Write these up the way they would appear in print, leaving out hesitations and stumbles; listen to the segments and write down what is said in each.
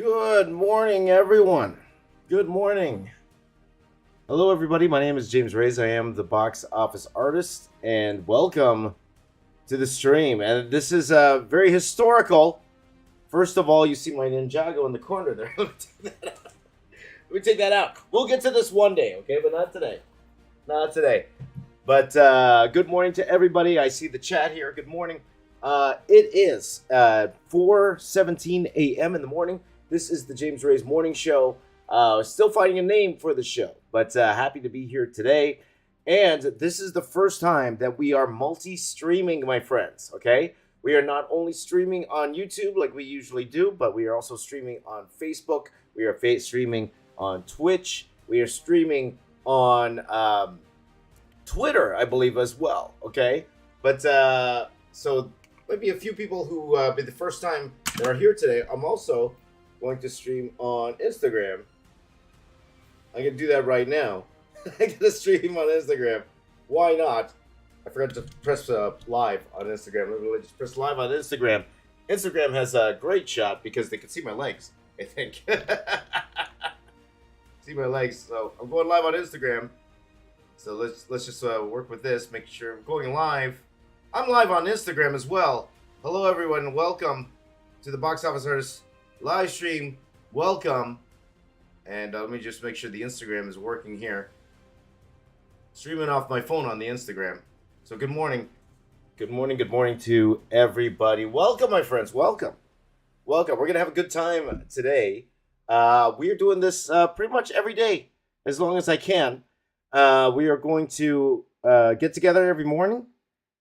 Good morning, everyone. Good morning. Hello, everybody. My name is James Raiz. I am the box office artist, and welcome to the stream. And this is very historical. First of all, you see my Ninjago in the corner there. Let me take that out. We'll get to this one day, okay? But not today. Not today. But good morning to everybody. I see the chat here. Good morning. It is 4:17 a.m. in the morning. This is the James Raiz Morning Show. Still finding a name for the show, but happy to be here today. And this is the first time that we are multi-streaming, my friends, okay? We are not only streaming on YouTube like we usually do, but we are also streaming on Facebook. We are streaming on Twitch. We are streaming on Twitter, I believe, as well, okay? But, so maybe a few people who be the first time that are here today. I'm also going to stream on Instagram. I can do that right now. I gotta stream on Instagram. Why not? I forgot to press live on Instagram. Let me just press live on Instagram. Instagram has a great shot because they can see my legs, I think. See my legs. So I'm going live on Instagram. So let's just work with this. Make sure I'm going live. I'm live on Instagram as well. Hello, everyone. Welcome to the Box Office Artist live stream. Welcome. And let me just make sure the Instagram is working here. Streaming off my phone on the Instagram. So good morning. Good morning to everybody. Welcome, my friends. Welcome. Welcome. We're going to have a good time today. We are doing this pretty much every day, as long as I can. We are going to get together every morning,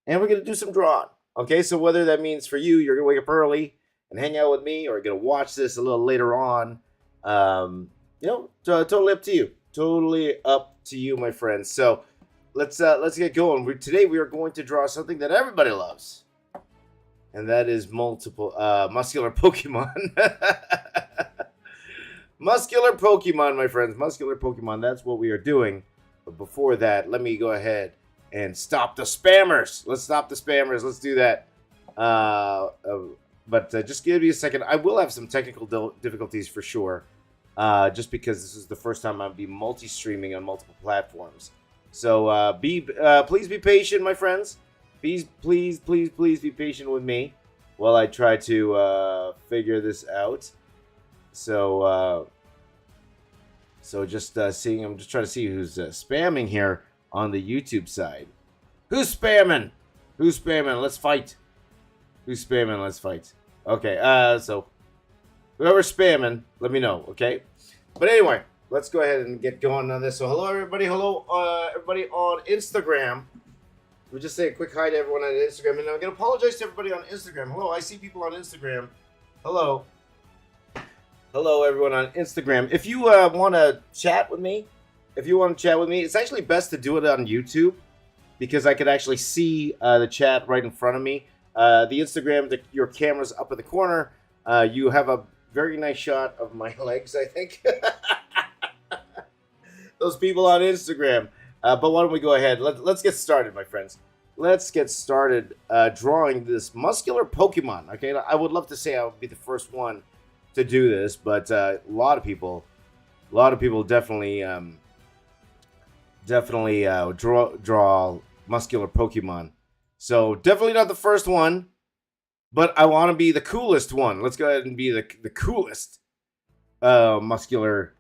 and we're going to do some drawing. Okay, so whether that means for you, you're going to wake up early and hang out with me, or you're going to watch this a little later on, totally up to you. Totally up to you, my friends. So let's get going. Today we are going to draw something that everybody loves, and that is muscular Pokemon. Muscular Pokemon, my friends. Muscular Pokemon. That's what we are doing. But before that, let me go ahead and stop the spammers. Let's stop the spammers. Let's do that. But just give me a second. I will have some technical difficulties for sure. Just because this is the first time I'll be multi-streaming on multiple platforms. So please be patient, my friends. Please be patient with me while I try to figure this out. So just seeing, I'm just trying to see who's spamming here on the YouTube side. Who's spamming? Who's spamming? Let's fight. Who's spamming? Let's fight. Okay, so whoever's spamming, let me know, okay? But anyway, let's go ahead and get going on this. So hello, everybody. Hello, everybody on Instagram. We'll just say a quick hi to everyone on Instagram. And I'm going to apologize to everybody on Instagram. Hello, I see people on Instagram. Hello. Hello, everyone on Instagram. If you want to chat with me, it's actually best to do it on YouTube because I could actually see the chat right in front of me. The Instagram, your camera's up in the corner. You have a very nice shot of my legs, I think. Those people on Instagram. But why don't we go ahead? Let's get started, my friends. Let's get started drawing this muscular Pokemon. Okay, I would love to say I would be the first one to do this, but a lot of people definitely draw muscular Pokemon. So definitely not the first one, but I want to be the coolest one. Let's go ahead and be the coolest muscular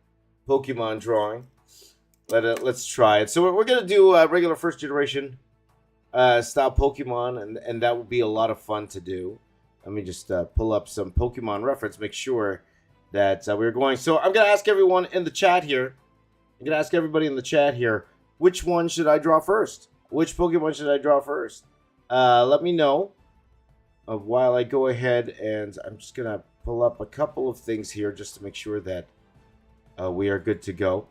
Pokemon drawing. Let's try it. So we're gonna do regular first generation style Pokemon, and that will be a lot of fun to do. Let me just pull up some Pokemon reference, make sure that we're going. So I'm going to ask everyone in the chat here. I'm going to ask everybody in the chat here, which one should I draw first? Which Pokemon should I draw first? Let me know while I go ahead, and I'm just going to pull up a couple of things here just to make sure that we are good to go.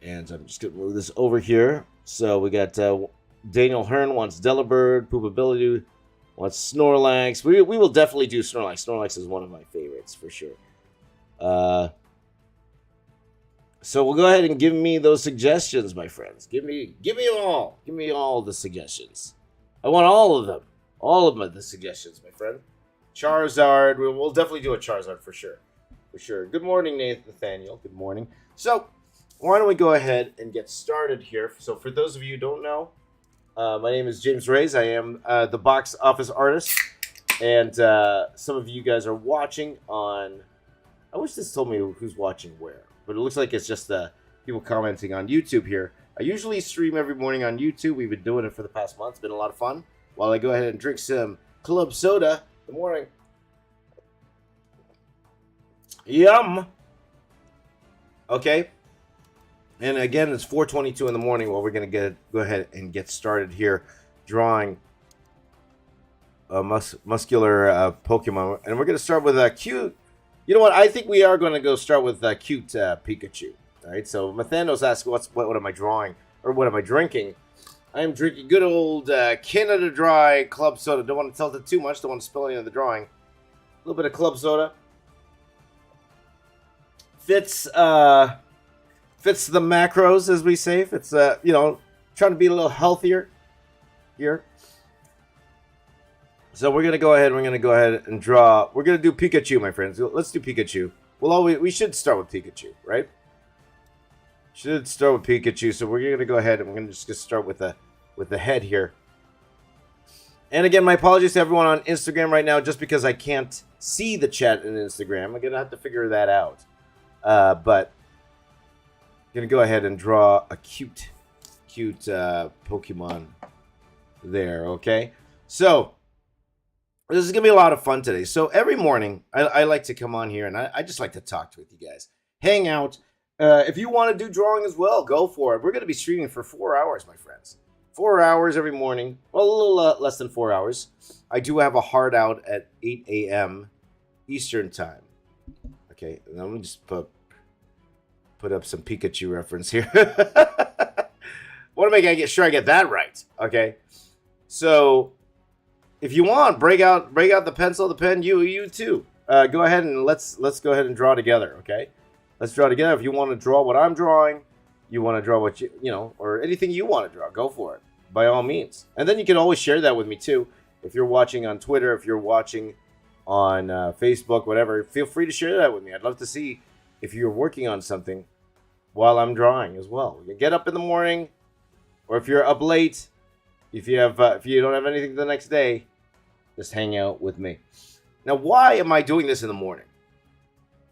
And I'm just going to move this over here. So we got Daniel Hearn wants Delibird, Poopability wants Snorlax. We will definitely do Snorlax. Snorlax is one of my favorites for sure. So we'll go ahead and give me those suggestions, my friends. Give me all. Give me all the suggestions. I want all of them. All of the suggestions, my friend. Charizard. We'll definitely do a Charizard for sure. For sure. Good morning, Nathaniel. Good morning. So, why don't we go ahead and get started here? So, for those of you who don't know, my name is James Raiz. I am the box office artist. And some of you guys are watching on... I wish this told me who's watching where. But it looks like it's just people commenting on YouTube here. I usually stream every morning on YouTube. We've been doing it for the past month. It's been a lot of fun. While I go ahead and drink some club soda. Good morning. Yum. Okay. And again, it's 4:22 in the morning. Well, we're going to go ahead and get started here drawing a muscular Pokemon. And we're going to start with a cute... You know what? I think we are going to go start with cute Pikachu. All right. So Mathanos asked, what am I drawing? Or what am I drinking? I am drinking good old Canada Dry club soda. Don't want to tell it too much. Don't want to spill any of the drawing. A little bit of club soda. Fits the macros, as we say. Fits, trying to be a little healthier here. So we're gonna go ahead. And draw. We're gonna do Pikachu, my friends. Let's do Pikachu. We should start with Pikachu, right? Should start with Pikachu. So we're gonna go ahead and we're gonna just start with the head here. And again, my apologies to everyone on Instagram right now, just because I can't see the chat in Instagram. I'm gonna have to figure that out. But I'm gonna go ahead and draw a cute Pokemon there. Okay, so. This is going to be a lot of fun today. So every morning, I like to come on here, and I just like to talk with you guys. Hang out. If you want to do drawing as well, go for it. We're going to be streaming for 4 hours, my friends. 4 hours every morning. Well, a little less than 4 hours. I do have a hard out at 8 a.m. Eastern time. Okay, and let me just put up some Pikachu reference here. Want to make sure I get that right. Okay, so... If you want, break out the pencil, the pen, you too. Go ahead and let's go ahead and draw together, okay? Let's draw together. If you want to draw what I'm drawing, you want to draw what or anything you want to draw, go for it, by all means. And then you can always share that with me too. If you're watching on Twitter, if you're watching on Facebook, whatever, feel free to share that with me. I'd love to see if you're working on something while I'm drawing as well. You get up in the morning, or if you're up late. If you don't have anything the next day, just hang out with me. Now, why am I doing this in the morning?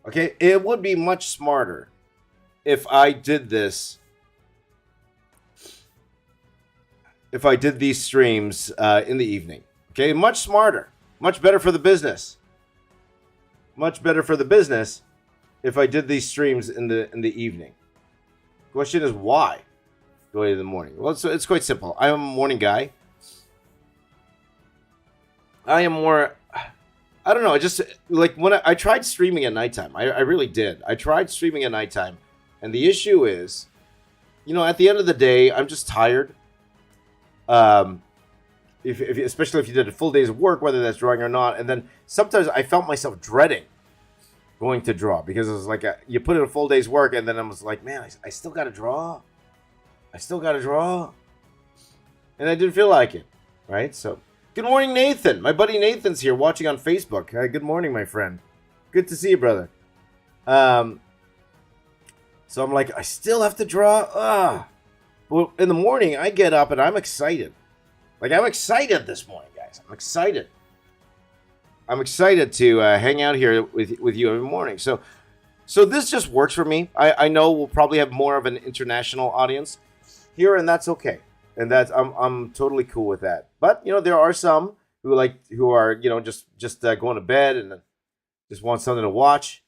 Okay, it would be much smarter if I did this. If I did these streams in the evening. Okay, much smarter, much better for the business. Much better for the business if I did these streams in the evening. Question is why? Go in the morning. Well, it's quite simple. I am a morning guy. I am more... I don't know. I just... Like, when I tried streaming at nighttime. I really did. I tried streaming at nighttime. And the issue is... at the end of the day, I'm just tired. Especially if you did a full day's work, whether that's drawing or not. And then sometimes I felt myself dreading going to draw. Because it was like, you put in a full day's work, and then I was like, man, I still got to draw. And I didn't feel like it, right? So, good morning, Nathan. My buddy Nathan's here watching on Facebook. Good morning, my friend. Good to see you, brother. So I'm like, I still have to draw? Well, in the morning, I get up and I'm excited. Like, I'm excited this morning, guys. I'm excited. I'm excited to hang out here with you every morning. So this just works for me. I know we'll probably have more of an international audience here, and that's okay, and I'm totally cool with that. But there are some who are just going to bed and just want something to watch.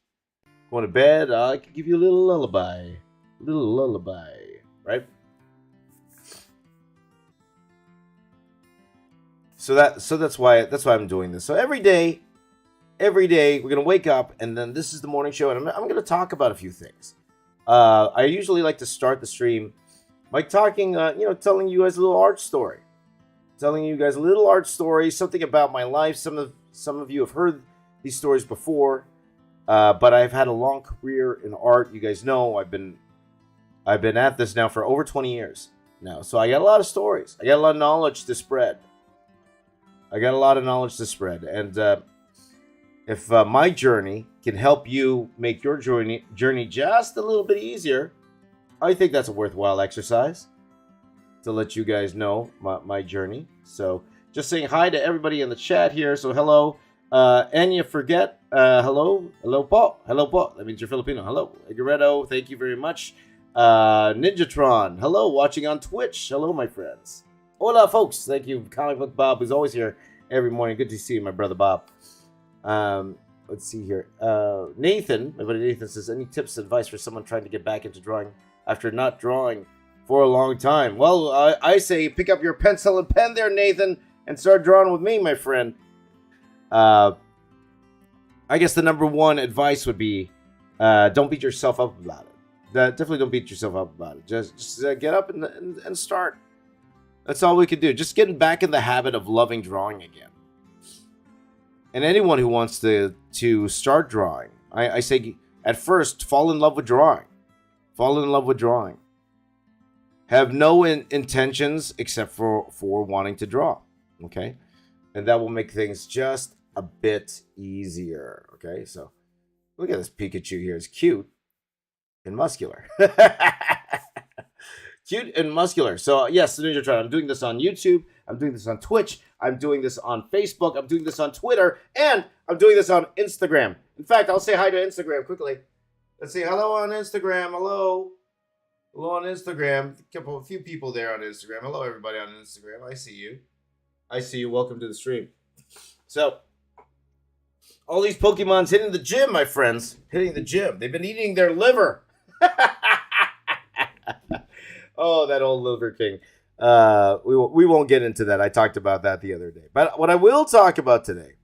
Going to bed, I can give you a little lullaby, right? So that's why I'm doing this. So every day we're gonna wake up, and then this is the morning show, and I'm gonna talk about a few things. I usually like to start the stream by talking, telling you guys a little art story. Something about my life. Some of you have heard these stories before, but I've had a long career in art. You guys know I've been at this now for over 20 years now. So I got a lot of stories. I got a lot of knowledge to spread. And if my journey can help you make your journey just a little bit easier, I think that's a worthwhile exercise to let you guys know my journey. So just saying hi to everybody in the chat here. So hello, Anya Forget. Hello, Paul. Hello, Paul. That means you're Filipino. Hello, Garetto. Thank you very much. Ninjatron. Hello, watching on Twitch. Hello, my friends. Hola, folks. Thank you, Comic Book Bob, who's always here every morning. Good to see you, my brother Bob. Let's see here. Nathan, my buddy Nathan says, any tips, advice for someone trying to get back into drawing after not drawing for a long time? Well, I say pick up your pencil and pen there, Nathan, and start drawing with me, my friend. I guess the number one advice would be don't beat yourself up about it. Definitely don't beat yourself up about it. Just get up and start. That's all we can do. Just getting back in the habit of loving drawing again. And anyone who wants to start drawing, I say at first, fall in love with drawing. Fall in love with drawing. Have no intentions except for wanting to draw. Okay? And that will make things just a bit easier. Okay? So, look at this Pikachu here. It's cute and muscular. Cute and muscular. So, yes, Ninja Tron, I'm doing this on YouTube. I'm doing this on Twitch. I'm doing this on Facebook. I'm doing this on Twitter. And I'm doing this on Instagram. In fact, I'll say hi to Instagram quickly. Let's say hello on Instagram. Hello. Hello on Instagram. A few people there on Instagram. Hello, everybody on Instagram. I see you. I see you. Welcome to the stream. So, all these Pokemons hitting the gym, my friends. Hitting the gym. They've been eating their liver. Oh, that old liver king. We won't get into that. I talked about that the other day. But what I will talk about today,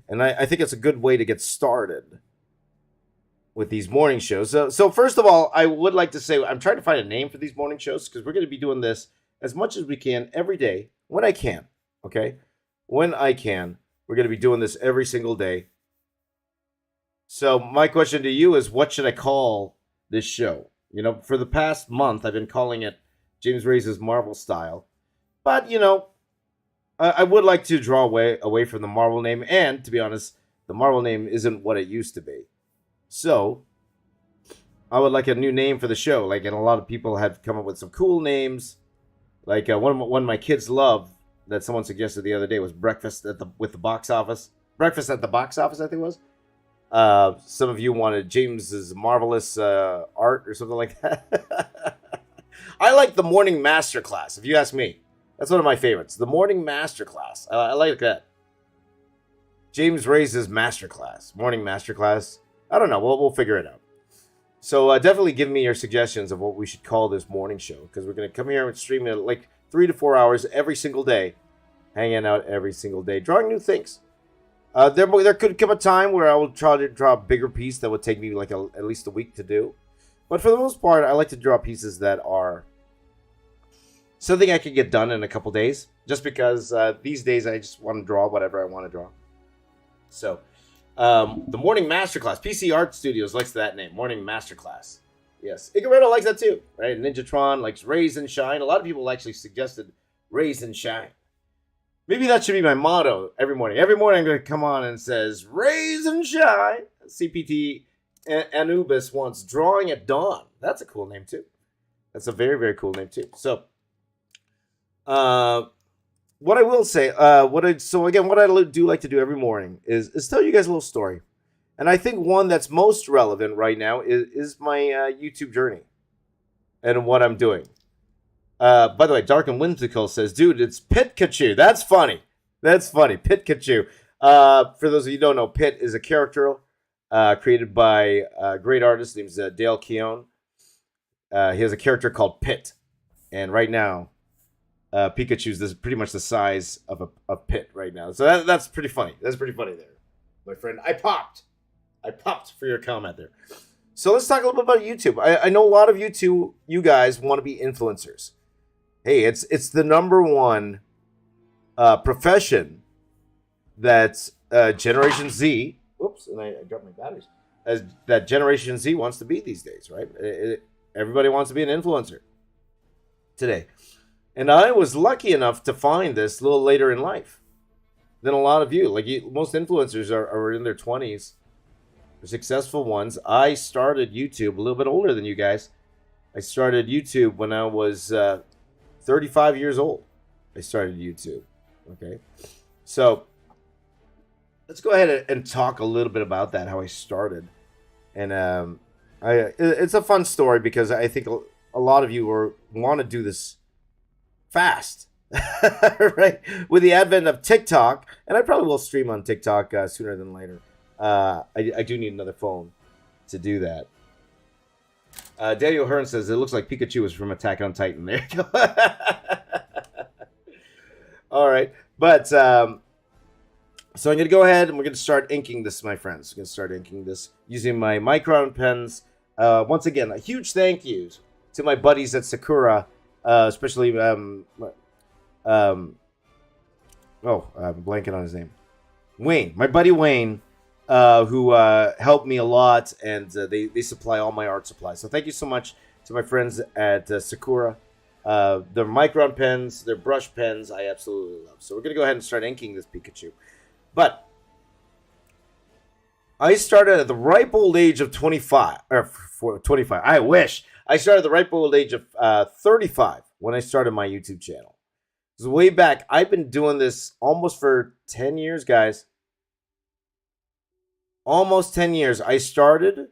and I think it's a good way to get started with these morning shows. So first of all, I would like to say I'm trying to find a name for these morning shows because we're going to be doing this as much as we can every day when I can. Okay? When I can. We're going to be doing this every single day. So my question to you is, what should I call this show? You know, for the past month, I've been calling it James Raiz's Marvel Style. But, you know, I would like to draw away from the Marvel name. And, to be honest, the Marvel name isn't what it used to be. So, I would like a new name for the show. Like, and a lot of people have come up with some cool names. Like, one of my kids love that someone suggested the other day was Breakfast with the Box Office. Breakfast at the Box Office, I think it was. Some of you wanted James's Marvelous Art or something like that. I like the Morning Masterclass, if you ask me. That's one of my favorites. The Morning Masterclass. I like that. James Raiz's Masterclass. Morning Masterclass. I don't know. We'll figure it out. So definitely give me your suggestions of what we should call this morning show. Because we're going to come here and stream it like 3 to 4 hours every single day. Hanging out every single day. Drawing new things. There could come a time where I will try to draw a bigger piece that would take me like at least a week to do. But for the most part, I like to draw pieces that are something I can get done in a couple days. Just because these days I just want to draw whatever I want to draw. So, the Morning Masterclass. PC Art Studios likes that name. Morning Masterclass. Yes. Igaretto likes that too. Right? Ninjatron likes Raise and Shine. A lot of people actually suggested Raise and Shine. Maybe that should be my motto every morning. Every morning I'm going to come on and says, Raise and Shine. CPT Anubis wants Drawing at Dawn. That's a cool name too. That's a very, very cool name too. So, what I will say, what I do like to do every morning is tell you guys a little story. And I think one that's most relevant right now is my YouTube journey and what I'm doing. By the way, Dark and Whimsical says, dude, it's Pitkachu. That's funny. That's funny. Pitkachu. For those of you who don't know, Pit is a character created by a great artist named Dale Keown. He has a character called Pit. And right now, Pikachu's pretty much the size of a pit right now. So that's pretty funny. That's pretty funny there, my friend. I popped for your comment there. So let's talk a little bit about YouTube. I know a lot of you guys want to be influencers. Hey, it's the number one profession that Generation Z. Whoops, and I dropped my batteries. That Generation Z wants to be these days, right? Everybody wants to be an influencer today. And I was lucky enough to find this a little later in life. than a lot of you. Like most influencers are in their 20s. The successful ones. I started YouTube a little bit older than you guys. I started YouTube when I was 35 years old. I started YouTube. Okay. So let's go ahead and talk a little bit about that, how I started. And it's a fun story because I think a lot of you want to do this fast. Right? With the advent of TikTok, and I probably will stream on TikTok sooner than later. I do need another phone to do that. Daniel Hearn says it looks like Pikachu is from Attack on Titan. There you go. All right, but so I'm gonna go ahead and we're gonna start inking this, my friends. We're gonna start inking this using my Micron pens. Once again, a huge thank you to my buddies at Sakura, especially I'm blanking on his name. Wayne, my buddy Wayne, who helped me a lot, and they supply all my art supplies. So thank you so much to my friends at Sakura. Their Micron pens, their brush pens, I absolutely love. So we're going to go ahead and start inking this Pikachu. But I started at the ripe old age of 25. Or 25. I wish. I started at the ripe old age of 35 when I started my YouTube channel. It was way back. I've been doing this almost for 10 years, guys. Almost 10 years. I started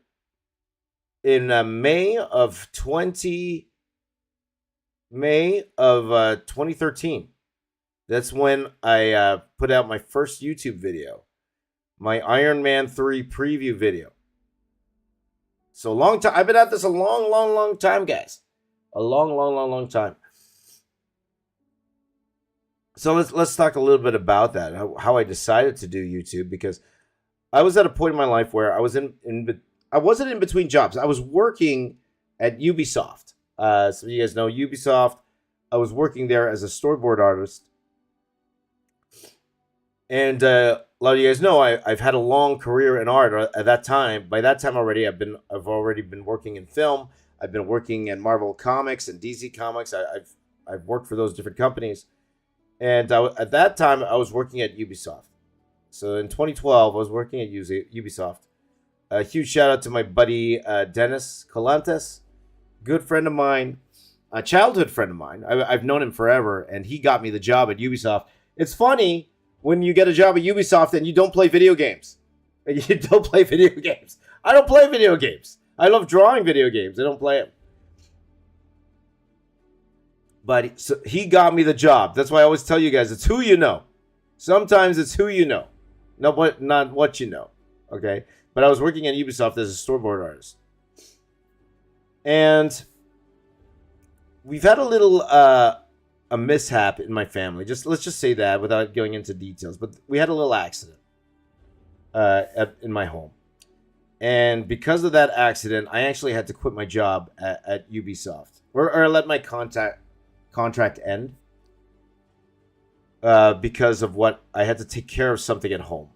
in May of 2013. That's when I put out my first YouTube video, my Iron Man 3 preview video. So long time. I've been at this a long time, guys. A long time. So let's talk a little bit about that. How I decided to do YouTube, because I was at a point in my life where I was I wasn't in between jobs. I was working at Ubisoft. So you guys know Ubisoft. I was working there as a storyboard artist. And a lot of you guys know I've had a long career in art at that time. By that time already, I've already been working in film. I've been working in Marvel Comics and DC Comics. I've worked for those different companies. And at that time, I was working at Ubisoft. So in 2012, I was working at Ubisoft. A huge shout out to my buddy Dennis Colantes, good friend of mine, a childhood friend of mine. I've known him forever, and he got me the job at Ubisoft. It's funny when you get a job at Ubisoft and you don't play video games. You don't play video games. I don't play video games. I love drawing video games. I don't play them. But so he got me the job. That's why I always tell you guys, it's who you know. Sometimes it's who you know. Not what you know. Okay? But I was working at Ubisoft as a storyboard artist. And we've had a little a mishap in my family. Let's just say that without going into details. But we had a little accident in my home. And because of that accident, I actually had to quit my job at Ubisoft. Or let my contract end. Because of what I had to take care of something at home.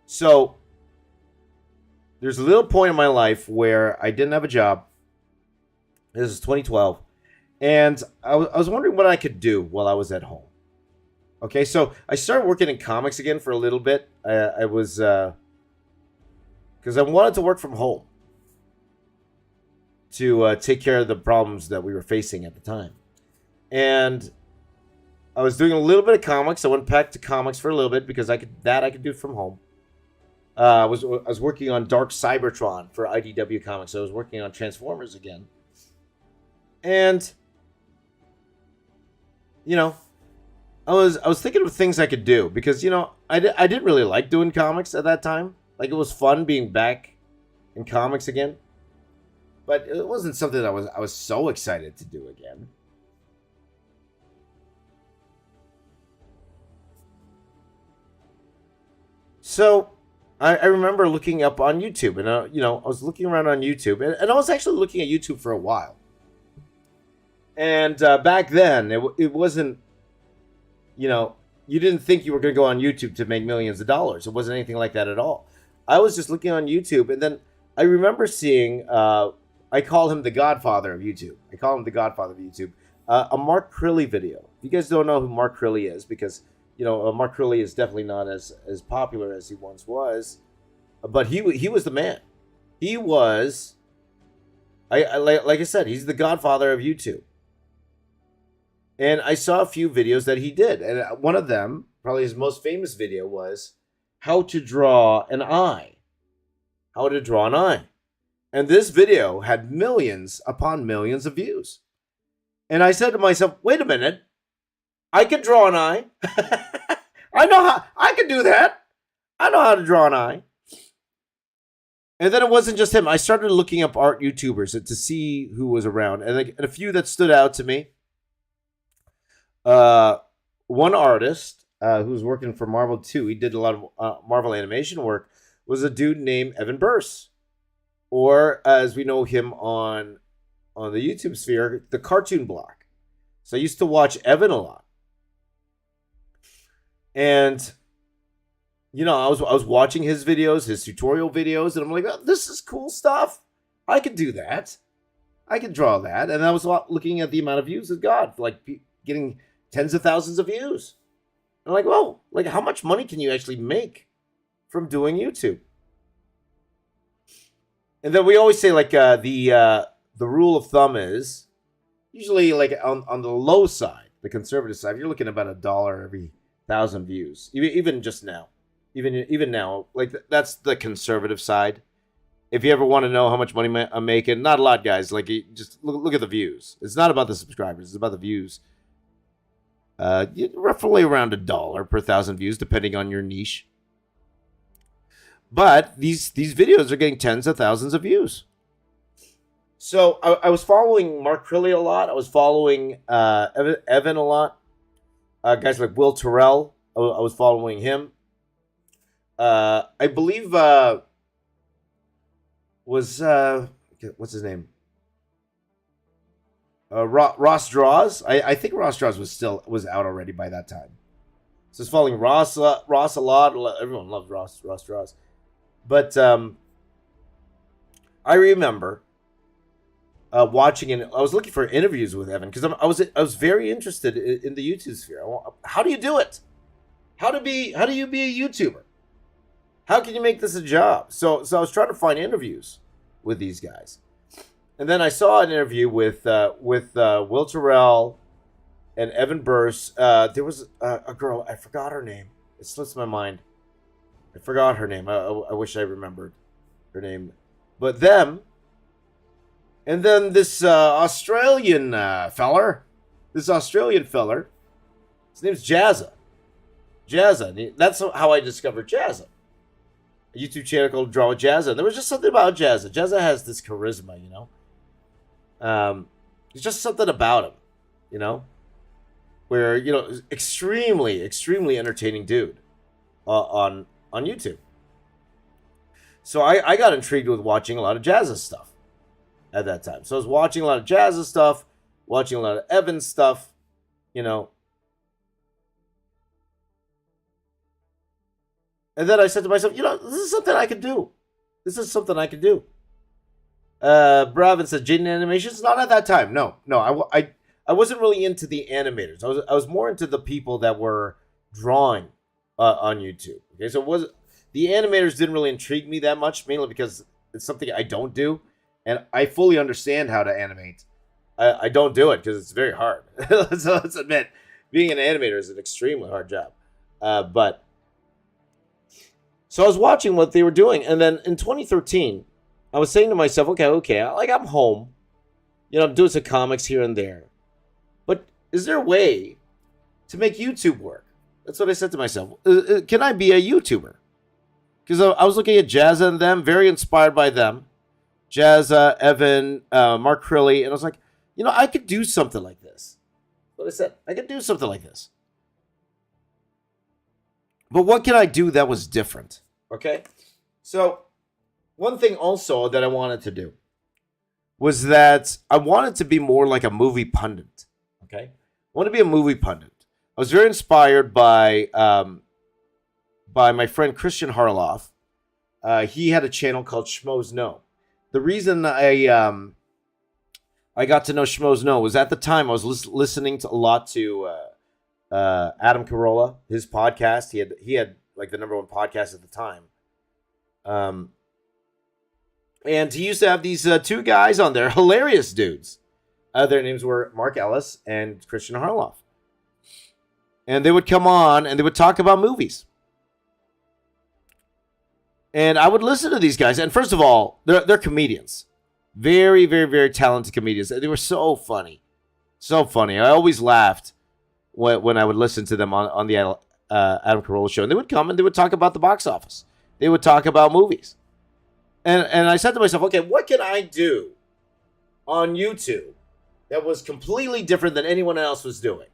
So there's a little point in my life where I didn't have a job. This is 2012. And I was wondering what I could do while I was at home. Okay, so I started working in comics again for a little bit. I was, because I wanted to work from home to take care of the problems that we were facing at the time. And I was doing a little bit of comics. I went back to comics for a little bit because I could do from home. I was working on Dark Cybertron for IDW Comics. So I was working on Transformers again. And you know, I was thinking of things I could do because, you know, I didn't really like doing comics at that time. Like, it was fun being back in comics again. But it wasn't something that I was so excited to do again. So I remember looking up on YouTube, and you know, I was looking around on YouTube, and I was actually looking at YouTube for a while. And back then, it wasn't, you know, you didn't think you were going to go on YouTube to make millions of dollars. It wasn't anything like that at all. I was just looking on YouTube, and then I remember seeing, I call him the godfather of YouTube. I call him the godfather of YouTube. A Mark Crilly video. You guys don't know who Mark Crilly is because Mark Curley is definitely not as popular as he once was, but he was the man. He was, like I said, he's the godfather of YouTube. And I saw a few videos that he did, and one of them, probably his most famous video, was how to draw an eye. How to draw an eye. And this video had millions upon millions of views. And I said to myself, wait a minute, I can draw an eye. I can do that. I know how to draw an eye. And then it wasn't just him. I started looking up art YouTubers to see who was around. And a few that stood out to me. One artist who was working for Marvel too, he did a lot of Marvel animation work, was a dude named Evan Burse. Or as we know him on the YouTube sphere, the Cartoon Block. So I used to watch Evan a lot. And I was watching his videos, his tutorial videos, and I'm like, oh, this is cool stuff. I could do that. I could draw that. And I was looking at the amount of views it got, like getting tens of thousands of views. I'm like, whoa, like how much money can you actually make from doing YouTube? And then we always say like the rule of thumb is usually like on the low side, the conservative side, you're looking at about $1 every 1,000 views. Even just now, even now, like that's the conservative side. If you ever want to know how much money I'm making, not a lot, guys. Like just look at the views. It's not about the subscribers; it's about the views. Roughly around $1 per 1,000 views, depending on your niche. But these videos are getting tens of thousands of views. So I was following Mark Curley a lot. I was following Evan a lot. Guys like Will Terrell, I was following him. I believe what's his name? Ross Draws. I think Ross Draws was out already by that time. So I was following Ross a lot. Everyone loved Ross Draws. But I remember watching, and I was looking for interviews with Evan because I was very interested in the YouTube sphere. How do you do it? How do you be a YouTuber? How can you make this a job? So I was trying to find interviews with these guys, and then I saw an interview with Will Terrell and Evan Burse. There was a girl, I forgot her name. It slips my mind. I forgot her name. I wish I remembered her name. But them, and then this Australian feller. His name's Jazza. That's how I discovered Jazza. A YouTube channel called Draw with Jazza. And there was just something about Jazza. Jazza has this charisma, There's just something about him, where, extremely, extremely entertaining dude on YouTube. So I got intrigued with watching a lot of Jazza stuff at that time. So I was watching a lot of Jazza stuff, watching a lot of Evan stuff, And then I said to myself, this is something I could do. Bravin said, Jaden Animations? Not at that time. No. I wasn't really into the animators. I was more into the people that were drawing on YouTube. Okay, so the animators didn't really intrigue me that much, mainly because it's something I don't do, and I fully understand how to animate. I don't do it because it's very hard. Let's admit, being an animator is an extremely hard job. But so I was watching what they were doing, and then in 2013, I was saying to myself, okay, like I'm home, I'm doing some comics here and there, but is there a way to make YouTube work? That's what I said to myself. Can I be a YouTuber? Because I was looking at Jazza and them, very inspired by them. Jazza, Evan, Mark Curley, and I was like, I could do something like this. That's what I said. I could do something like this. But what can I do that was different? Okay? So, one thing also that I wanted to do was that I wanted to be more like a movie pundit. Okay? I want to be a movie pundit. I was very inspired by my friend Christian Harloff. He had a channel called Schmoes Know. The reason I got to know Schmoes Know was at the time I was listening to a lot to Adam Carolla, his podcast. He had like the #1 podcast at the time. And he used to have these 2 guys on there, hilarious dudes. Their names were Mark Ellis and Christian Harloff. And they would come on and they would talk about movies. And I would listen to these guys. And first of all, they're comedians. Very, very, very talented comedians. They were so funny. So funny. I always laughed when I would listen to them on the Adam Carolla show. And they would come and they would talk about the box office. They would talk about movies. And I said to myself, okay, what can I do on YouTube that was completely different than anyone else was doing?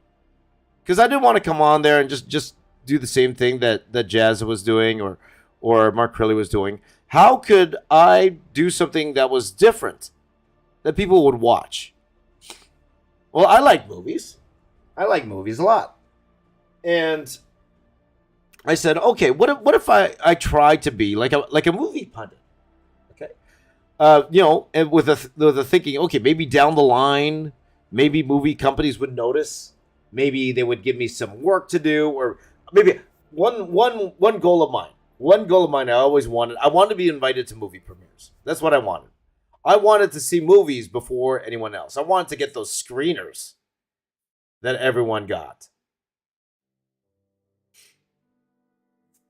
Because I didn't want to come on there and just do the same thing that Jazza was doing or Mark Crilly was doing. How could I do something that was different that people would watch? Well, I like movies. I like movies a lot. And I said, okay, what if I try to be like a movie pundit? Okay. And with the thinking, okay, maybe down the line, maybe movie companies would notice. Maybe they would give me some work to do, or maybe one goal of mine. One goal of mine I wanted to be invited to movie premieres. That's what I wanted. I wanted to see movies before anyone else. I wanted to get those screeners that everyone got.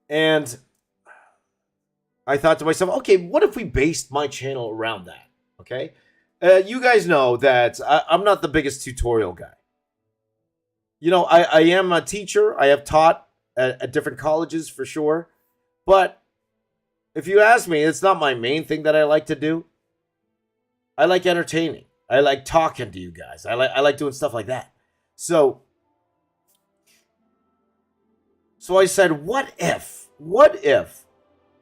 And I thought to myself, okay, what if we based my channel around that? Okay? You guys know that I'm not the biggest tutorial guy. I am a teacher. I have taught at different colleges for sure. But if you ask me, it's not my main thing that I like to do. I like entertaining. I like talking to you guys. I like doing stuff like that. So I said, what if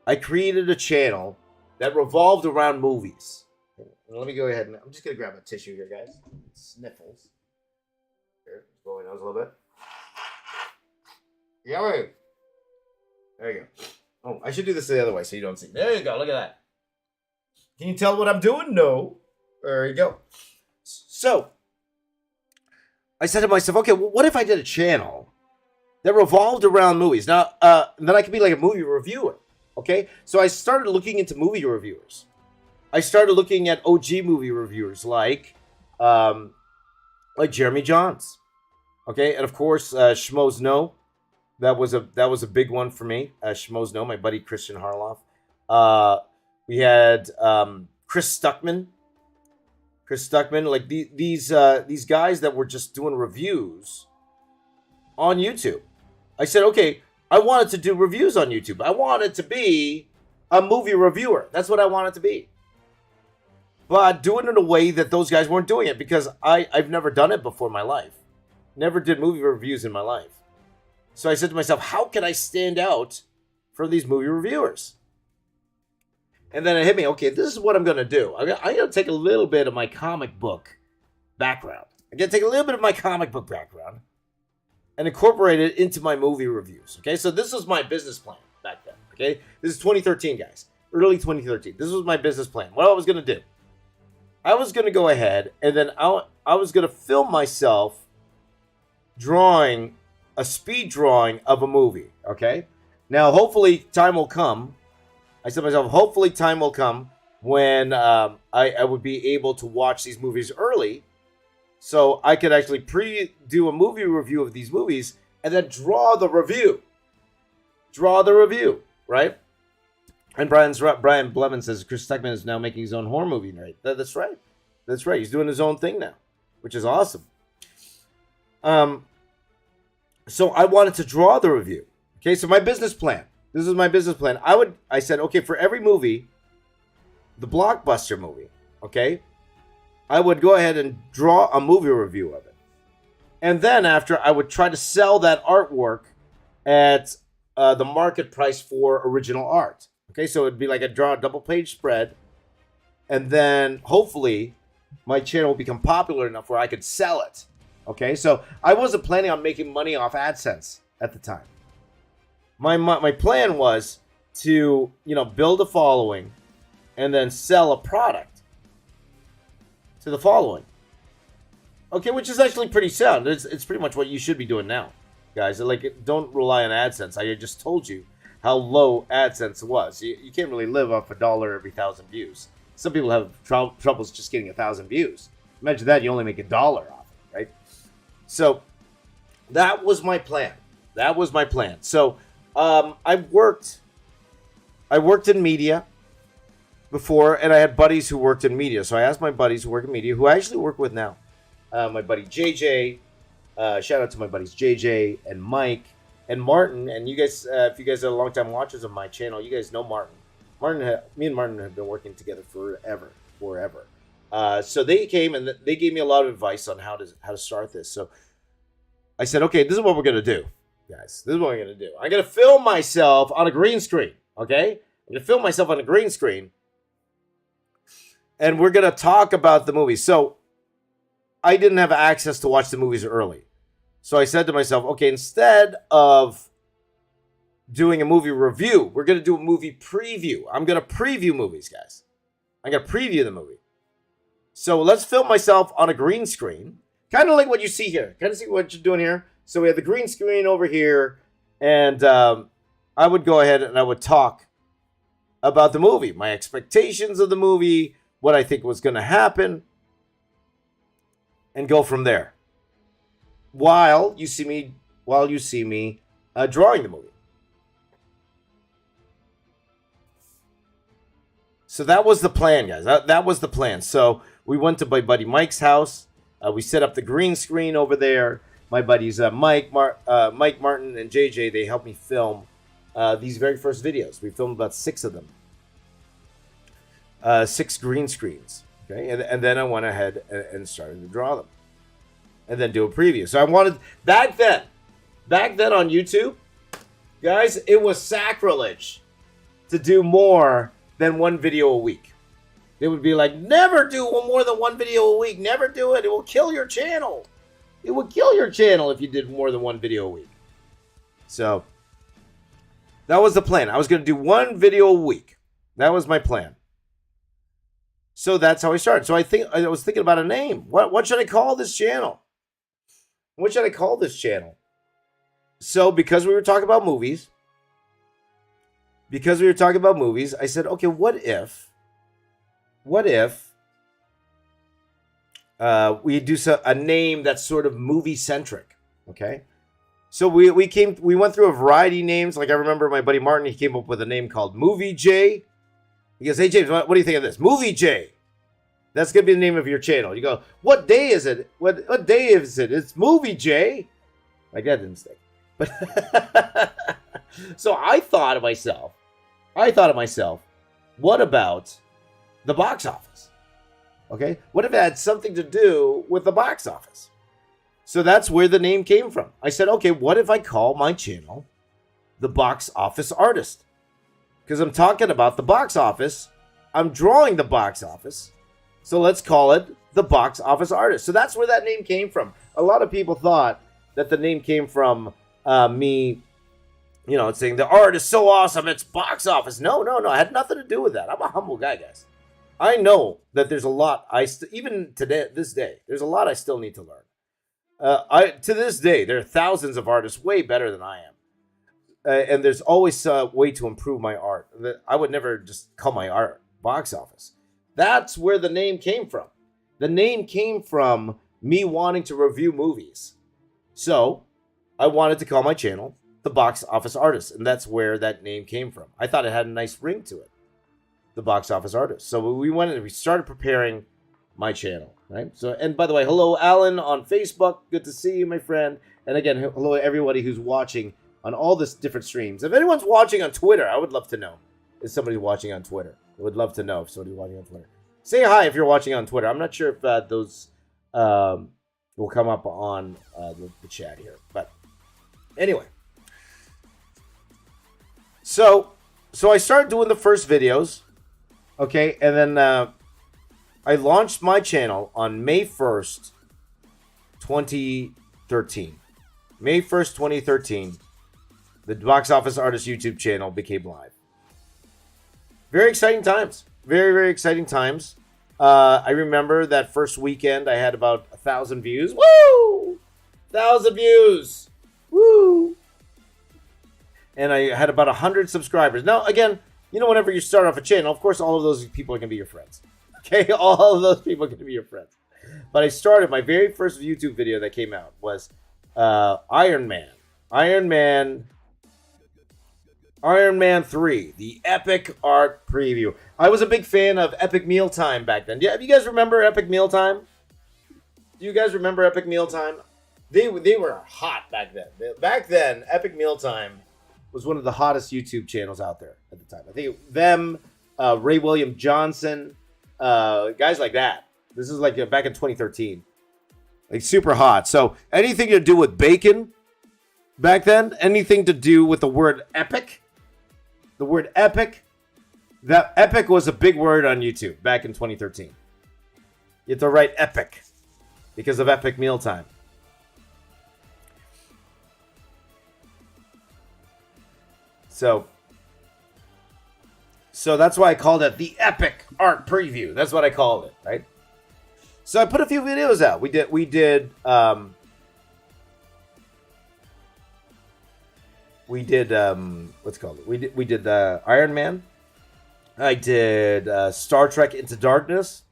I created a channel that revolved around movies? Let me go ahead and I'm just going to grab a tissue here, guys. Sniffles. Here, blow my nose a little bit. Yeah, wait. There you go. Oh, I should do this the other way so you don't see. There you go. Look at that. Can you tell what I'm doing? No. There you go. So, I said to myself, okay, well, what if I did a channel that revolved around movies? Now, then I could be like a movie reviewer. Okay? So I started looking into movie reviewers. I started looking at OG movie reviewers like Jeremy Johns. Okay? And of course, Schmoes Know. That was a big one for me. Schmoes Know, my buddy Christian Harloff. We had Chris Stuckman. Like these guys that were just doing reviews on YouTube. I said, okay, I wanted to do reviews on YouTube. I wanted to be a movie reviewer. That's what I wanted to be. But doing it in a way that those guys weren't doing it, because I've never done it before in my life. Never did movie reviews in my life. So I said to myself, how can I stand out from these movie reviewers? And then it hit me, okay, this is what I'm going to do. I'm going to take a little bit of my comic book background. I'm going to take a little bit of my comic book background and incorporate it into my movie reviews. Okay, so this was my business plan back then. Okay, this is 2013, guys. Early 2013. This was my business plan. What I was going to do. I was going to go ahead and then I was going to film myself drawing a speed drawing of a movie. Okay, now hopefully time will come. I said to myself, hopefully time will come when I would be able to watch these movies early, so I could actually do a movie review of these movies and then draw the review. Right? And Brian Blevin says Chris Stuckman is now making his own horror movie, right? That's right. That's right. He's doing his own thing now, which is awesome. So I wanted to draw the review. Okay, so my business plan. This is my business plan. I said, okay, for every movie, the blockbuster movie, okay, I would go ahead and draw a movie review of it. And then after, I would try to sell that artwork at the market price for original art. Okay, so it'd be like draw a double-page spread, and then hopefully my channel will become popular enough where I could sell it. Okay, so I wasn't planning on making money off AdSense at the time. My plan was to, build a following and then sell a product to the following. Okay, which is actually pretty sound. It's pretty much what you should be doing now. guys. Like, don't rely on AdSense. I just told you how low AdSense was. You can't really live off $1 every 1,000 views. Some people have troubles just getting 1,000 views. Imagine that, you only make $1 off it, right? So that was my plan. That was my plan. So I worked in media before, and I had buddies who worked in media. So I asked my buddies who work in media, who I actually work with now. My buddy JJ, shout out to my buddies JJ and Mike and Martin. And you guys, if you guys are longtime watchers of my channel, you guys know Martin. Me and Martin have been working together forever. So they came and they gave me a lot of advice on how to start this. So I said, okay, this is what we're gonna do, guys. This is what we're gonna do. I'm gonna film myself on a green screen. Okay, I'm gonna film myself on a green screen, and we're gonna talk about the movie. So I didn't have access to watch the movies early, so I said to myself, okay, instead of doing a movie review, we're going to do a movie preview. I'm going to preview movies, guys. I'm going to preview the movie. So let's film myself on a green screen, kind of like what you see here. Kind of see what you're doing here. So we have the green screen over here, and I would go ahead and I would talk about the movie, my expectations of the movie, what I think was going to happen, and go from there. While you see me drawing the movie. So that was the plan, guys. That was the plan. So we went to my buddy Mike's house. We set up the green screen over there. My buddies Mike Martin, and JJ, they helped me film these very first videos. We filmed about 6 of them. 6 green screens. Okay, and then I went ahead and started to draw them. And then do a preview. So I wanted, back then on YouTube, guys, it was sacrilege to do more than 1 video a week. They would be like, never do more than 1 video a week. Never do it. It will kill your channel. It would kill your channel if you did more than 1 video a week. So that was the plan. I was going to do 1 video a week. That was my plan. So that's how I started. So I was thinking about a name. What should I call this channel? What should I call this channel? So because we were talking about movies, I said, okay, what if we do a name that's sort of movie centric? Okay, so we went through a variety of names. Like I remember my buddy Martin, he came up with a name called Movie J. He goes, hey James, what do you think of this? Movie J. That's gonna be the name of your channel. You go, what day is it? What day is it? It's Movie J. Like that didn't stick. But so I thought of myself, what about the box office? Okay, what if it had something to do with the box office? So that's where the name came from. I said, okay, what if I call my channel The Box Office Artist? Because I'm talking about the box office. I'm drawing the box office. So let's call it The Box Office Artist. So that's where that name came from. A lot of people thought that the name came from me, saying the art is so awesome, it's box office. No. I had nothing to do with that. I'm a humble guy, guys. I know that there's a lot even today, this day, there's a lot I still need to learn. To this day, there are thousands of artists way better than I am. And there's always a way to improve my art. I would never just call my art box office. That's where the name came from. The name came from me wanting to review movies. So I wanted to call my channel The Box Office Artist, and that's where that name came from. I thought it had a nice ring to it, The Box Office Artist. So we started preparing my channel, right? So, and by the way, hello Alan on Facebook. Good to see you, my friend. And again, hello everybody who's watching on all this different streams. If anyone's watching on Twitter, I would love to know. Is somebody watching on Twitter? I would love to know if somebody's watching on Twitter. Say hi if you're watching on Twitter. I'm not sure if those will come up on the chat here. But anyway. So I started doing the first videos. Okay, and then I launched my channel on May 1st, 2013. May 1st, 2013, the Box Office Artist YouTube channel became live. Very exciting times. Very, very exciting times. I remember that first weekend I had about 1,000 views. Woo! 1,000 views. Woo! And I had about 100 subscribers. Now, again, whenever you start off a channel, of course, all of those people are going to be your friends. Okay? All of those people are going to be your friends. But I started, my very first YouTube video that came out was Iron Man. Iron Man 3, the Epic Art Preview. I was a big fan of Epic Mealtime back then. Yeah, you guys remember Epic Mealtime? Do you guys remember Epic Mealtime? They were hot back then. Back then, Epic Mealtime was one of the hottest YouTube channels out there at the time. I think them, Ray William Johnson, guys like that. This is like back in 2013. Like super hot. So anything to do with bacon back then, anything to do with the word epic, the word epic, that epic was a big word on YouTube back in 2013. You have to write epic because of Epic Mealtime. So that's why I called it the Epic Art Preview. That's what I called it, right? So I put a few videos out. We did what's it called? We did Iron Man. I did Star Trek Into Darkness.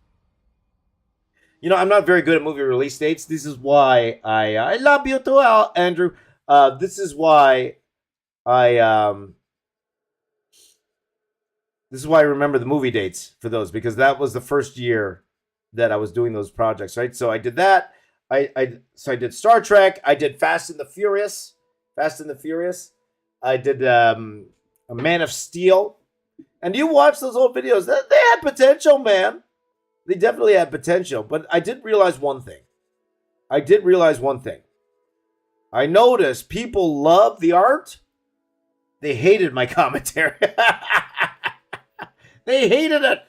I'm not very good at movie release dates. This is why I love you too, Andrew. This is why I remember the movie dates for those, because that was the first year that I was doing those projects, right? So I did that. I did Star Trek. I did Fast and the Furious. I did a Man of Steel. And you watch those old videos. They had potential, man. They definitely had potential. But I did realize one thing. I noticed people love the art. They hated my commentary. They hated it.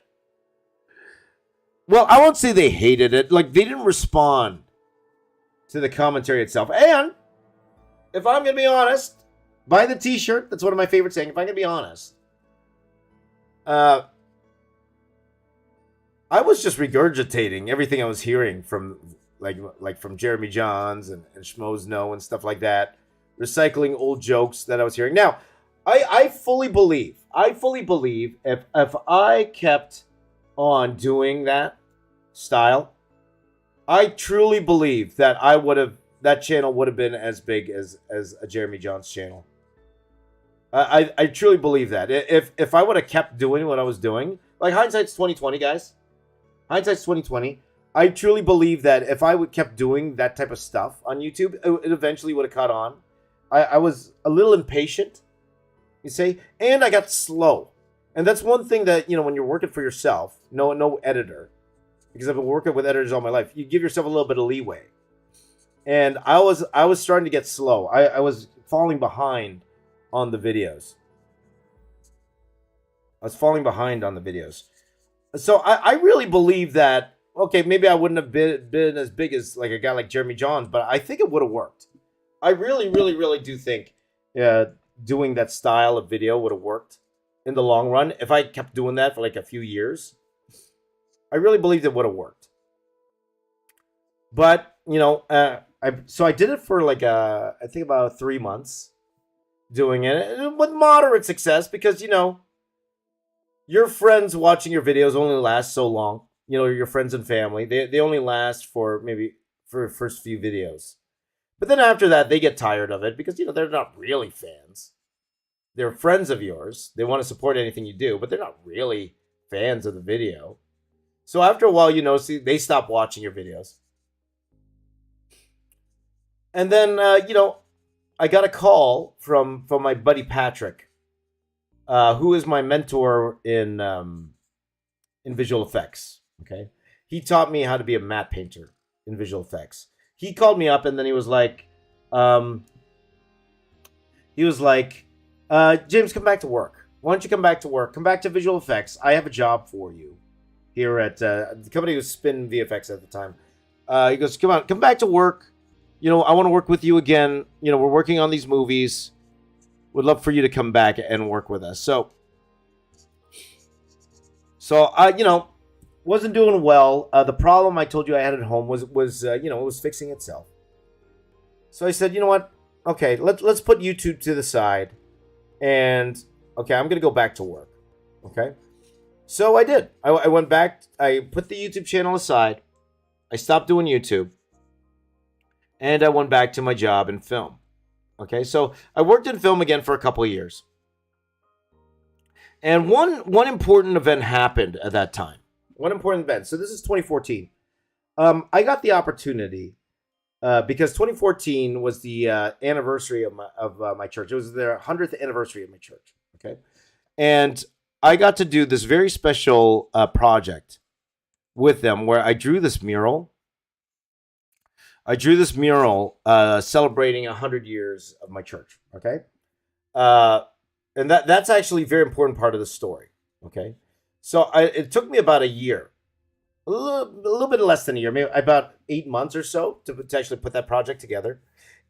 Well, I won't say they hated it. Like, they didn't respond to the commentary itself. And if I'm going to be honest, buy the t-shirt. That's one of my favorite sayings. If I'm going to be honest, I was just regurgitating everything I was hearing from like from Jeremy Johns and Schmoes Know and stuff like that. Recycling old jokes that I was hearing. Now, I fully believe if I kept on doing that style, I truly believe that that channel would have been as big as a Jeremy Johns channel. I truly believe that. If I would have kept doing what I was doing, like hindsight's 2020, guys. Hindsight's 2020. I truly believe that if I would kept doing that type of stuff on YouTube, it eventually would have caught on. I was a little impatient, you say, and I got slow. And that's one thing that, when you're working for yourself, no editor, because I've been working with editors all my life, you give yourself a little bit of leeway. And I was starting to get slow. I was falling behind on the videos. So I really believe that, okay, maybe I wouldn't have been as big as like a guy like Jeremy Johns, but I think it would have worked. I really, really, really do think doing that style of video would have worked in the long run. If I kept doing that for like a few years, I really believed it would have worked. But, I did it for like, I think about 3 months doing it with moderate success because, your friends watching your videos only last so long. Your friends and family, they only last for maybe for the first few videos. But then after that, they get tired of it because, they're not really fans. They're friends of yours. They want to support anything you do, but they're not really fans of the video. So after a while, they stop watching your videos. And then, I got a call from my buddy Patrick, who is my mentor in visual effects. Okay, he taught me how to be a matte painter in visual effects. He called me up and then he was like, James, come back to work. Why don't you come back to work? Come back to visual effects. I have a job for you here at the company was Spin VFX at the time. He goes, come back to work. I want to work with you again. We're working on these movies. Would love for you to come back and work with us. So I, wasn't doing well. The problem I told you I had at home was it was fixing itself. So I said, you know what? okay, let's put YouTube to the side, and okay, I'm gonna go back to work. Okay, so I did. I went back. I put the YouTube channel aside. I stopped doing YouTube, and I went back to my job in film. Okay, so I worked in film again for a couple of years, and one important event happened at that time. One important event. So this is 2014. I got the opportunity because 2014 was the anniversary of my church. It was their 100th anniversary of my church. Okay, and I got to do this very special project with them where I drew this mural. Celebrating 100 years of my church. Okay, and that's actually a very important part of the story. Okay, so it took me about a year. A little bit less than a year, maybe about 8 months or so to actually put that project together.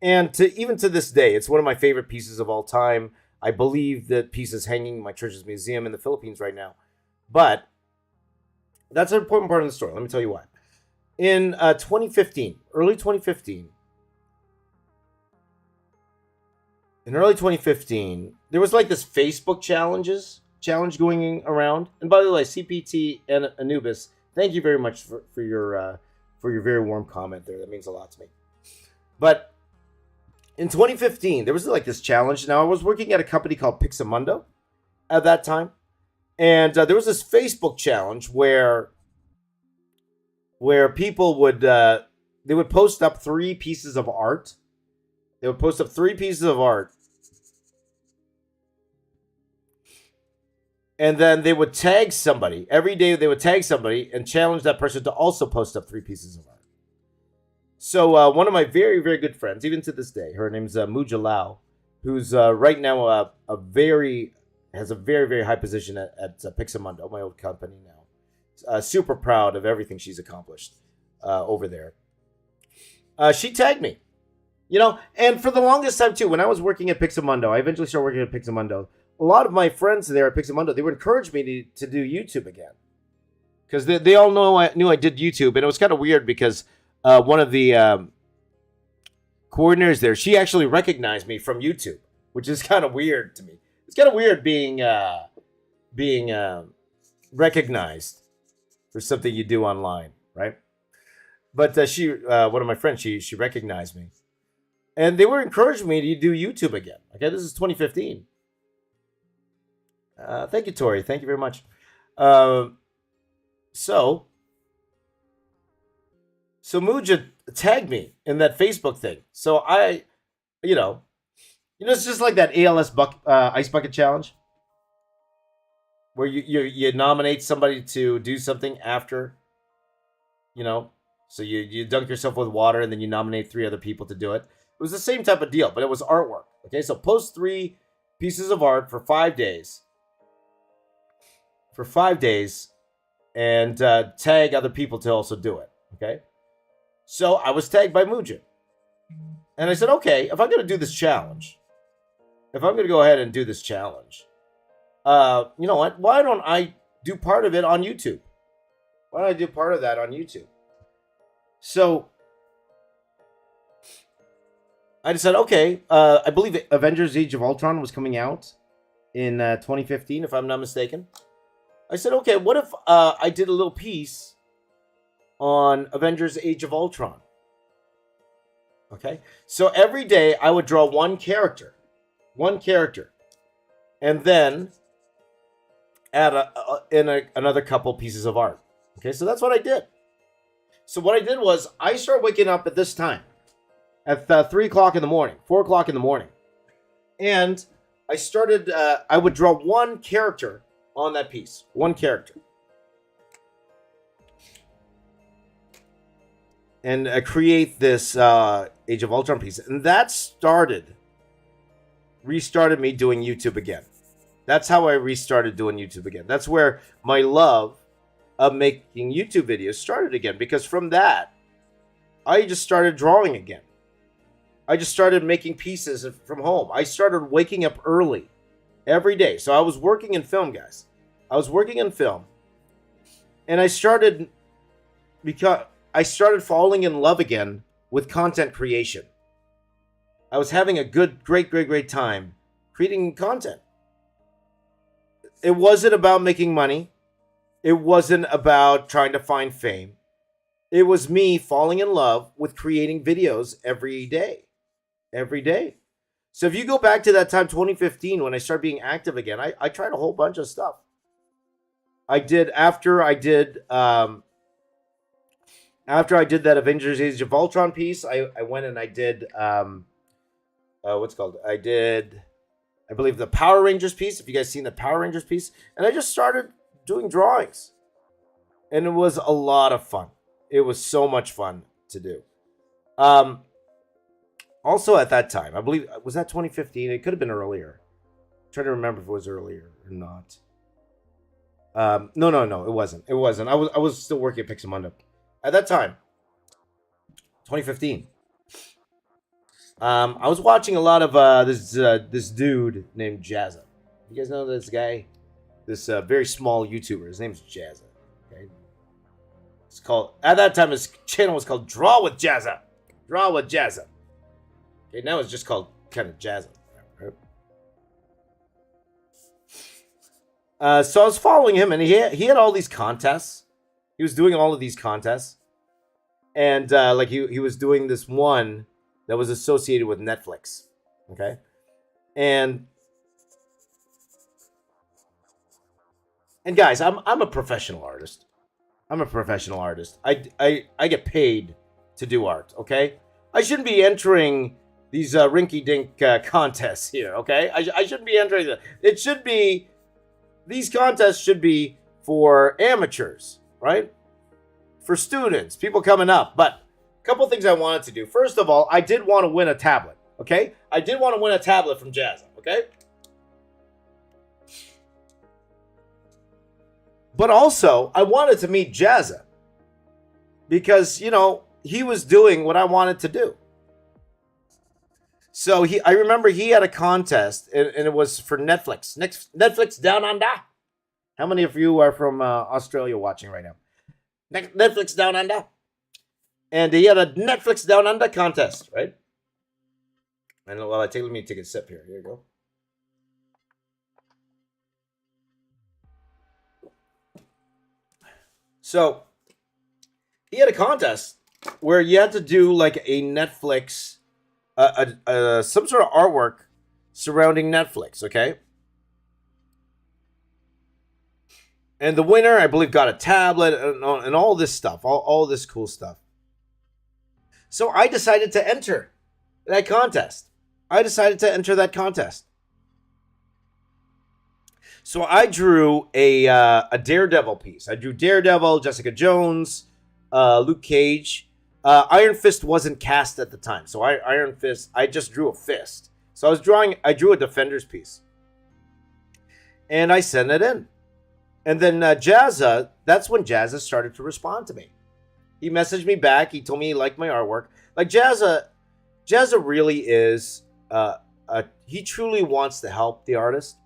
And even to this day, it's one of my favorite pieces of all time. I believe that piece is hanging in my church's museum in the Philippines right now. But that's an important part of the story. Let me tell you why. In 2015, early 2015, there was like this Facebook challenge going around. And by the way, CPT and Anubis, thank you very much for your very warm comment there. That means a lot to me. But in 2015, there was like this challenge. Now, I was working at a company called Pixamundo at that time. And there was this Facebook challenge where people would they would post up 3 pieces of art. They would post up 3 pieces of art. And then they would tag somebody. Every day they would tag somebody and challenge that person to also post up 3 pieces of art. So one of my very, very good friends, even to this day, her name's MUSCULAR, who's right now has a very, very high position at Pixamundo, my old company now. Super proud of everything she's accomplished over there. She tagged me, and for the longest time too, when I was working at Pixamundo, I eventually started working at Pixamundo. A lot of my friends there at Pixamundo, they would encourage me to do YouTube again. Because they all knew I did YouTube. And it was kind of weird because one of the coordinators there, she actually recognized me from YouTube, which is kind of weird to me. It's kind of weird being recognized for something you do online, right? But one of my friends, she recognized me. And they were encouraging me to do YouTube again. Okay, this is 2015. Thank you, Tori. Thank you very much. So Muja tagged me in that Facebook thing. So I, it's just like that ALS ice bucket challenge, where you nominate somebody to do something after, so you dunk yourself with water and then you nominate 3 other people to do it. It was the same type of deal, but it was artwork. Okay, so post 3 pieces of art for 5 days. And tag other people to also do it. Okay, so I was tagged by Muja, and I said, okay, if I'm going to do this challenge, if I'm going to go ahead and do this challenge, you know what? Why don't I do part of it on YouTube? Why don't I do part of that on YouTube? So I decided, okay, I believe Avengers: Age of Ultron was coming out in 2015, if I'm not mistaken. I said, okay, what if I did a little piece on Avengers: Age of Ultron? Okay, so every day I would draw one character, and then add another couple pieces of art. Okay, so that's what I did. So what I did was I started waking up at this time, at 3 o'clock in the morning, 4 o'clock in the morning, and I started. I would draw one character on that piece, one character, and create this Age of Ultron piece, and that restarted me doing YouTube again. That's how I restarted doing YouTube again. That's where my love of making YouTube videos started again, because from that, I just started drawing again. I just started making pieces from home. I started waking up early every day. So I was working in film, guys. I was working in film. And I started falling in love again with content creation. I was having a great time creating content. It wasn't about making money. It wasn't about trying to find fame. It was me falling in love with creating videos every day. Every day. So if you go back to that time, 2015, when I started being active again, I tried a whole bunch of stuff. After I did that Avengers Age of Ultron piece, I went and I did what's it called? I believe the Power Rangers piece. If you guys seen the Power Rangers piece, and I just started doing drawings, and it was a lot of fun. It was so much fun to do. Also at that time, I believe, was that 2015? It could have been earlier. I'm trying to remember if it was earlier or not. No, it wasn't. It wasn't. I was still working at Pixamundo at that time. 2015. I was watching a lot of this dude named Jazza. You guys know this guy? This very small YouTuber. His name's Jazza. Okay. It's called, at that time, his channel was called Draw with Jazza. Draw with Jazza. Okay, now it's just called kind of Jazza. So I was following him, and he had all these contests. He was doing all of these contests, and like he was doing this one that was associated with Netflix. Okay, and guys, I'm a professional artist. I'm a professional artist. I get paid to do art. Okay, I shouldn't be entering these rinky-dink contests here. Okay, I shouldn't be entering them. It should be. These contests should be for amateurs, right? For students, people coming up. But a couple things I wanted to do. First of all, I did want to win a tablet, okay? I did want to win a tablet from Jazza, okay? But also, I wanted to meet Jazza because, you know, he was doing what I wanted to do. So I remember he had a contest, and it was for Netflix. Netflix Down Under. How many of you are from Australia watching right now? Netflix Down Under. And he had a Netflix Down Under contest, right? And let me take a sip here. Here you go. So he had a contest where you had to do like a Netflix. Some sort of artwork surrounding Netflix, okay? And the winner, I believe, got a tablet and all this stuff, all this cool stuff. So I decided to enter that contest. So I drew a Daredevil piece. I drew Daredevil, Jessica Jones, Luke Cage. Iron Fist wasn't cast at the time, so Iron Fist, I just drew a fist. So I drew a Defenders piece, and I sent it in. And then Jazza, that's when Jazza started to respond to me. He messaged me back. He told me he liked my artwork. Like Jazza really is. He truly wants to help the artist.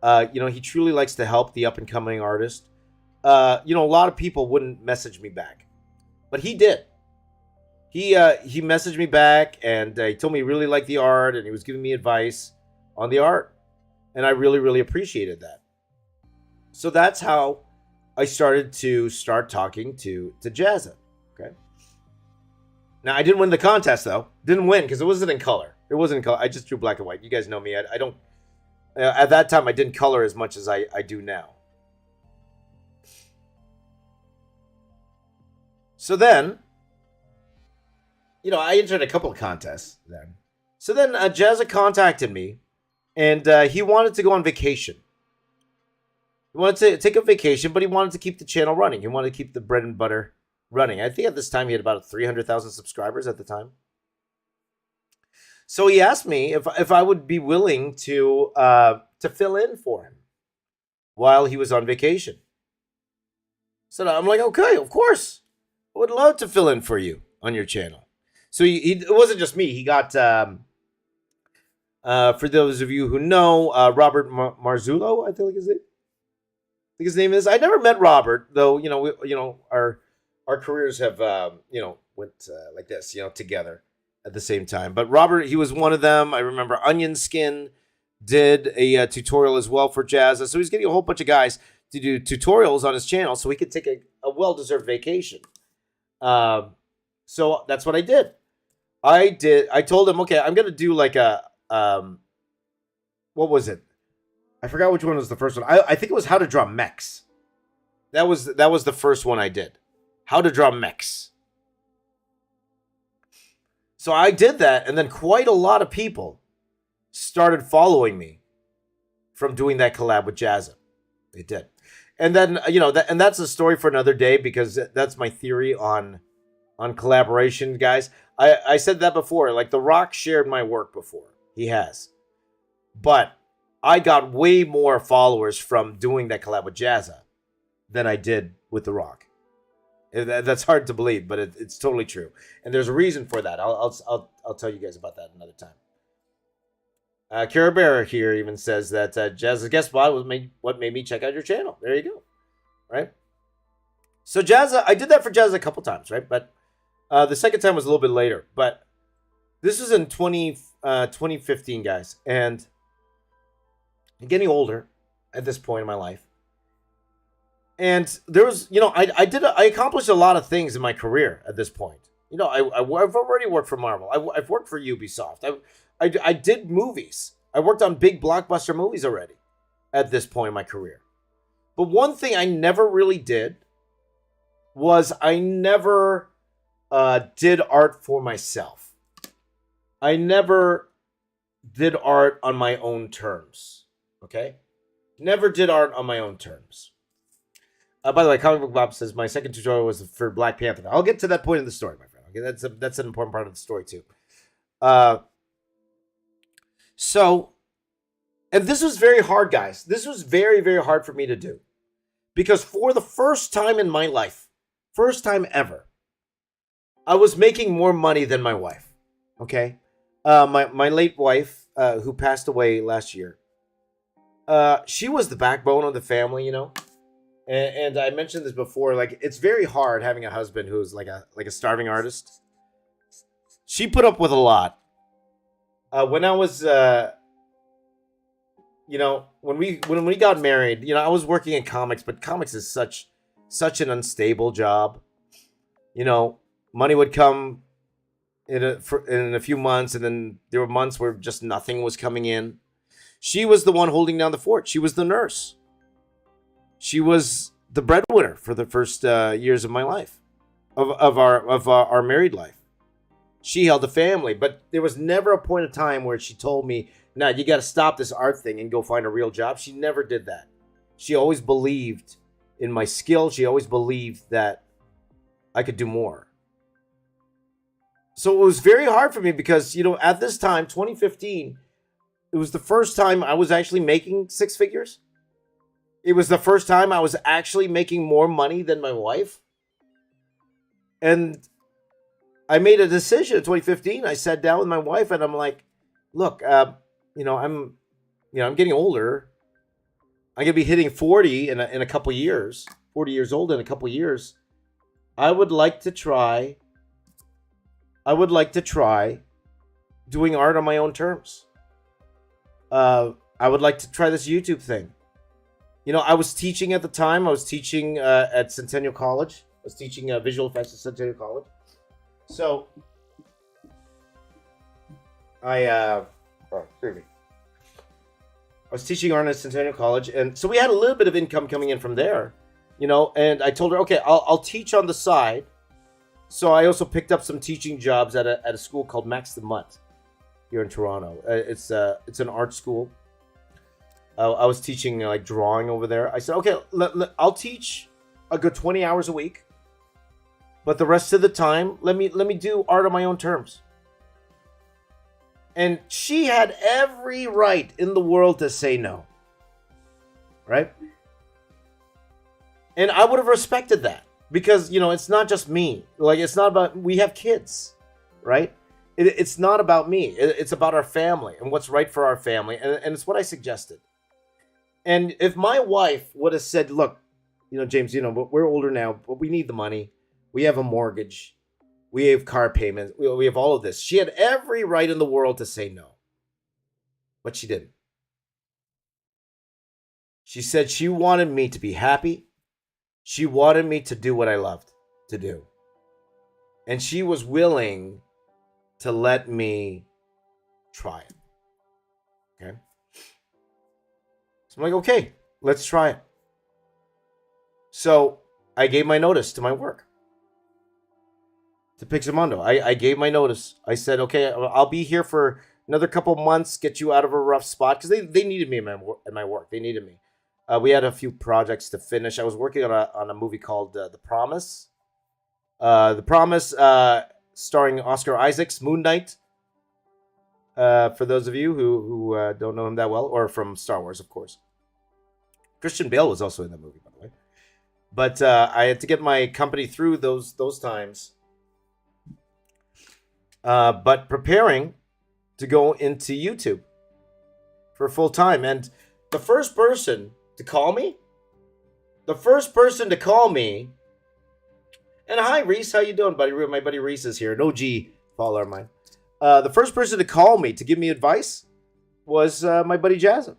He truly likes to help the up and coming artist. A lot of people wouldn't message me back, but he did. He messaged me back, and he told me he really liked the art, and he was giving me advice on the art, and I really, really appreciated that. So that's how I started talking to Jazza. Okay. Now I didn't win the contest though. Didn't win because it wasn't in color. I just drew black and white. You guys know me. I don't. At that time, I didn't color as much as I do now. So then. I entered a couple of contests then. So then Jazza contacted me, and he wanted to go on vacation. He wanted to take a vacation, but he wanted to keep the channel running. He wanted to keep the bread and butter running. I think at this time he had about 300,000 subscribers at the time. So he asked me if I would be willing to fill in for him while he was on vacation. So I'm like, okay, of course. I would love to fill in for you on your channel. So it wasn't just me. He got, for those of you who know, Robert Marzullo, I think his name is. I never met Robert, though. Our careers have went like this, together. at the same time. But Robert, he was one of them. I remember Onion Skin did a tutorial as well for Jazza. So he's getting a whole bunch of guys to do tutorials on his channel so he could take a well-deserved vacation. So that's what I did. I told him, okay, I'm going to do like a, what was it? I forgot which one was the first one. I think it was how to draw mechs. That was the first one I did. How to draw mechs. So I did that, and then quite a lot of people started following me from doing that collab with Jazza. They did. And then, and that's a story for another day, because that's my theory on collaboration, guys. I said that before. Like, The Rock shared my work before. He has. But I got way more followers from doing that collab with Jazza than I did with The Rock. That's hard to believe, but it's totally true. And there's a reason for that. I'll tell you guys about that another time. Kara Bear here even says that Jazza's guest spot was what made me check out your channel. There you go. Right? So Jazza, I did that for Jazza a couple times, right? But the second time was a little bit later. But this was in 2015, guys. And I'm getting older at this point in my life. And there was, I accomplished a lot of things in my career at this point. I've already worked for Marvel. I've worked for Ubisoft. I did movies. I worked on big blockbuster movies already at this point in my career. But one thing I never really did was I never did art for myself. I never did art on my own terms. Okay? Never did art on my own terms. By the way, Comic Book Bob says, my second tutorial was for Black Panther. I'll get to that point in the story, my friend. Okay, that's an important part of the story, too. So, and this was very hard, guys. This was very, very hard for me to do. Because for the first time in my life, first time ever, I was making more money than my wife. Okay? My late wife, who passed away last year, she was the backbone of the family, And I mentioned this before, like, it's very hard having a husband who's like a starving artist. She put up with a lot. When I was, when we got married, I was working in comics, but comics is such an unstable job. Money would come in a few months, and then there were months where just nothing was coming in. She was the one holding down the fort. She was the nurse. She was the breadwinner for the first years of my life, of our married life. She held the family, but there was never a point of time where she told me, "No, you got to stop this art thing and go find a real job." She never did that. She always believed in my skill. She always believed that I could do more. So it was very hard for me because, at this time, 2015, it was the first time I was actually making six figures. It was the first time I was actually making more money than my wife. And I made a decision in 2015. I sat down with my wife and I'm like, look, I'm getting older. I'm going to be hitting 40 in a couple years, 40 years old in a couple years. I would like to try doing art on my own terms. I would like to try this YouTube thing. I was teaching at the time. I was teaching at Centennial College. I was teaching visual effects at Centennial College. So, I was teaching art at Centennial College, and so we had a little bit of income coming in from there, and I told her, okay, I'll teach on the side. So I also picked up some teaching jobs at a school called Max the Mutt here in Toronto. It's an art school. I was teaching like drawing over there. I said, okay, I'll teach a good 20 hours a week, but the rest of the time, let me do art on my own terms. And she had every right in the world to say no, right? And I would have respected that because, it's not just me. Like, it's not about, we have kids, right? It's not about me. It's about our family and what's right for our family. And it's what I suggested. And if my wife would have said, look, James, we're older now, but we need the money. We have a mortgage. We have car payments. We have all of this. She had every right in the world to say no. But she didn't. She said she wanted me to be happy. She wanted me to do what I loved to do. And she was willing to let me try it. Okay? So I'm like, okay, let's try it. So I gave my notice to my work. To Pixamondo. I gave my notice. I said, okay, I'll be here for another couple months, get you out of a rough spot. Because they needed me in my work. They needed me. We had a few projects to finish. I was working on a movie called The Promise. The Promise, starring Oscar Isaacs, Moon Knight. For those of you who don't know him that well, or from Star Wars, of course. Christian Bale was also in the movie, by the way. But I had to get my company through those times. But preparing to go into YouTube for full time. And the first person to call me, and hi, Reese, how you doing, buddy? My buddy Reese is here, an OG follower of mine. The first person to call me to give me advice was my buddy Jazza.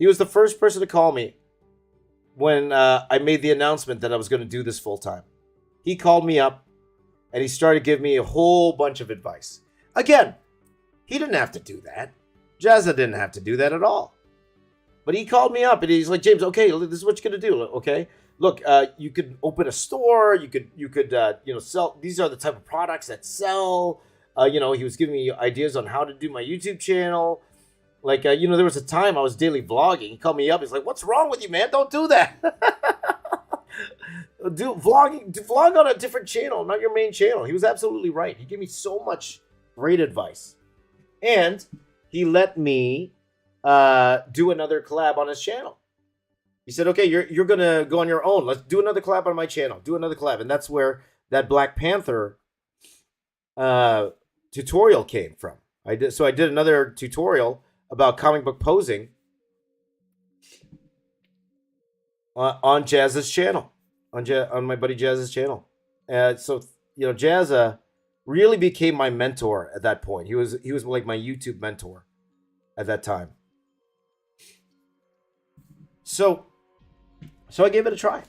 He was the first person to call me when I made the announcement that I was going to do this full time. He called me up and he started giving me a whole bunch of advice. Again, he didn't have to do that. Jazza didn't have to do that at all. But he called me up and he's like, James, okay, this is what you're going to do, okay? Look, you could open a store. You could sell. These are the type of products that sell. He was giving me ideas on how to do my YouTube channel. Like, there was a time I was daily vlogging. He called me up. He's like, what's wrong with you, man? Don't do that. Vlog on a different channel, not your main channel. He was absolutely right. He gave me so much great advice. And he let me do another collab on his channel. He said, okay, you're going to go on your own. Let's do another collab on my channel. Do another collab. And that's where that Black Panther tutorial came from. I did another tutorial about comic book posing on Jazza's channel, on my buddy Jazza's channel. Jazza really became my mentor at that point. He was like my YouTube mentor at that time. So I gave it a try.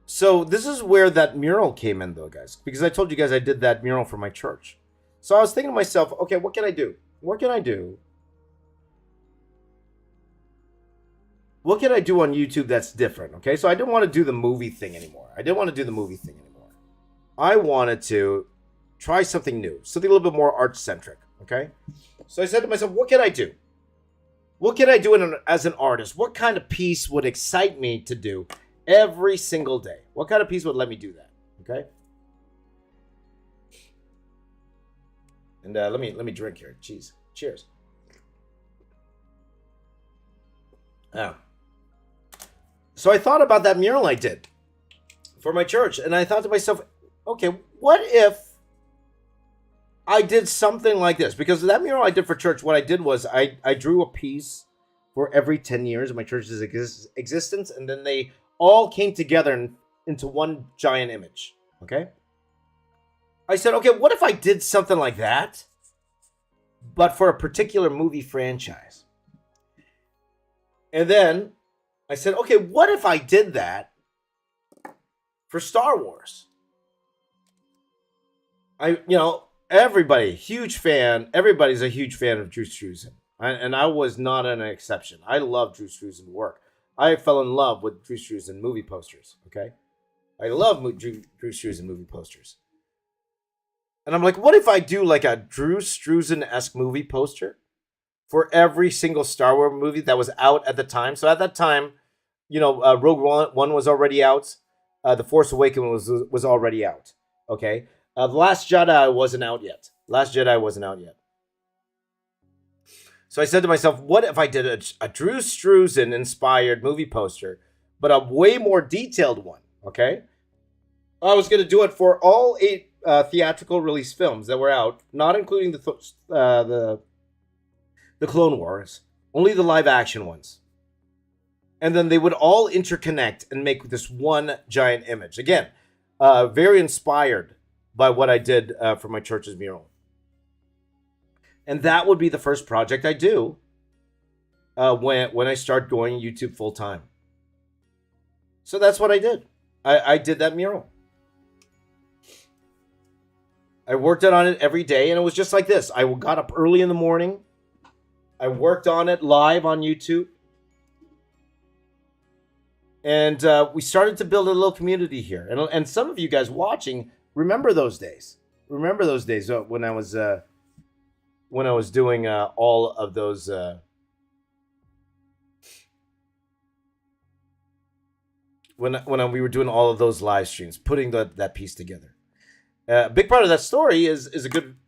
So this is where that mural came in, though, guys, because I told you guys I did that mural for my church. So I was thinking to myself, okay, what can I do? What can I do on YouTube that's different? Okay, so I didn't want to do the movie thing anymore. I wanted to try something new, something a little bit more art-centric, okay? So I said to myself, what can I do? What can I do as an artist? What kind of piece would excite me to do every single day? What kind of piece would let me do that, okay? And let me drink here. Jeez. Cheers. So I thought about that mural I did for my church, and I thought to myself, okay, what if I did something like this? Because that mural I did for church, what I did was I drew a piece for every 10 years of my church's existence, and then they all came together into one giant image, okay? I said, okay, what if I did something like that, but for a particular movie franchise? And then I said, okay, what if I did that for Star Wars? Everybody's a huge fan of Drew Struzan. And I was not an exception. I love Drew Struzan work. I fell in love with Drew Struzan movie posters, okay? I love Drew Struzan movie posters. And I'm like, what if I do like a Drew Struzan-esque movie poster for every single Star Wars movie that was out at the time? So at that time, Rogue One was already out. The Force Awakens was already out, okay? The Last Jedi wasn't out yet. So I said to myself, what if I did a Drew Struzan-inspired movie poster, but a way more detailed one, okay? I was going to do it for all 8 theatrical release films that were out, not including the Clone Wars, only the live action ones. And then they would all interconnect and make this one giant image. Again, very inspired by what I did for my church's mural. And that would be the first project I do when I start going YouTube full time. So that's what I did. I did that mural. I worked on it every day, and it was just like this. I got up early in the morning. I worked on it live on YouTube. And we started to build a little community here. And some of you guys watching remember those days. Remember those days when I was doing all of those when we were doing all of those live streams, putting that piece together. A big part of that story is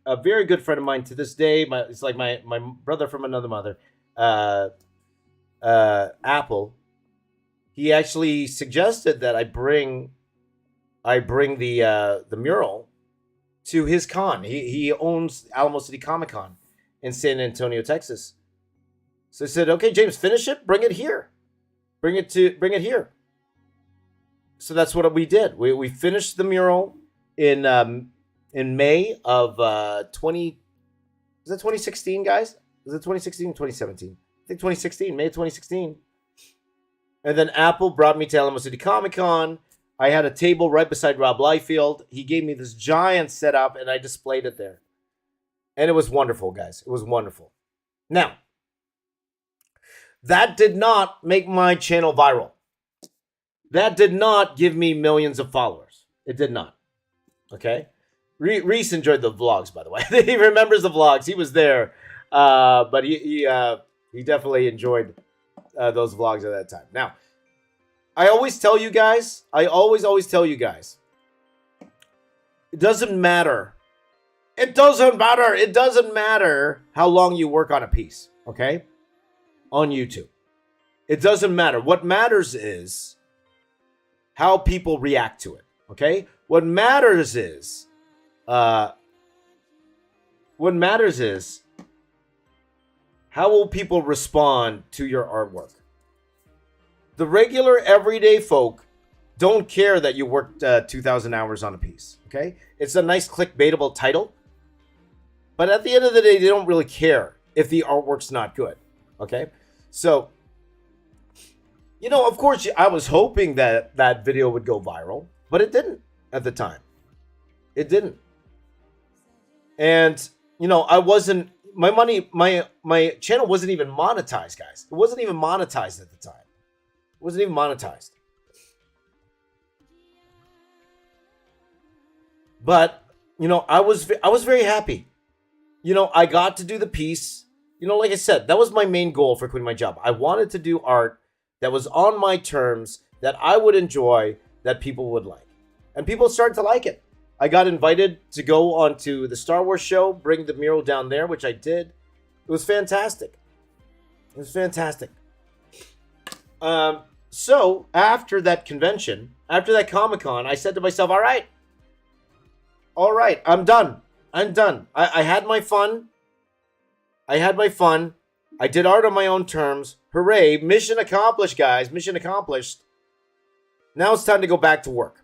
a very good friend of mine to this day. It's like my brother from another mother, Apple. He actually suggested that I bring the mural to his con. He owns Alamo City Comic Con in San Antonio, Texas. So I said, "Okay, James, finish it. Bring it here. Bring it here." So that's what we did. We finished the mural in May of 2016, guys? Was it 2016 or 2017? I think 2016, May of 2016. And then Apple brought me to Alamo City Comic Con. I had a table right beside Rob Liefeld. He gave me this giant setup, and I displayed it there. And it was wonderful, guys. It was wonderful. Now, that did not make my channel viral. That did not give me millions of followers. It did not. Okay? Reese enjoyed the vlogs, by the way. He remembers the vlogs. He was there. But he definitely enjoyed those vlogs at that time. Now, I always tell you guys, it doesn't matter. It doesn't matter how long you work on a piece, okay? On YouTube. It doesn't matter. What matters is how people react to it, okay? What matters is how will people respond to your artwork? The regular everyday folk don't care that you worked 2,000 hours on a piece, okay? It's a nice clickbaitable title, but at the end of the day, they don't really care if the artwork's not good, okay? So, you know, of course, I was hoping that that video would go viral, but it didn't at the time. It didn't. And, you know, my channel wasn't even monetized, guys. It wasn't even monetized at the time. It wasn't even monetized. But, you know, I was very happy. You know, I got to do the piece. You know, like I said, that was my main goal for quitting my job. I wanted to do art that was on my terms, that I would enjoy, that people would like. And people started to like it. I got invited to go onto the Star Wars show, bring the mural down there, which I did. It was fantastic. It was fantastic. So after that convention, after that Comic-Con, I said to myself, all right, I'm done. I had my fun. I did art on my own terms. Hooray. Mission accomplished, guys. Mission accomplished. Now it's time to go back to work.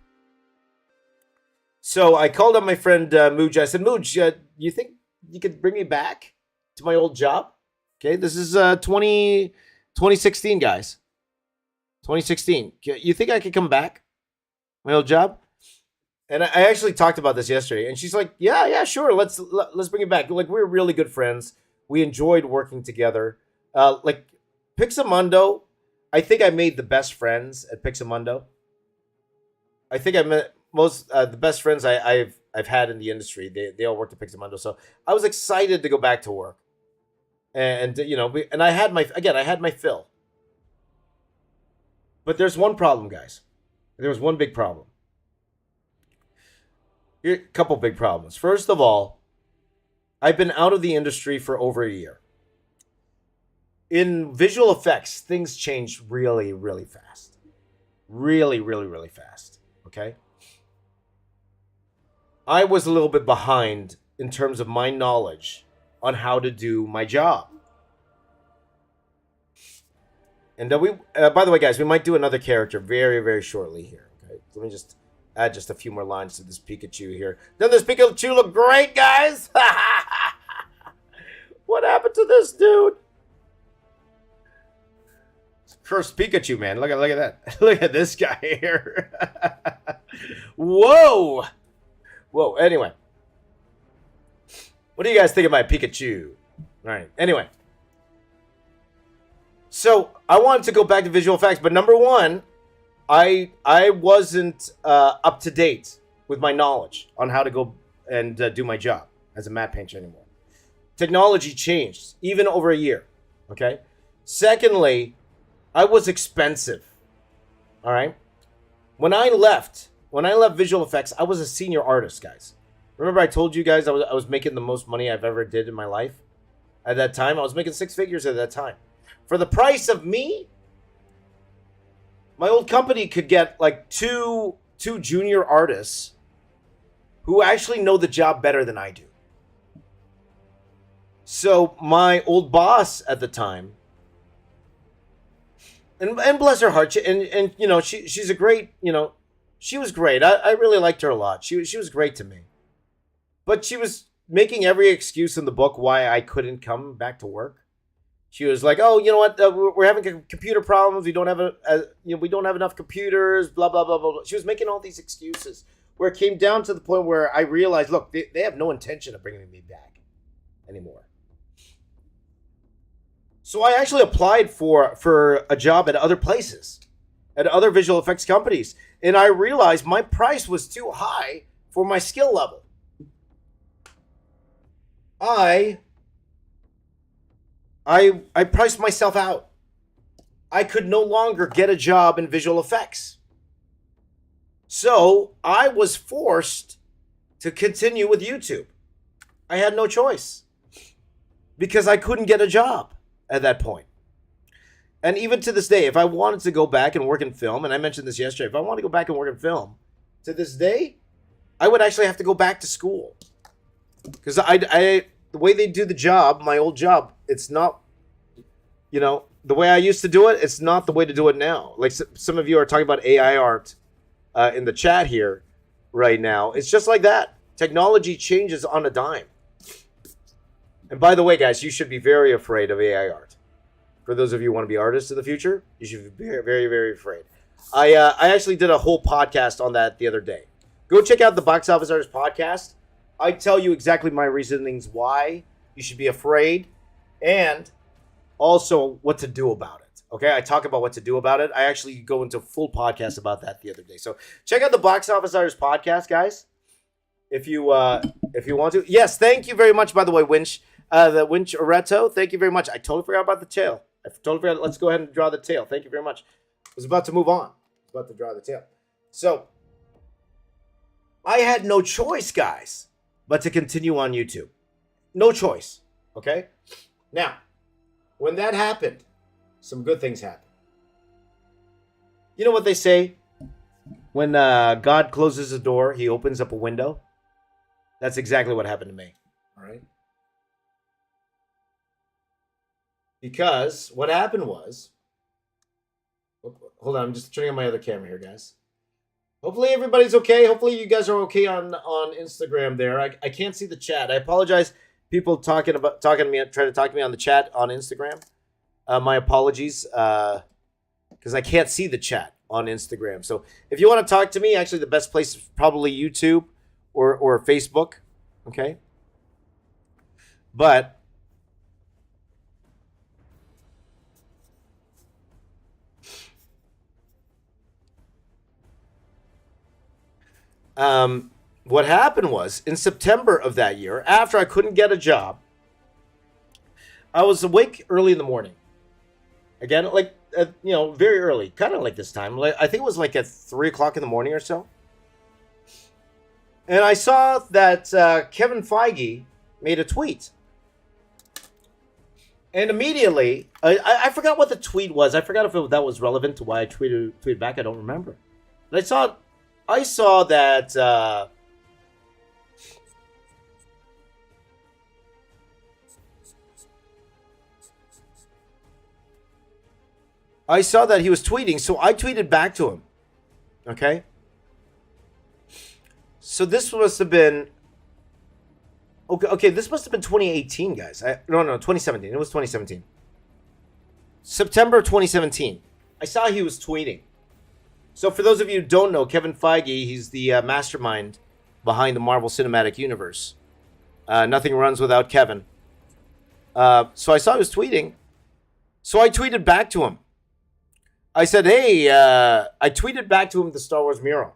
So I called up my friend Mooj. I said, Mooj, you think you could bring me back to my old job? Okay, this is 2016, guys. 2016. You think I could come back? My old job? And I actually talked about this yesterday. And she's like, yeah, sure. Let's bring it back. Like, we're really good friends. We enjoyed working together. Like, Pixamundo, I think I made the best friends at Pixamundo. I think I met the best friends I've had in the industry. They all worked at Pixamundo. So I was excited to go back to work. And you know, I had my fill. But there's one problem, guys. There was one big problem. Here, a couple big problems. First of all, I've been out of the industry for over a year. In visual effects, things change really, really fast. Really, really, really fast. Okay? I was a little bit behind in terms of my knowledge on how to do my job. And by the way, guys, we might do another character very, very shortly here. Okay, let me just add just a few more lines to this Pikachu here. Doesn't this Pikachu look great, guys? What happened to this dude? Cursed Pikachu, man. Look at that. Look at this guy here. Whoa. Whoa. Anyway. What do you guys think of my Pikachu? All right. Anyway. So, I wanted to go back to visual effects, but number one, I wasn't up to date with my knowledge on how to go and do my job as a matte painter anymore. Technology changed, even over a year. Okay? Secondly, I was expensive. All right? When I left visual effects, I was a senior artist, guys. Remember I told you guys I was making the most money I've ever did in my life? At that time, I was making 6 figures at that time. For the price of me, my old company could get like two junior artists who actually know the job better than I do. So my old boss at the time, and bless her heart, and you know, she's a great, you know, she was great. I really liked her a lot. She was great to me. But she was making every excuse in the book why I couldn't come back to work. She was like, "Oh, you know what? We're having computer problems. We don't have we don't have enough computers. Blah blah blah blah blah." She was making all these excuses. Where it came down to the point where I realized, look, they have no intention of bringing me back anymore. So I actually applied for a job at other places, at other visual effects companies, and I realized my price was too high for my skill level. I priced myself out. I could no longer get a job in visual effects. So I was forced to continue with YouTube. I had no choice because I couldn't get a job at that point. And even to this day, if I wanted to go back and work in film, and I mentioned this yesterday, if I want to go back and work in film, to this day, I would actually have to go back to school. Because the way they do the job, my old job, it's not, you know, the way I used to do it, it's not the way to do it now. Like some of you are talking about AI art in the chat here right now. It's just like that. Technology changes on a dime. And by the way, guys, you should be very afraid of AI art. For those of you who want to be artists in the future, you should be very, very, very afraid. I actually did a whole podcast on that the other day. Go check out the Box Office Artist podcast. I tell you exactly my reasonings why you should be afraid and also what to do about it. Okay, I talk about what to do about it. I actually go into a full podcast about that the other day. So check out the Box Office Artist podcast, guys. If you want to. Yes, thank you very much, by the way, Winch. The Winch Oreto, thank you very much. I totally forgot about the tail. I totally forgot. Let's go ahead and draw the tail. Thank you very much. I was about to move on. I was about to draw the tail. So I had no choice, guys, but to continue on YouTube. No choice. Okay? Now, when that happened, some good things happened. You know what they say? When God closes a door, he opens up a window. That's exactly what happened to me. All right? Because what happened was... Hold on, I'm just turning on my other camera here, guys. Hopefully everybody's okay. Hopefully you guys are okay on Instagram there. I can't see the chat. I apologize, people talking to me, trying to talk to me on the chat on Instagram. My apologies, because I can't see the chat on Instagram. So if you want to talk to me, actually the best place is probably YouTube or Facebook. Okay, but what happened was, in September of that year, after I couldn't get a job, I was awake early in the morning. Again, like, you know, very early, kind of like this time. Like, I think it was like at 3 o'clock in the morning or so. And I saw that Kevin Feige made a tweet. And immediately, I forgot what the tweet was. I forgot if that was relevant to why I tweeted back. I don't remember. But I saw that I saw that he was tweeting, so I tweeted back to him. Okay? So this must have been... Okay, this must have been 2018, guys. No, 2017. It was 2017. September 2017. I saw he was tweeting. So for those of you who don't know, Kevin Feige, he's the mastermind behind the Marvel Cinematic Universe. Nothing runs without Kevin. So I saw he was tweeting. So I tweeted back to him. I said, hey, I tweeted back to him the Star Wars mural.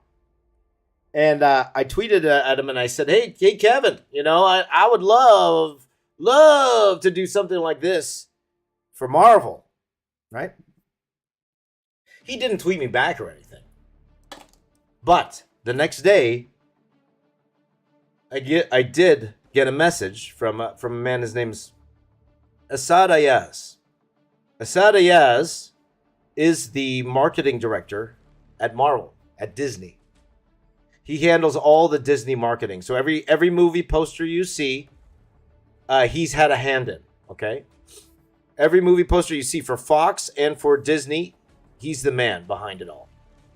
And I tweeted at him and I said, hey, Kevin, I would love to do something like this for Marvel, right? He didn't tweet me back or anything. But the next day, I did get a message from a man. His name's Asad Ayaz. Asad Ayaz is the marketing director at Marvel, at Disney. He handles all the Disney marketing. So every movie poster you see, he's had a hand in, okay? Every movie poster you see for Fox and for Disney, he's the man behind it all,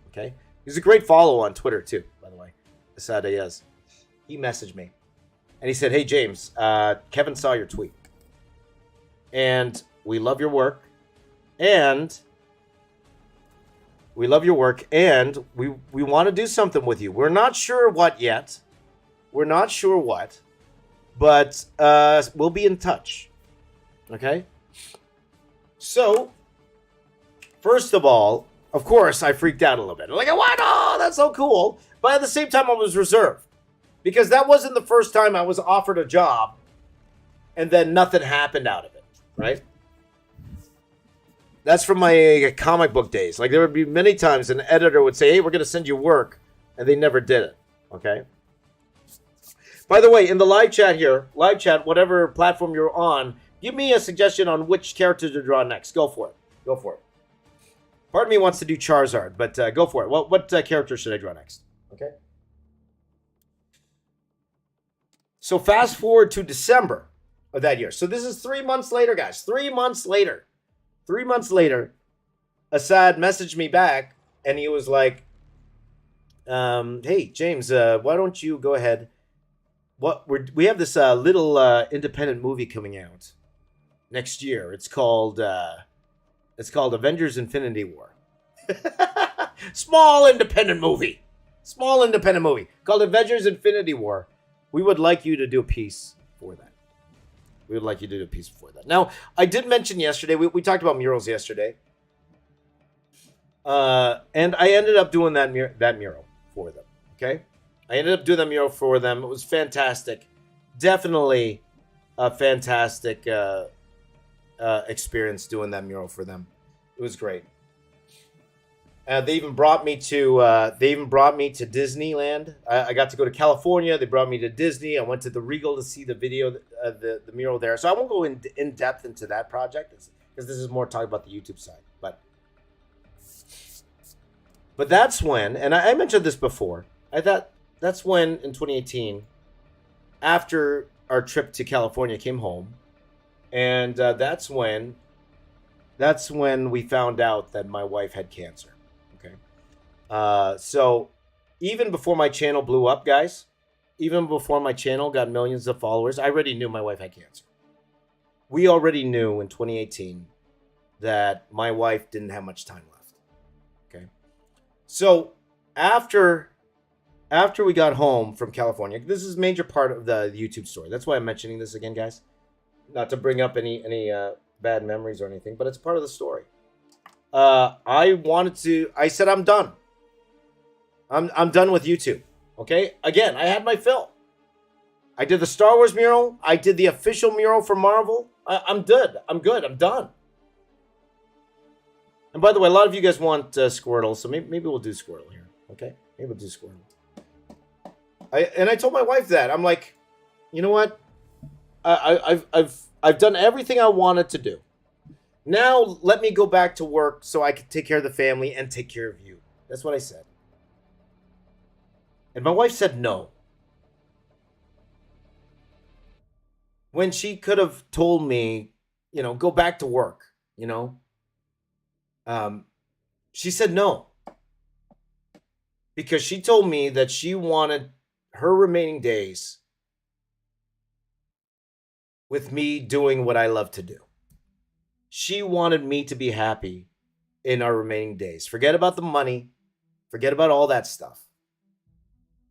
okay? He's a great follow on Twitter, too, by the way. Asad Ayaz. He messaged me. And he said, hey, James, Kevin saw your tweet. And we love your work. And we want to do something with you. We're not sure what yet. But we'll be in touch. Okay? So, first of all, of course, I freaked out a little bit. Like, what? Oh, that's so cool. But at the same time, I was reserved. Because that wasn't the first time I was offered a job and then nothing happened out of it. Right? That's from my comic book days. Like, there would be many times an editor would say, hey, we're going to send you work. And they never did it. Okay? By the way, in the live chat, whatever platform you're on, give me a suggestion on which character to draw next. Go for it. Part of me wants to do Charizard, but go for it. What character should I draw next? Okay? So fast forward to December of that year. So this is 3 months later, guys. 3 months later. 3 months later, Asad messaged me back, and he was like, hey, James, why don't you go ahead? We have this little independent movie coming out next year. It's called Avengers Infinity War. Small independent movie called Avengers Infinity War. We would like you to do a piece for that. Now, I did mention yesterday, we talked about murals yesterday. And I ended up doing that mural for them. Okay? I ended up doing that mural for them. It was fantastic. Definitely a fantastic experience doing that mural for them. It was great. They even brought me to Disneyland. I got to go to California. They brought me to Disney. I went to the Regal to see the video, the mural there. So I won't go in depth into that project because this is more talk about the YouTube side. But that's when, and I mentioned this before. I thought that's when in 2018, after our trip to California, came home, and that's when we found out that my wife had cancer. So even before my channel blew up, guys, even before my channel got millions of followers, I already knew my wife had cancer. We already knew in 2018 that my wife didn't have much time left. Okay. So after we got home from California, this is a major part of the YouTube story. That's why I'm mentioning this again, guys. Not to bring up any bad memories or anything, but it's part of the story. I said, I'm done. I'm done with YouTube. Okay? Again, I had my fill. I did the Star Wars mural. I did the official mural for Marvel. I'm good. I'm done. And by the way, a lot of you guys want Squirtle, so maybe we'll do Squirtle here. Okay? Maybe we'll do Squirtle. I told my wife that. I'm like, you know what? I've done everything I wanted to do. Now let me go back to work so I can take care of the family and take care of you. That's what I said. And my wife said no. When she could have told me, go back to work, She said no. Because she told me that she wanted her remaining days with me doing what I love to do. She wanted me to be happy in our remaining days. Forget about the money. Forget about all that stuff.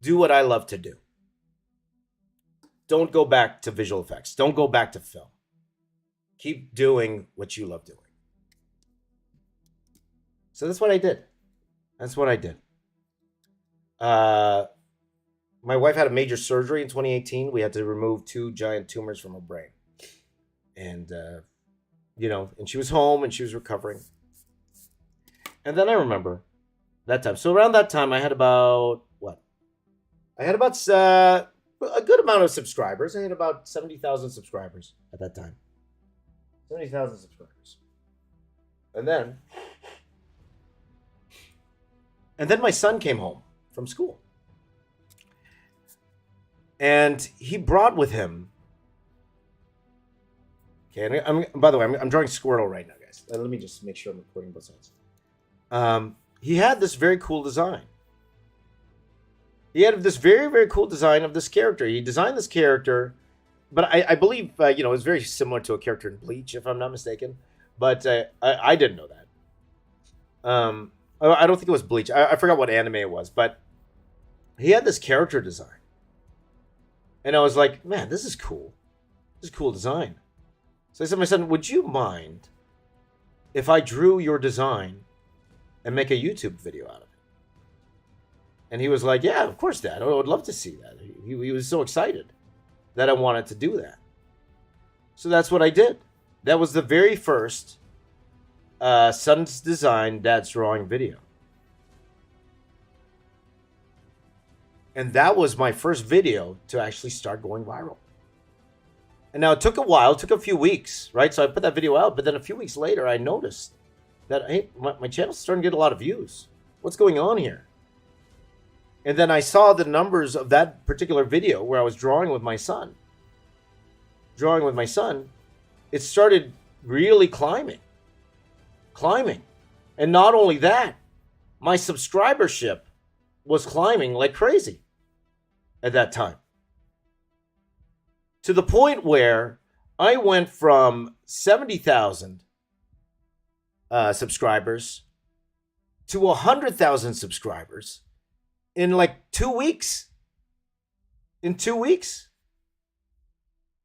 Do what I love to do. Don't go back to visual effects. Don't go back to film. Keep doing what you love doing. So that's what I did. That's what I did. My wife had a major surgery in 2018. We had to remove 2 giant tumors from her brain. And, and she was home and she was recovering. And then I remember that time. So around that time, I had about, a good amount of subscribers. I had about 70,000 subscribers at that time. 70,000 subscribers. And then my son came home from school. And he brought with him. Okay, and by the way, I'm drawing Squirtle right now, guys. Let me just make sure I'm recording both sides. He had this very cool design. He had this very, very cool design of this character. He designed this character, but I believe, it was very similar to a character in Bleach, if I'm not mistaken. But I didn't know that. I don't think it was Bleach. I forgot what anime it was, but he had this character design. And I was like, man, this is cool. This is a cool design. So I said to my son, would you mind if I drew your design and make a YouTube video out of it? And he was like, yeah, of course, Dad. I would love to see that. He was so excited that I wanted to do that. So that's what I did. That was the very first Son's Design, Dad's Drawing video. And that was my first video to actually start going viral. And now it took a while, it took a few weeks, right? So I put that video out, but then a few weeks later, I noticed that, hey, my channel's starting to get a lot of views. What's going on here? And then I saw the numbers of that particular video where I was drawing with my son. It started really climbing. And not only that, my subscribership was climbing like crazy at that time. To the point where I went from 70,000 subscribers to 100,000 subscribers in like 2 weeks. In 2 weeks.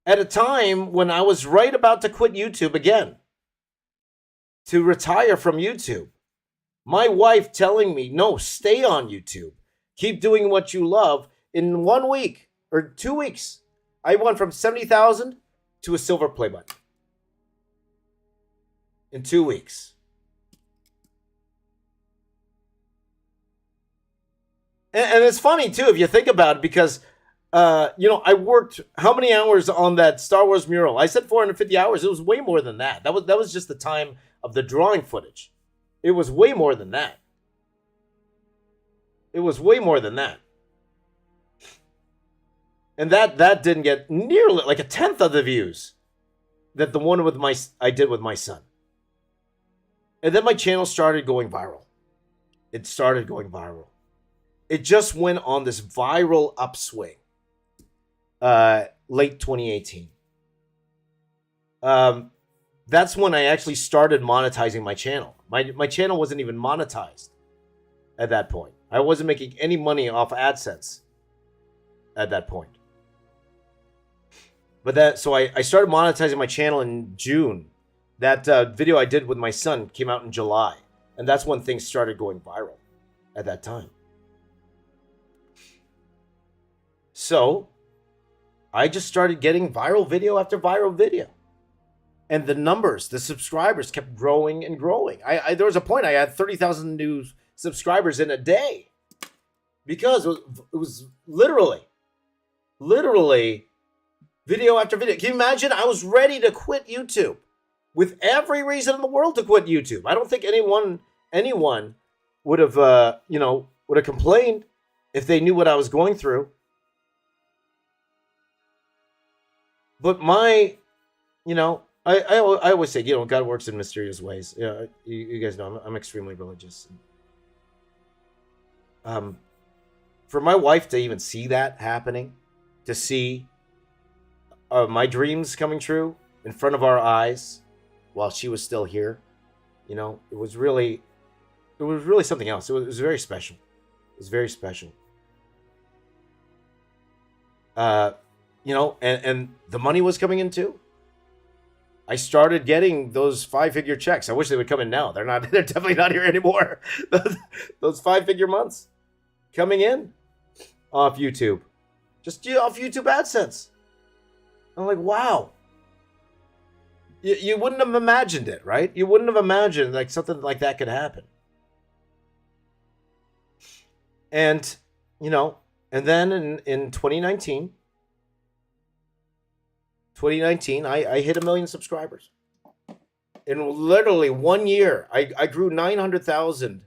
At a time when I was right about to quit YouTube again. To retire from YouTube. My wife telling me, no, stay on YouTube. Keep doing what you love. In 1 week or 2 weeks, I went from 70,000 to a silver play button. In 2 weeks. And it's funny, too, if you think about it, because, I worked how many hours on that Star Wars mural? I said 450 hours. It was way more than that. That was just the time of the drawing footage. It was way more than that. And that didn't get nearly like a tenth of the views that the one I did with my son. And then my channel started going viral. It just went on this viral upswing. Late 2018. That's when I actually started monetizing my channel. My channel wasn't even monetized at that point. I wasn't making any money off AdSense at that point. So I started monetizing my channel in June. That video I did with my son came out in July. And that's when things started going viral at that time. So I just started getting viral video after viral video. And the numbers, the subscribers kept growing and growing. There was a point I had 30,000 new subscribers in a day. Because it was literally video after video. Can you imagine? I was ready to quit YouTube. With every reason in the world to quit YouTube. I don't think anyone would have complained if they knew what I was going through. But my I always say, God works in mysterious ways. You guys know I'm extremely religious. For my wife to even see that happening, to see my dreams coming true in front of our eyes while she was still here, it was really something else. It was very special. It was very special. And the money was coming in too. I started getting those 5-figure checks. I wish they would come in now. They're not. They're definitely not here anymore. Those 5-figure months coming in off YouTube, just off YouTube AdSense. I'm like, wow. You wouldn't have imagined it, right? You wouldn't have imagined like something like that could happen. And and then in 2019. 2019, I hit 1 million subscribers. In literally 1 year, I grew 900,000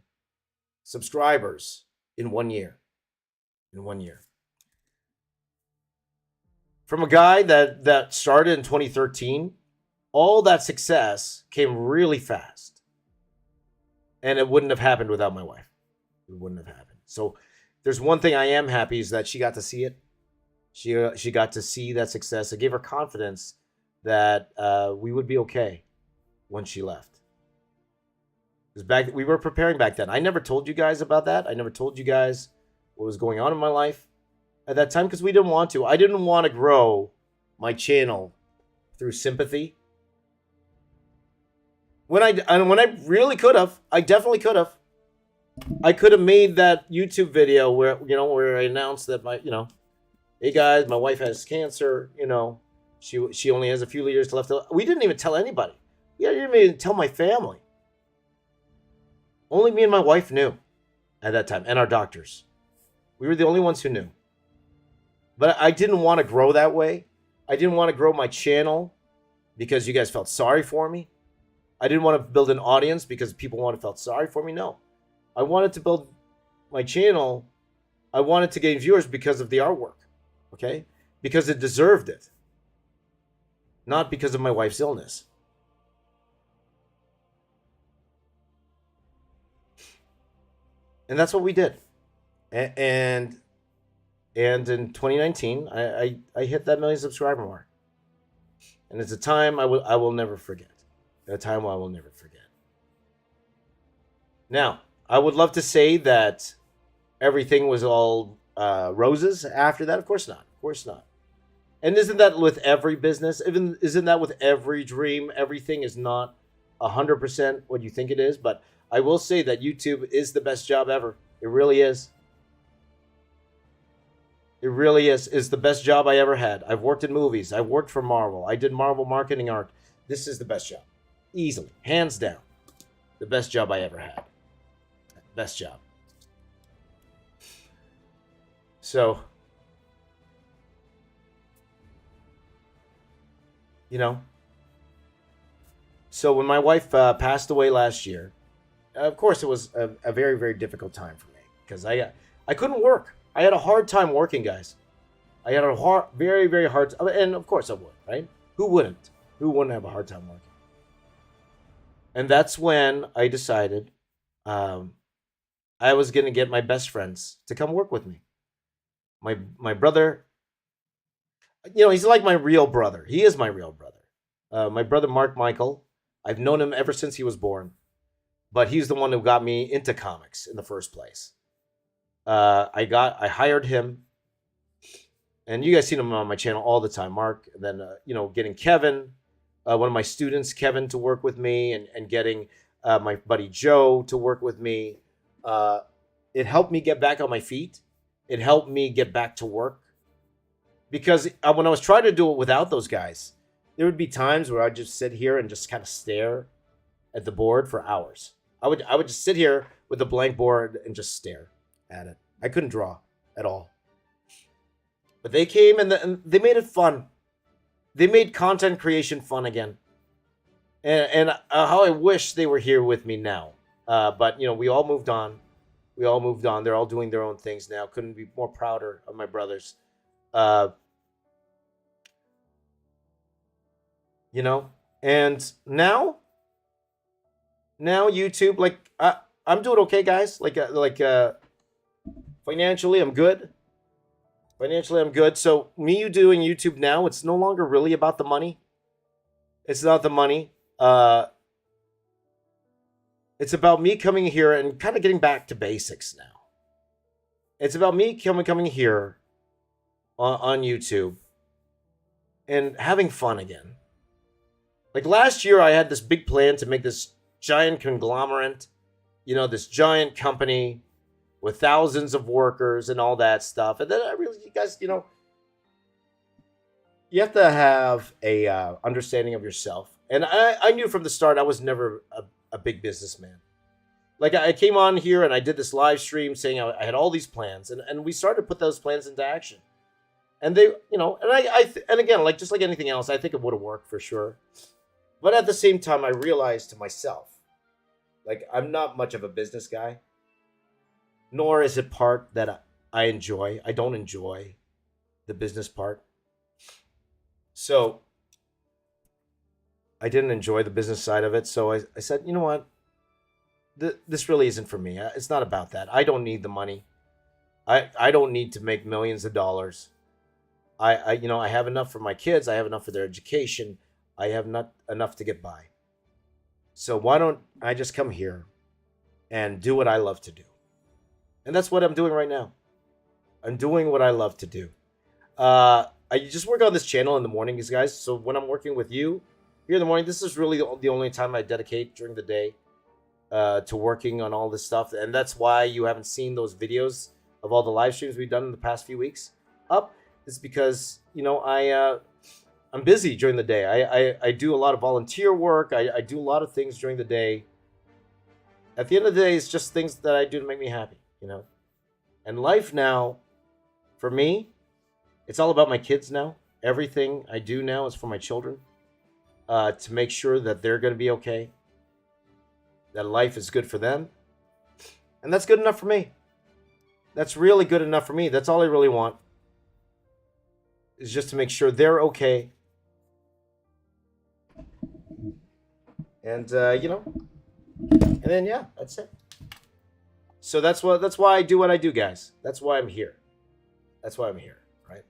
subscribers in 1 year. In 1 year. From a guy that started in 2013, all that success came really fast. And it wouldn't have happened without my wife. It wouldn't have happened. So there's one thing I am happy is that she got to see it. She got to see that success. It gave her confidence that we would be okay when she left. Because we were preparing back then. I never told you guys about that. I never told you guys what was going on in my life at that time because we didn't want to. I didn't want to grow my channel through sympathy. When I really could have, I definitely could have. I could have made that YouTube video where I announced that hey guys, my wife has cancer. She only has a few years left. We didn't even tell anybody. We didn't even tell my family. Only me and my wife knew at that time, and our doctors. We were the only ones who knew. But I didn't want to grow that way. I didn't want to grow my channel because you guys felt sorry for me. I didn't want to build an audience because people felt sorry for me. No. I wanted to build my channel. I wanted to gain viewers because of the artwork. Okay? Because it deserved it. Not because of my wife's illness. And that's what we did. And in 2019, I hit that 1 million subscriber mark. And it's a time I will never forget. A time I will never forget. Now, I would love to say that everything was all roses after that. Of course not. Of course not. And isn't that with every business? Isn't that with every dream? Everything is not 100% what you think it is. But I will say that YouTube is the best job ever. It really is. It really is. It's the best job I ever had. I've worked in movies. I worked for Marvel. I did Marvel marketing art. This is the best job. Easily. Hands down. The best job I ever had. Best job. So, so when my wife passed away last year, of course it was a very, very difficult time for me because I couldn't work. I had a hard time working, guys. I had a very, very hard time. And of course I would, right? Who wouldn't? Who wouldn't have a hard time working? And that's when I decided I was going to get my best friends to come work with me. My brother, he's like my real brother. He is my real brother. My brother, Mark Michael, I've known him ever since he was born. But he's the one who got me into comics in the first place. I hired him. And you guys seen him on my channel all the time, Mark. And then, getting Kevin, one of my students, Kevin, to work with me and getting my buddy Joe to work with me. It helped me get back on my feet. It helped me get back to work. Because when I was trying to do it without those guys, there would be times where I'd just sit here and just kind of stare at the board for hours. I would just sit here with a blank board and just stare at it. I couldn't draw at all. But they came and they made it fun. They made content creation fun again. And how I wish they were here with me now. But, we all moved on. We all moved on. They're all doing their own things now. Couldn't be more prouder of my brothers. And now YouTube, like I'm doing okay, guys. Financially, I'm good. So me doing YouTube now, it's no longer really about the money. It's not the money. It's about me coming here and kind of getting back to basics now. It's about me coming here on YouTube and having fun again. Like last year, I had this big plan to make this giant conglomerate, this giant company with thousands of workers and all that stuff. And then you guys, you have to have a understanding of yourself. And I knew from the start I was never a big businessman. Like I came on here and I did this live stream saying I had all these plans, and we started to put those plans into action. And they, and again, like just like anything else, I think it would have worked for sure. But at the same time, I realized to myself, like I'm not much of a business guy, nor is it part that I enjoy. I don't enjoy the business part. So I didn't enjoy the business side of it. So I said, you know what? This really isn't for me. It's not about that. I don't need the money. I don't need to make millions of dollars. I have enough for my kids. I have enough for their education. I have not enough to get by. So why don't I just come here and do what I love to do? And that's what I'm doing right now. I'm doing what I love to do. I just work on this channel in the mornings, guys. So when I'm working with you here in the morning, this is really the only time I dedicate during the day to working on all this stuff. And that's why you haven't seen those videos of all the live streams we've done in the past few weeks up. Is because, I'm busy during the day. I do a lot of volunteer work. I do a lot of things during the day. At the end of the day, it's just things that I do to make me happy, And life now, for me, it's all about my kids now. Everything I do now is for my children, to make sure that they're going to be okay, that life is good for them. And that's good enough for me. That's really good enough for me. That's all I really want, is just to make sure they're okay. And, and then, yeah, that's it. So that's why I do what I do, guys. That's why I'm here. Right?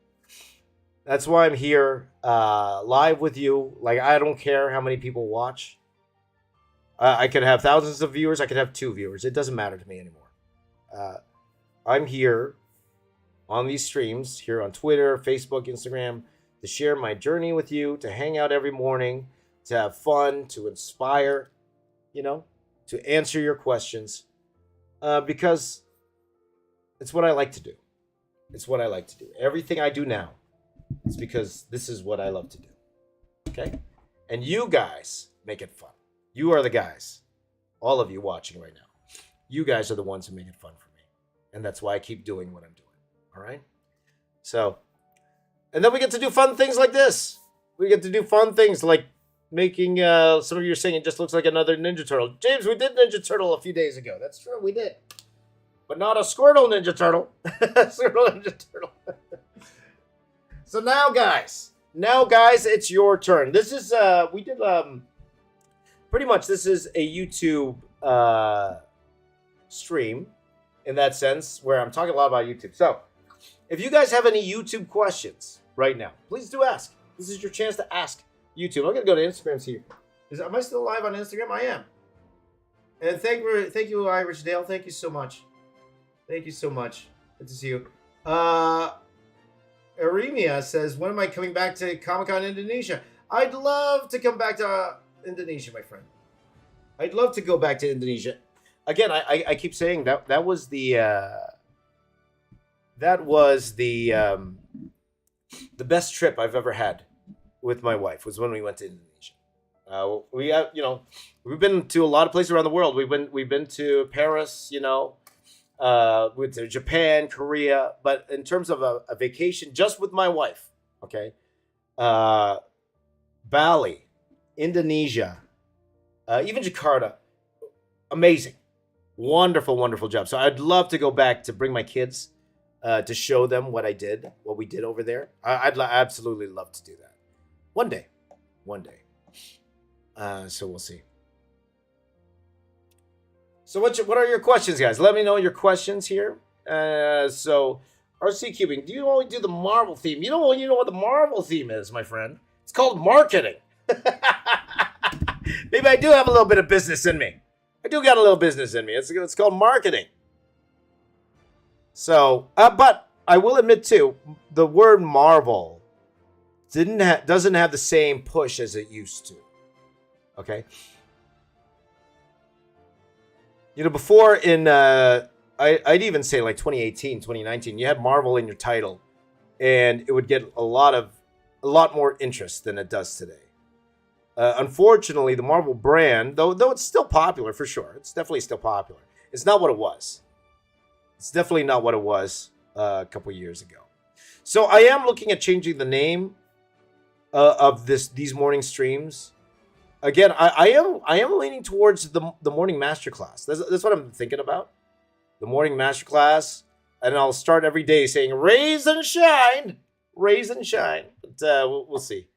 That's why I'm here, live with you. Like, I don't care how many people watch. I could have thousands of viewers. I could have 2 viewers. It doesn't matter to me anymore. I'm here on these streams, here on Twitter, Facebook, Instagram, to share my journey with you, to hang out every morning, to have fun, to inspire, to answer your questions. Because it's what I like to do. It's what I like to do. Everything I do now is because this is what I love to do. Okay? And you guys make it fun. You are the guys. All of you watching right now. You guys are the ones who make it fun for me. And that's why I keep doing what I'm doing. All right? So, and then we get to do fun things like this. We get to do fun things like making, some of you are saying it just looks like another Ninja Turtle. James, we did Ninja Turtle a few days ago. That's true, we did. But not a Squirtle Ninja Turtle. Squirtle Ninja Turtle. So now, guys, it's your turn. This is, we did, pretty much this is a YouTube stream in that sense where I'm talking a lot about YouTube. So if you guys have any YouTube questions right now, please do ask. This is your chance to ask YouTube. I'm going to go to Instagram here. Am I still live on Instagram? I am. And thank you, Irish Dale. Thank you so much. Thank you so much. Good to see you. Aremia says, when am I coming back to Comic-Con Indonesia? I'd love to come back to Indonesia, my friend. I'd love to go back to Indonesia. Again, I keep saying that was the best trip I've ever had with my wife, was when we went to Indonesia. We've been to a lot of places around the world. We've been to Paris, we went to Japan, Korea, but in terms of a vacation just with my wife, okay, Bali, Indonesia, even Jakarta, amazing, wonderful job. So I'd love to go back to bring my kids, to show them what we did over there. I'd absolutely love to do that one day. So we'll see. So what are your questions, guys? Let me know your questions here. So RC Cubing, do you only do the Marvel theme? You know what the Marvel theme is, my friend? It's called marketing. Maybe I do have a little bit of business in me. I do got a little business in me. It's called marketing. So, but I will admit too, the word Marvel doesn't have the same push as it used to. Okay. Before in I'd even say like 2018, 2019, you had Marvel in your title, and it would get a lot more interest than it does today. Unfortunately, the Marvel brand, though it's still popular for sure, it's definitely still popular. It's not what it was. It's definitely not what it was a couple years ago. So I am looking at changing the name of these morning streams. Again, I am leaning towards the morning masterclass. That's what I'm thinking about. The morning masterclass, and I'll start every day saying "Raise and shine, raise and shine." But we'll see.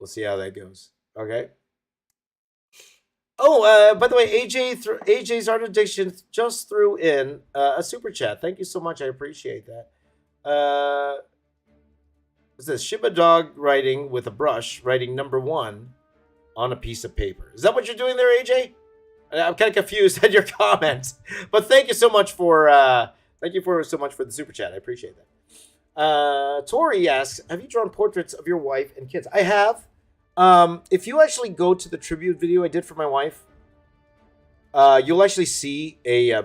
We'll see how that goes. Okay. Oh, by the way, AJ's Art Addiction just threw in a super chat. Thank you so much. I appreciate that. It says Shiba Dog writing with a brush, writing number 1 on a piece of paper. Is that what you're doing there, AJ? I'm kind of confused at your comment, but thank you so much for the super chat. I appreciate that. Tori asks, "Have you drawn portraits of your wife and kids?" I have. If you actually go to the tribute video I did for my wife, you'll actually see a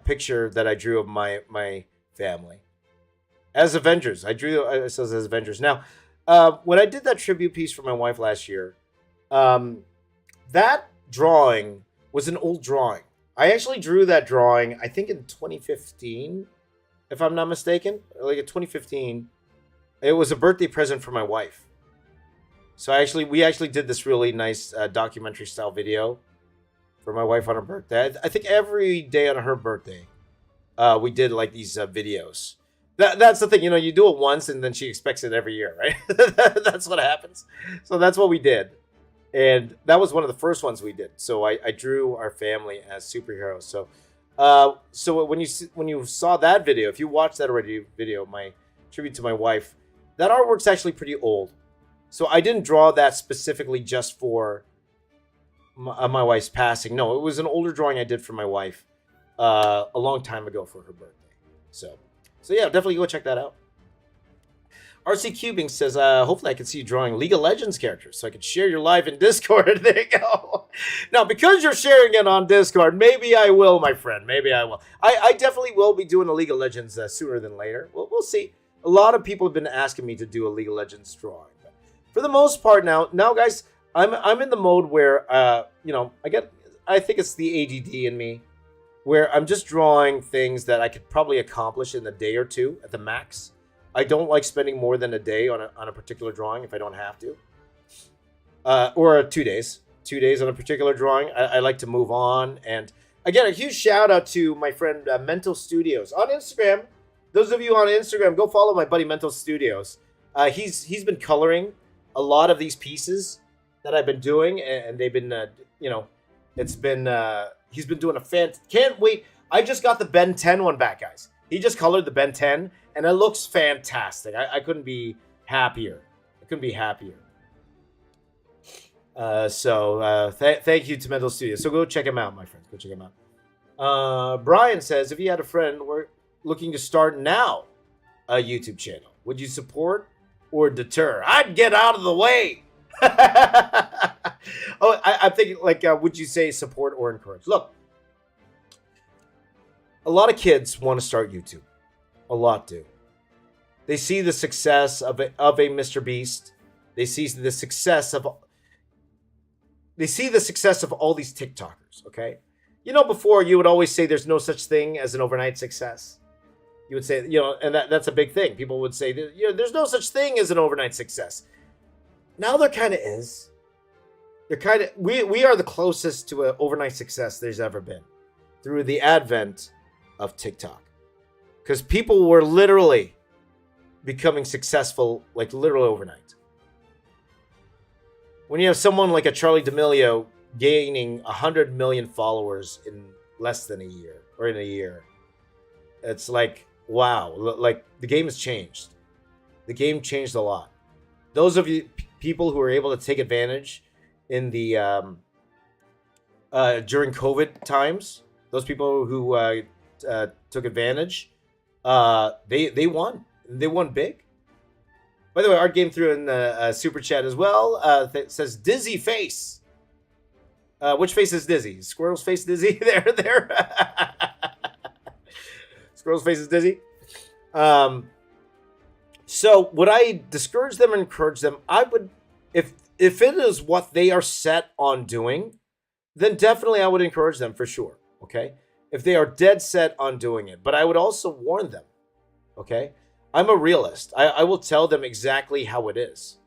picture that I drew of my family as Avengers. I drew ourselves as Avengers. Now, when I did that tribute piece for my wife last year, that drawing was an old drawing. I actually drew that drawing, I think in 2015, if I'm not mistaken. Like in 2015, it was a birthday present for my wife. So we actually did this really nice documentary style video for my wife on her birthday. I think every day on her birthday, we did like these videos. That's the thing, you do it once and then she expects it every year, right? That's what happens. So that's what we did. And that was one of the first ones we did. So I drew our family as superheroes. So when you saw that video, if you watched that already video, my tribute to my wife, that artwork's actually pretty old. So I didn't draw that specifically just for my wife's passing. No, it was an older drawing I did for my wife a long time ago for her birthday. So yeah, definitely go check that out. RC Cubing says, hopefully I can see you drawing League of Legends characters so I can share your live in Discord. There you go. Now, because you're sharing it on Discord, maybe I will, my friend. Maybe I will. I definitely will be doing a League of Legends sooner than later. We'll see. A lot of people have been asking me to do a League of Legends drawing. But for the most part now, guys, I'm in the mode where, I think it's the ADD in me, where I'm just drawing things that I could probably accomplish in a day or two at the max. I don't like spending more than a day on a particular drawing if I don't have to. Or 2 days. 2 days on a particular drawing. I like to move on. And again, a huge shout out to my friend Mental Studios on Instagram. Those of you on Instagram, go follow my buddy Mental Studios. He's been coloring a lot of these pieces that I've been doing, and they've been, he's been doing can't wait. I just got the Ben 10 one back, guys. He just colored the Ben 10, and it looks fantastic. I couldn't be happier. Thank you to Mental Studios. So go check him out, my friends. Go check him out. Brian says, if you had a friend we're looking to start now a YouTube channel, would you support or deter? I'd get out of the way. I'm thinking would you say support or encourage? Look, a lot of kids want to start YouTube. A lot do. They see the success of a Mr. Beast. They see the success of all these TikTokers, okay? Before you would always say there's no such thing as an overnight success. You would say, and that's a big thing. People would say, there's no such thing as an overnight success. Now there kind of is. We are the closest to an overnight success there's ever been through the advent of TikTok. Because people were literally becoming successful, literally overnight. when you have someone like a Charlie D'Amelio gaining 100 million followers in less than a year, or in a year, it's like, wow, like the game has changed. The game changed a lot. Those of you people who are able to take advantage in the during COVID times, those people who took advantage, they won. They won big. By the way, Art Game threw in a super chat as well. Says Dizzy face. Which face is Dizzy? Squirrel's face Dizzy? there. Squirrel's face is Dizzy. So would I discourage them or encourage them? I would, if it is what they are set on doing, then definitely I would encourage them for sure. Okay, if they are dead set on doing it, but I would also warn them. Okay, I'm a realist. I will tell them exactly how it is.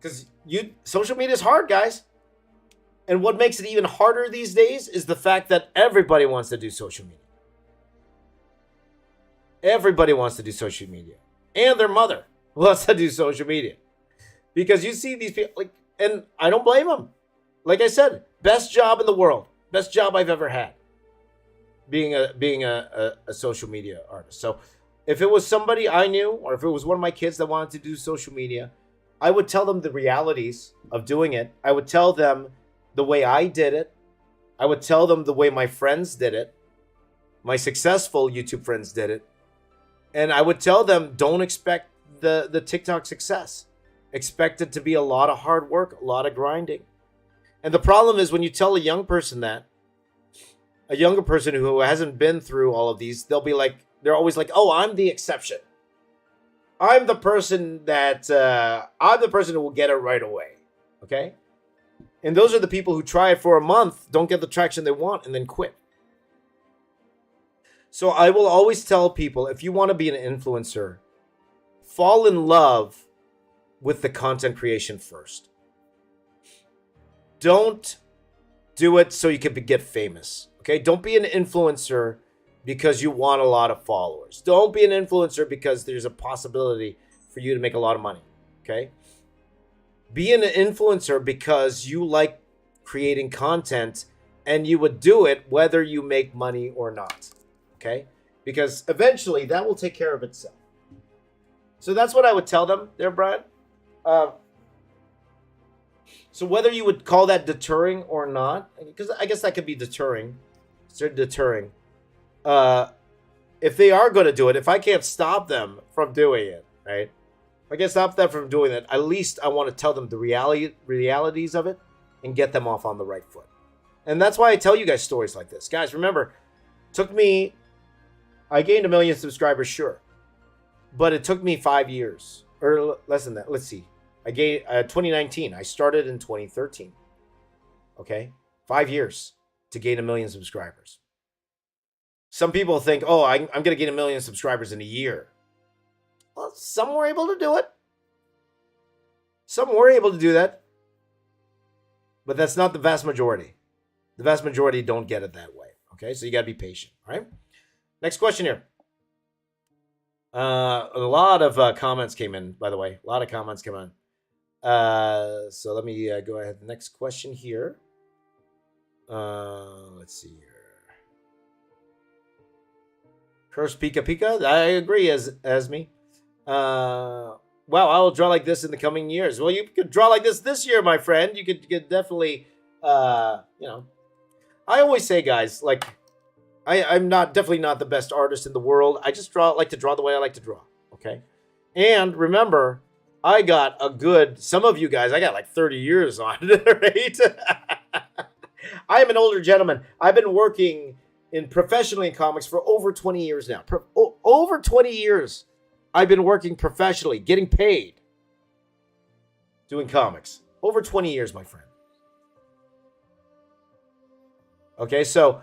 Because social media is hard, guys. And what makes it even harder these days is the fact that everybody wants to do social media. Everybody wants to do social media. And their mother wants to do social media. Because you see these people, like, and I don't blame them. Like I said, best job in the world. Best job I've ever had. Being a social media artist. So if it was somebody I knew, or if it was one of my kids that wanted to do social media, I would tell them the realities of doing it. I would tell them the way I did it. I would tell them the way my friends did it. My successful YouTube friends did it. And I would tell them, don't expect the TikTok success. Expect it to be a lot of hard work, a lot of grinding. And the problem is when you tell a young person that, a younger person who hasn't been through all of these, they'll be like, they're always like, oh, I'm the exception. I'm the person who will get it right away. Okay? And those are the people who try it for a month, don't get the traction they want, and then quit. So I will always tell people, if you want to be an influencer, fall in love with the content creation first. Don't do it so you can get famous. Okay? Don't be an influencer because you want a lot of followers. Don't be an influencer because there's a possibility for you to make a lot of money. Okay? Be an influencer because you like creating content and you would do it whether you make money or not. Okay? Because eventually that will take care of itself. So that's what I would tell them there, Brian. So whether you would call that deterring or not, because I guess that could be deterring. It's deterring. If they are going to do it, if I can't stop them from doing it, right? If I can't stop them from doing it, at least I want to tell them the realities of it and get them off on the right foot. And that's why I tell you guys stories like this. Guys, remember, I gained 1 million subscribers, sure. But it took me 5 years, or less than that. Let's see. I gained 2019. I started in 2013. Okay? 5 years to gain 1 million subscribers. Some people think, oh, I'm going to gain 1 million subscribers in a year. Well, some were able to do it. Some were able to do that. But that's not the vast majority. The vast majority don't get it that way. Okay? So you got to be patient. All right? Next question here. A lot of comments came in, by the way. A lot of comments came in. So let me go ahead. Next question here. Let's see here. Curse Pika Pika. I agree, as me. Wow, I will draw like this in the coming years. Well, you could draw like this year, my friend. You could definitely, I always say, guys, like, I'm definitely not the best artist in the world. I just like to draw the way I like to draw. Okay. And remember, I got some of you guys, I got like 30 years on it, right? I am an older gentleman. I've been working professionally in comics for over 20 years now. Over 20 years, I've been working professionally, getting paid, doing comics. Over 20 years, my friend. Okay, so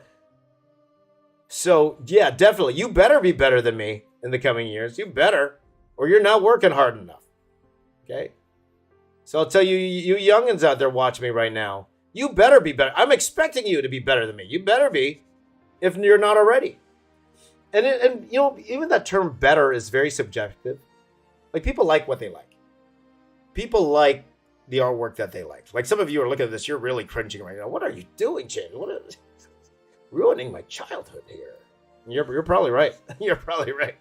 yeah, definitely. You better be better than me in the coming years. You better, or you're not working hard enough. Okay? So I'll tell you, you youngins out there watching me right now, you better be better. I'm expecting you to be better than me. You better be, if you're not already. And even that term better is very subjective. Like, people like what they like. People like the artwork that they like. Like some of you are looking at this, you're really cringing right now. What are you doing, James? What is ruining my childhood here? You're probably right. You're probably right.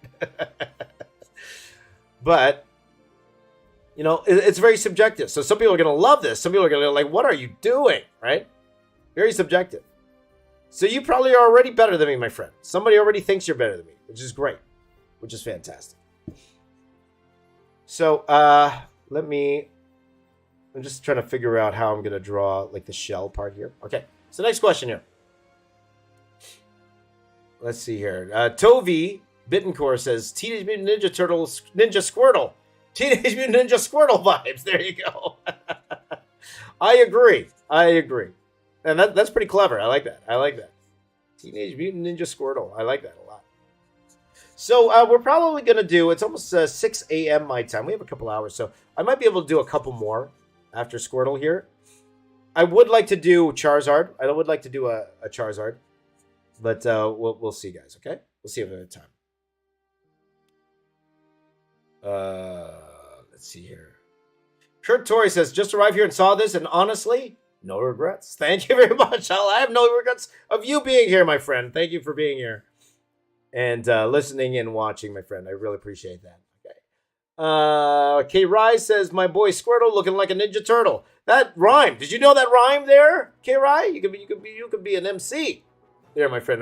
But you know, it's very subjective. So some people are going to love this. Some people are going to like, what are you doing? Right? Very subjective. So you probably are already better than me, my friend. Somebody already thinks you're better than me, which is great, which is fantastic. So I'm just trying to figure out how I'm going to draw like the shell part here. Okay. So next question here. Let's see here. Tovi Bittencore says, Teenage Mutant Ninja Turtles, Ninja Squirtle. Teenage Mutant Ninja Squirtle vibes. There you go. I agree. And that's pretty clever. I like that. Teenage Mutant Ninja Squirtle. I like that a lot. So we're probably going to do, it's almost 6 a.m. my time. We have a couple hours. So I might be able to do a couple more after Squirtle here. I would like to do Charizard. I would like to do a Charizard. But we'll see, guys, okay? We'll see if we have time. Let's see here. Kurt Torrey says, just arrived here and saw this, and honestly, no regrets. Thank you very much. I have no regrets of you being here, my friend. Thank you for being here and listening and watching, my friend. I really appreciate that. Okay. K. Rye says, my boy Squirtle looking like a Ninja Turtle. That rhymed. Did you know that rhyme there, K. Rye? You could be an MC. There, my friend.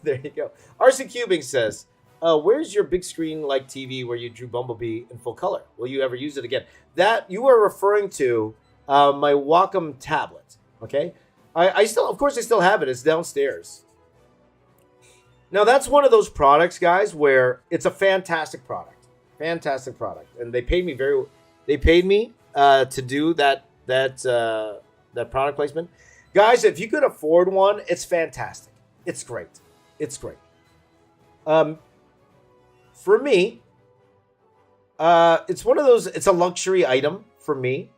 There you go. RC Cubing says, where's your big screen like TV where you drew Bumblebee in full color? Will you ever use it again? That you are referring to my Wacom tablet. Okay. I still have it. It's downstairs. Now that's one of those products, guys, where it's a fantastic product. Fantastic product. And they paid me to do that product placement. Guys, if you could afford one, it's fantastic. It's great. For me, it's one of those, it's a luxury item for me.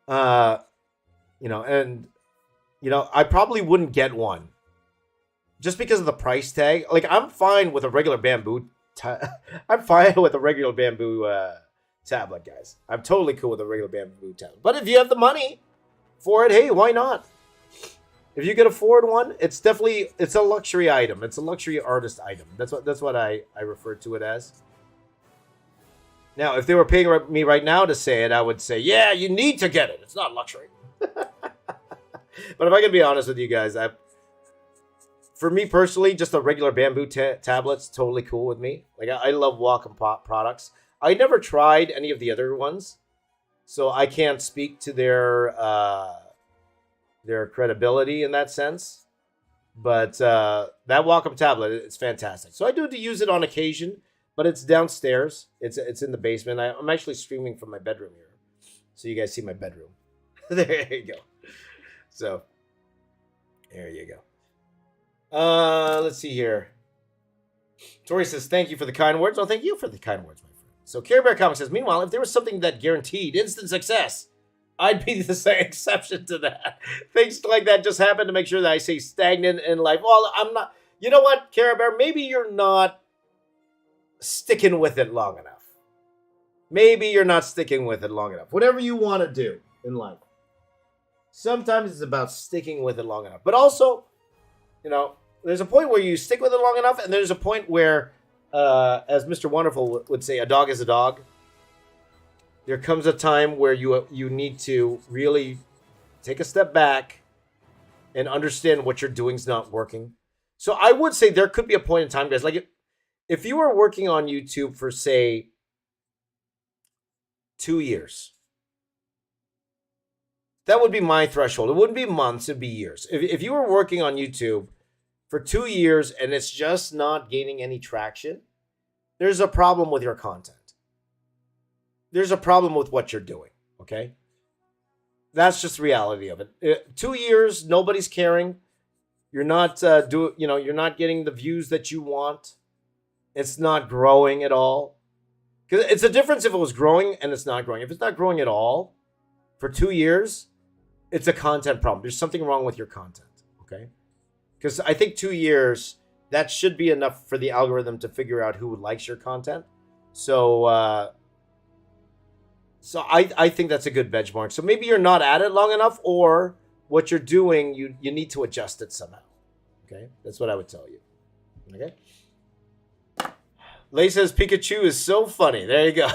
I probably wouldn't get one just because of the price tag. Like, I'm fine with a regular bamboo. I'm fine with a regular bamboo tablet, guys. I'm totally cool with a regular bamboo tablet. But if you have the money for it, hey, why not? If you can afford one, it's a luxury item. It's a luxury artist item. That's what I refer to it as. Now, if they were paying me right now to say it, I would say, yeah, you need to get it. It's not luxury. But if I can be honest with you guys, for me personally, just a regular bamboo tablet's totally cool with me. Like, I love Wacom products. I never tried any of the other ones, so I can't speak to their credibility in that sense. But that Wacom tablet, it's fantastic. So I do use it on occasion, but it's downstairs. It's in the basement. I'm actually streaming from my bedroom here, so you guys see my bedroom. There you go. So there you go. Let's see here. Tori says, thank you for the kind words. Oh, thank you for the kind words, my friend. So Care Bear Comics says, meanwhile, if there was something that guaranteed instant success, I'd be the same exception to that. Things like that just happen to make sure that I stay stagnant in life. Well, I'm not. You know what, Care Bear? Maybe you're not sticking with it long enough. Maybe you're not sticking with it long enough. Whatever you want to do in life. Sometimes it's about sticking with it long enough. But also, there's a point where you stick with it long enough, and there's a point where, as Mr. Wonderful would say, a dog is a dog. There comes a time where you need to really take a step back and understand what you're doing is not working. So I would say there could be a point in time, guys, like if you were working on YouTube for, say, 2 years, that would be my threshold. It wouldn't be months, it'd be years. If you were working on YouTube for 2 years and it's just not gaining any traction, there's a problem with your content. There's a problem with what you're doing, okay? That's just the reality of it. 2 years, nobody's caring. You're not you're not getting the views that you want. It's not growing at all. Because it's a difference if it was growing and it's not growing. If it's not growing at all for 2 years, it's a content problem. There's something wrong with your content, okay? Because I think 2 years, that should be enough for the algorithm to figure out who likes your content. So So I think that's a good benchmark. So maybe you're not at it long enough, or what you're doing, you need to adjust it somehow. Okay, that's what I would tell you. Okay. Lay says Pikachu is so funny. There you go.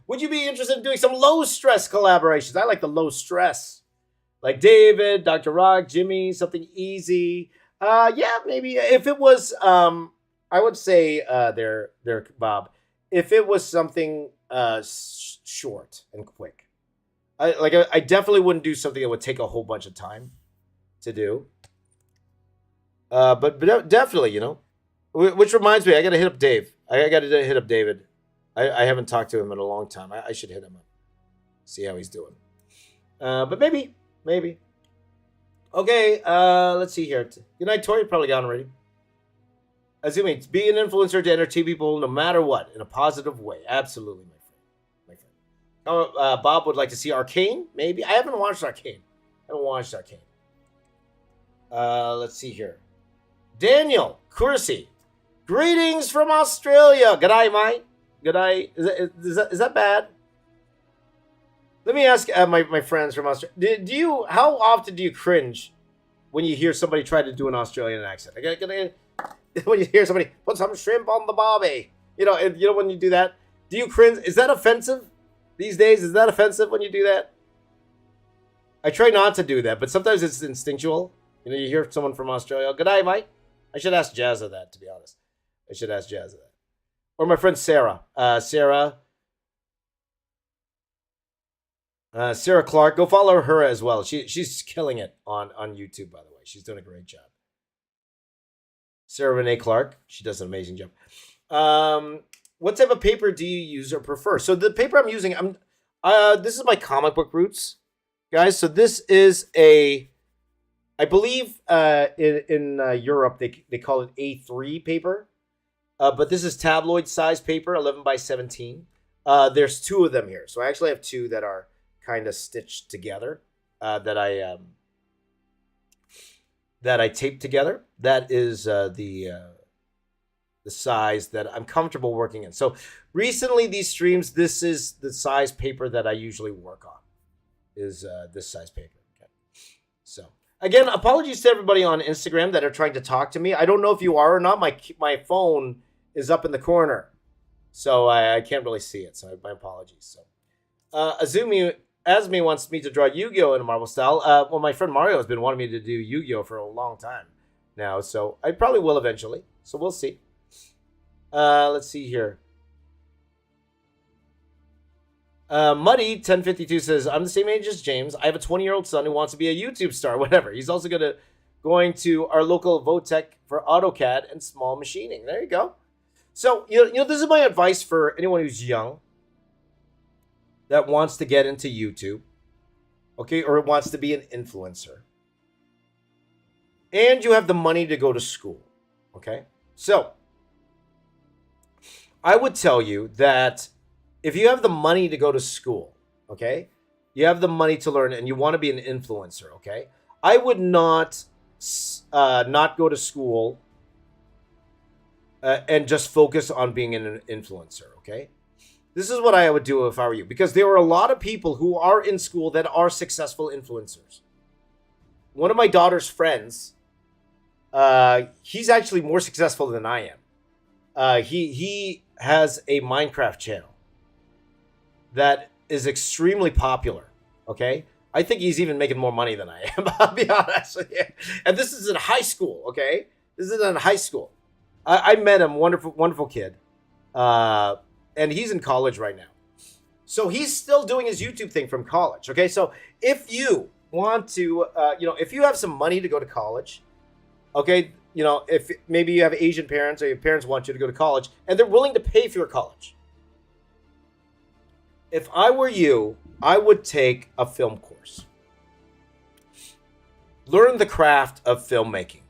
Would you be interested in doing some low stress collaborations? I like the low stress, like David, Dr. Rock, Jimmy, something easy. Yeah, maybe if it was, I would say, there, Bob. If it was something short and quick, I definitely wouldn't do something that would take a whole bunch of time to do. But definitely, you know. Which reminds me, I got to hit up Dave. I got to hit up David. I haven't talked to him in a long time. I should hit him up, see how he's doing. But maybe. Okay, let's see here. Good night, Tori. Probably gone already. Assuming be an influencer to entertain people no matter what, in a positive way. Absolutely, my friend. Bob would like to see Arcane, maybe. I haven't watched Arcane. Let's see here. Daniel Coursey. Greetings from Australia. G'day, mate. G'day. Is that bad? Let me ask my friends from Australia. How often do you cringe when you hear somebody try to do an Australian accent? When you hear somebody put some shrimp on the barbie, you know when you do that, do you cringe? Is that offensive these days? Is that offensive when you do that? I try not to do that, but sometimes it's instinctual. You know, you hear someone from Australia. G'day, mate. I should ask Jazza that, to be honest. I should ask Jazza that. Or my friend Sarah. Sarah Clark. Go follow her as well. She's killing it on YouTube, by the way. She's doing a great job. Sarah Renee Clark. She does an amazing job. What type of paper do you use or prefer? So the paper I'm using, this is my comic book roots, guys. So this is I believe in Europe they call it A3 paper, but this is tabloid size paper, 11 by 17. There's two of them here, so I actually have two that are kind of stitched together that I taped together. That is the size that I'm comfortable working in. So recently, these streams, this is the size paper that I usually work on. Is this size paper? Okay. So. Again, apologies to everybody on Instagram that are trying to talk to me. I don't know if you are or not. My phone is up in the corner, so I can't really see it. So my apologies. So, Azumi wants me to draw Yu-Gi-Oh in a Marvel style. Well, my friend Mario has been wanting me to do Yu-Gi-Oh for a long time now, so I probably will eventually. So we'll see. Let's see here. Muddy 1052 says, I'm the same age as James. I have a 20-year-old son who wants to be a YouTube star, whatever. He's also going to our local Votech for AutoCAD and small machining. There you go. So, you know, this is my advice for anyone who's young that wants to get into YouTube, okay, or wants to be an influencer. And you have the money to go to school, okay? So, I would tell you that if you have the money to go to school, okay, you have the money to learn and you want to be an influencer, okay, I would not go to school and just focus on being an influencer, okay? This is what I would do if I were you, because there are a lot of people who are in school that are successful influencers. One of my daughter's friends, he's actually more successful than I am. He has a Minecraft channel that is extremely popular, okay? I think he's even making more money than I am, I'll be honest with you. And this is in high school, okay? This is in high school. I met him, wonderful kid. And he's in college right now. So he's still doing his YouTube thing from college, okay? So if you want to, if you have some money to go to college, okay, you know, if maybe you have Asian parents or your parents want you to go to college and they're willing to pay for your college, if I were you, I would take a film course. Learn the craft of filmmaking.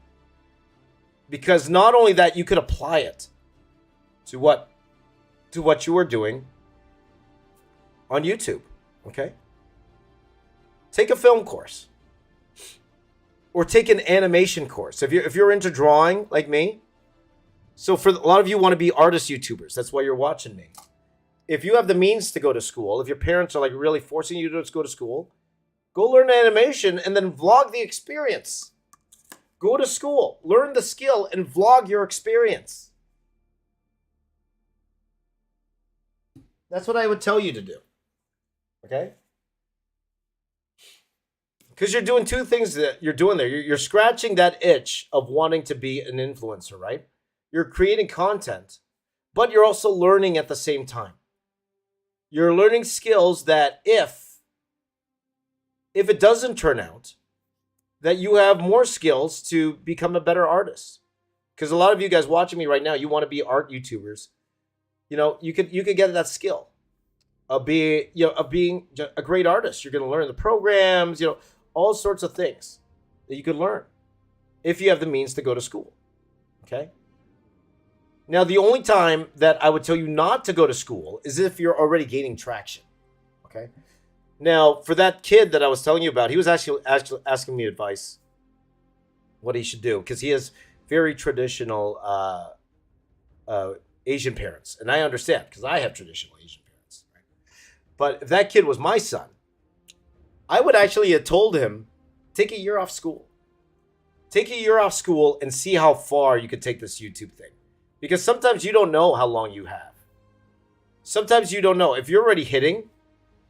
Because not only that, you could apply it to what you are doing on YouTube, okay? Take a film course. Or take an animation course. If you're into drawing like me, so for a lot of you want to be artist YouTubers, that's why you're watching me. if you have the means to go to school, if your parents are like really forcing you to go to school, go learn animation and then vlog the experience. Go to school, learn the skill, and vlog your experience. That's what I would tell you to do. Okay? Because you're doing two things that you're doing there. You're scratching that itch of wanting to be an influencer, right? You're creating content, but you're also learning at the same time. You're learning skills that if it doesn't turn out, that you have more skills to become a better artist. Because a lot of you guys watching me right now, you want to be art YouTubers. You know, you could get that skill of being a great artist. You're going to learn the programs, all sorts of things that you could learn if you have the means to go to school. Okay? Now, the only time that I would tell you not to go to school is if you're already gaining traction. Okay? Now, for that kid that I was telling you about, he was actually asking me advice what he should do because he has very traditional Asian parents. And I understand because I have traditional Asian parents. Right? But if that kid was my son, I would actually have told him, take a year off school. Take a year off school and see how far you could take this YouTube thing. Because sometimes you don't know how long you have. Sometimes you don't know. If you're already hitting,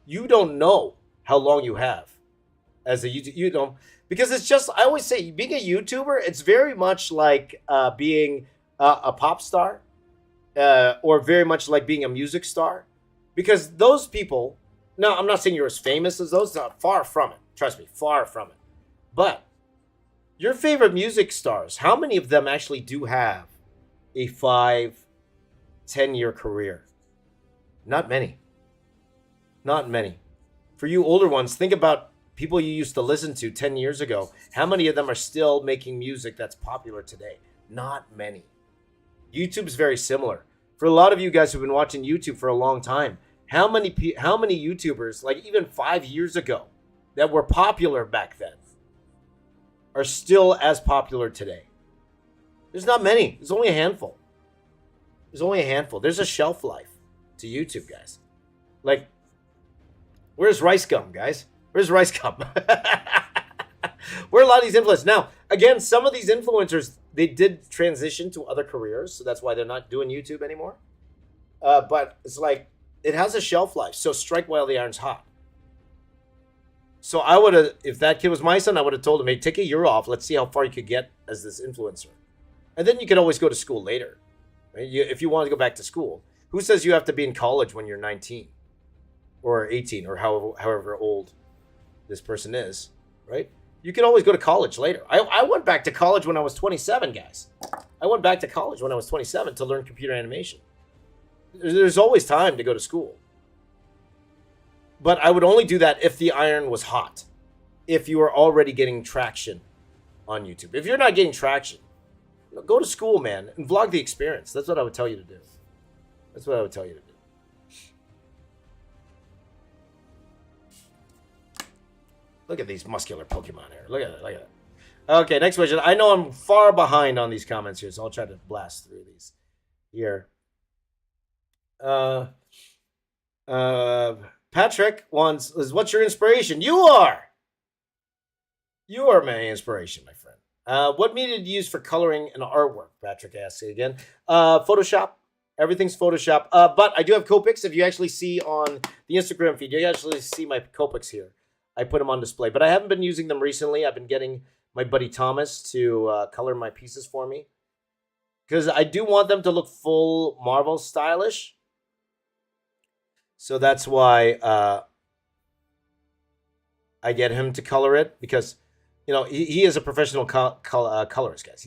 you don't know how long you have as a YouTube. Because it's just, I always say, being a YouTuber, it's very much like being a pop star or very much like being a music star. Because those people, now I'm not saying you're as famous as those, far from it. Trust me, far from it. But your favorite music stars, how many of them actually do have a 5-10 year career? Not many. Not many. For you older ones, think about people you used to listen to 10 years ago. How many of them are still making music that's popular today? Not many. YouTube's very similar. For a lot of you guys who've been watching YouTube for a long time, how many YouTubers, like even 5 years ago, that were popular back then, are still as popular today? There's not many. There's only a handful. There's a shelf life to YouTube, guys. Like, where's Rice Gum, guys? Where's Rice Gum? Where are a lot of these influencers? Now, again, some of these influencers, they did transition to other careers, so that's why they're not doing YouTube anymore. But it's like, it has a shelf life, so strike while the iron's hot. So I would have, if that kid was my son, I would have told him, hey, take a year off. Let's see how far you could get as this influencer. And then you could always go to school later. Right? If you want to go back to school. Who says you have to be in college when you're 19? Or 18, or however old this person is, right? You can always go to college later. I went back to college when I was 27, guys. I went back to college when I was 27 to learn computer animation. There's always time to go to school. But I would only do that if the iron was hot. If you are already getting traction on YouTube. If you're not getting traction, go to school, man, and vlog the experience. That's what I would tell you to do. Look at these muscular Pokemon here. Look at it. Okay, next question. I know I'm far behind on these comments here, so I'll try to blast through these here. Patrick wants, what's your inspiration? You are my inspiration, my friend. What media do you use for coloring and artwork? Patrick asks again. Photoshop. Everything's Photoshop. But I do have Copics. If you actually see on the Instagram feed, you actually see my Copics here. I put them on display, but I haven't been using them recently. I've been getting my buddy Thomas to color my pieces for me because I do want them to look full Marvel stylish. So that's why I get him to color it because, he is a professional colorist, guys.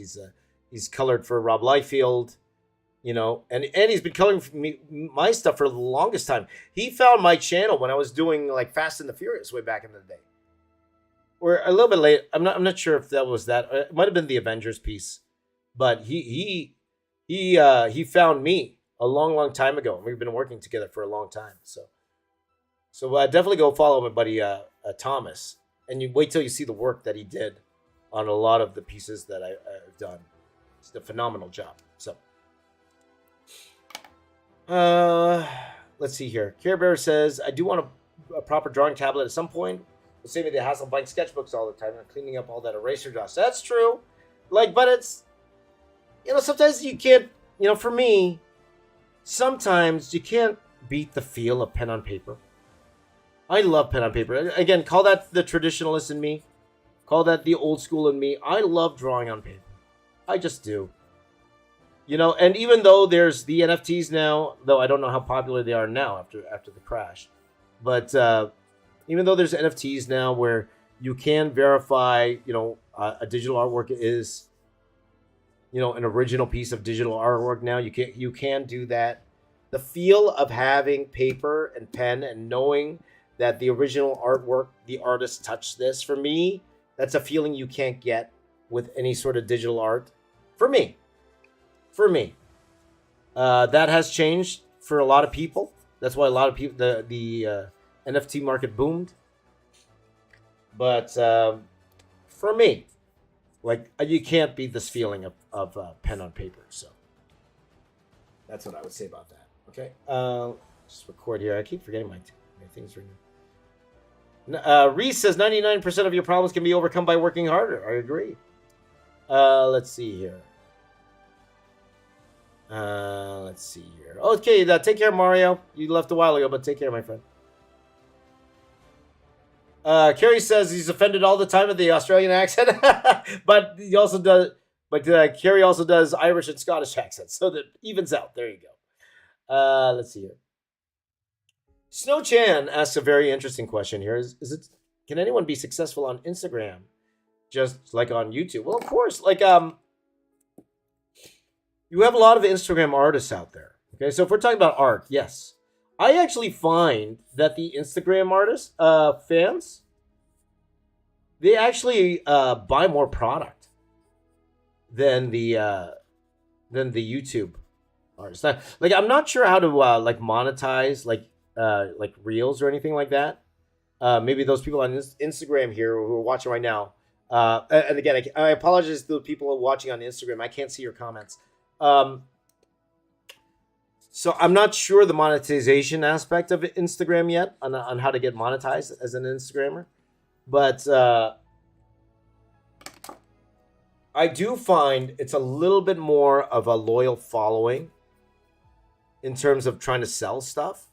He's colored for Rob Liefeld, and he's been coloring for my stuff for the longest time. He found my channel when I was doing like Fast and the Furious way back in the day, or a little bit late. I'm not sure if that was that. It might have been the Avengers piece, but he found me a long time ago, and we've been working together for a long time. So definitely go follow my buddy Thomas, and you wait till you see the work that he did on a lot of the pieces that I've done. It's a phenomenal job. So. let's see here. Care Bear says, I do want a proper drawing tablet at some point. It'll save me the hassle of buying sketchbooks all the time and cleaning up all that eraser dust. That's true. Like, but it's, sometimes you can't, for me, sometimes you can't beat the feel of pen on paper. I love pen on paper. Again, call that the traditionalist in me. Call that the old school in me. I love drawing on paper. I just do. And even though there's the NFTs now, though I don't know how popular they are now after the crash, but even though there's NFTs now where you can verify, a digital artwork is, an original piece of digital artwork now. You can do that. The feel of having paper and pen and knowing that the original artwork, the artist touched this, for me, that's a feeling you can't get with any sort of digital art. For me. That has changed for a lot of people. That's why a lot of people, the NFT market boomed. But for me, like, you can't beat this feeling of pen on paper. So that's what I would say about that. Okay. Just record here. I keep forgetting my things right now. Reese says 99% of your problems can be overcome by working harder. I agree. Let's see here. Okay, take care, Mario. You left a while ago, but take care, my friend. Kerry says he's offended all the time at the Australian accent, but he also does. But Kerry also does Irish and Scottish accents, so that evens out. There you go. Let's see here. Snow Chan asks a very interesting question here. Is it? Can anyone be successful on Instagram, just like on YouTube? Well, of course. Like you have a lot of Instagram artists out there. Okay, so if we're talking about art, yes. I actually find that the Instagram artists, fans, they actually buy more product than the YouTube artists. Like, I'm not sure how to monetize like reels or anything like that. Maybe those people on Instagram here who are watching right now. And again, I apologize to the people watching on Instagram. I can't see your comments. So I'm not sure the monetization aspect of Instagram yet on how to get monetized as an Instagrammer, but I do find it's a little bit more of a loyal following in terms of trying to sell stuff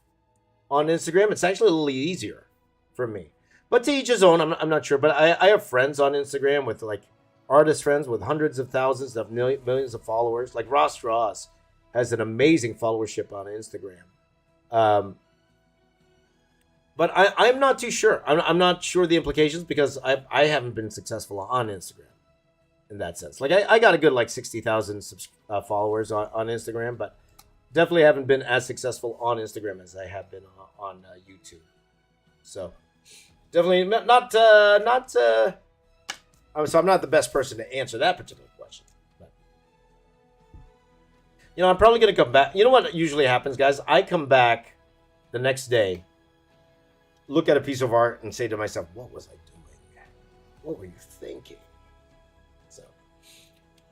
on Instagram. It's actually a little easier for me, but to each his own. I'm not sure, but I have friends on Instagram with like artist friends with hundreds of thousands of millions of followers. Like Ross Strauss has an amazing followership on Instagram. But I'm not too sure. I'm not sure the implications because I haven't been successful on Instagram in that sense. Like I got a good like 60,000 followers on Instagram, but definitely haven't been as successful on Instagram as I have been on YouTube. So definitely not. So I'm not the best person to answer that particular question. But, I'm probably going to come back. You know what usually happens, guys? I come back the next day, look at a piece of art, and say to myself, what was I doing? What were you thinking? So,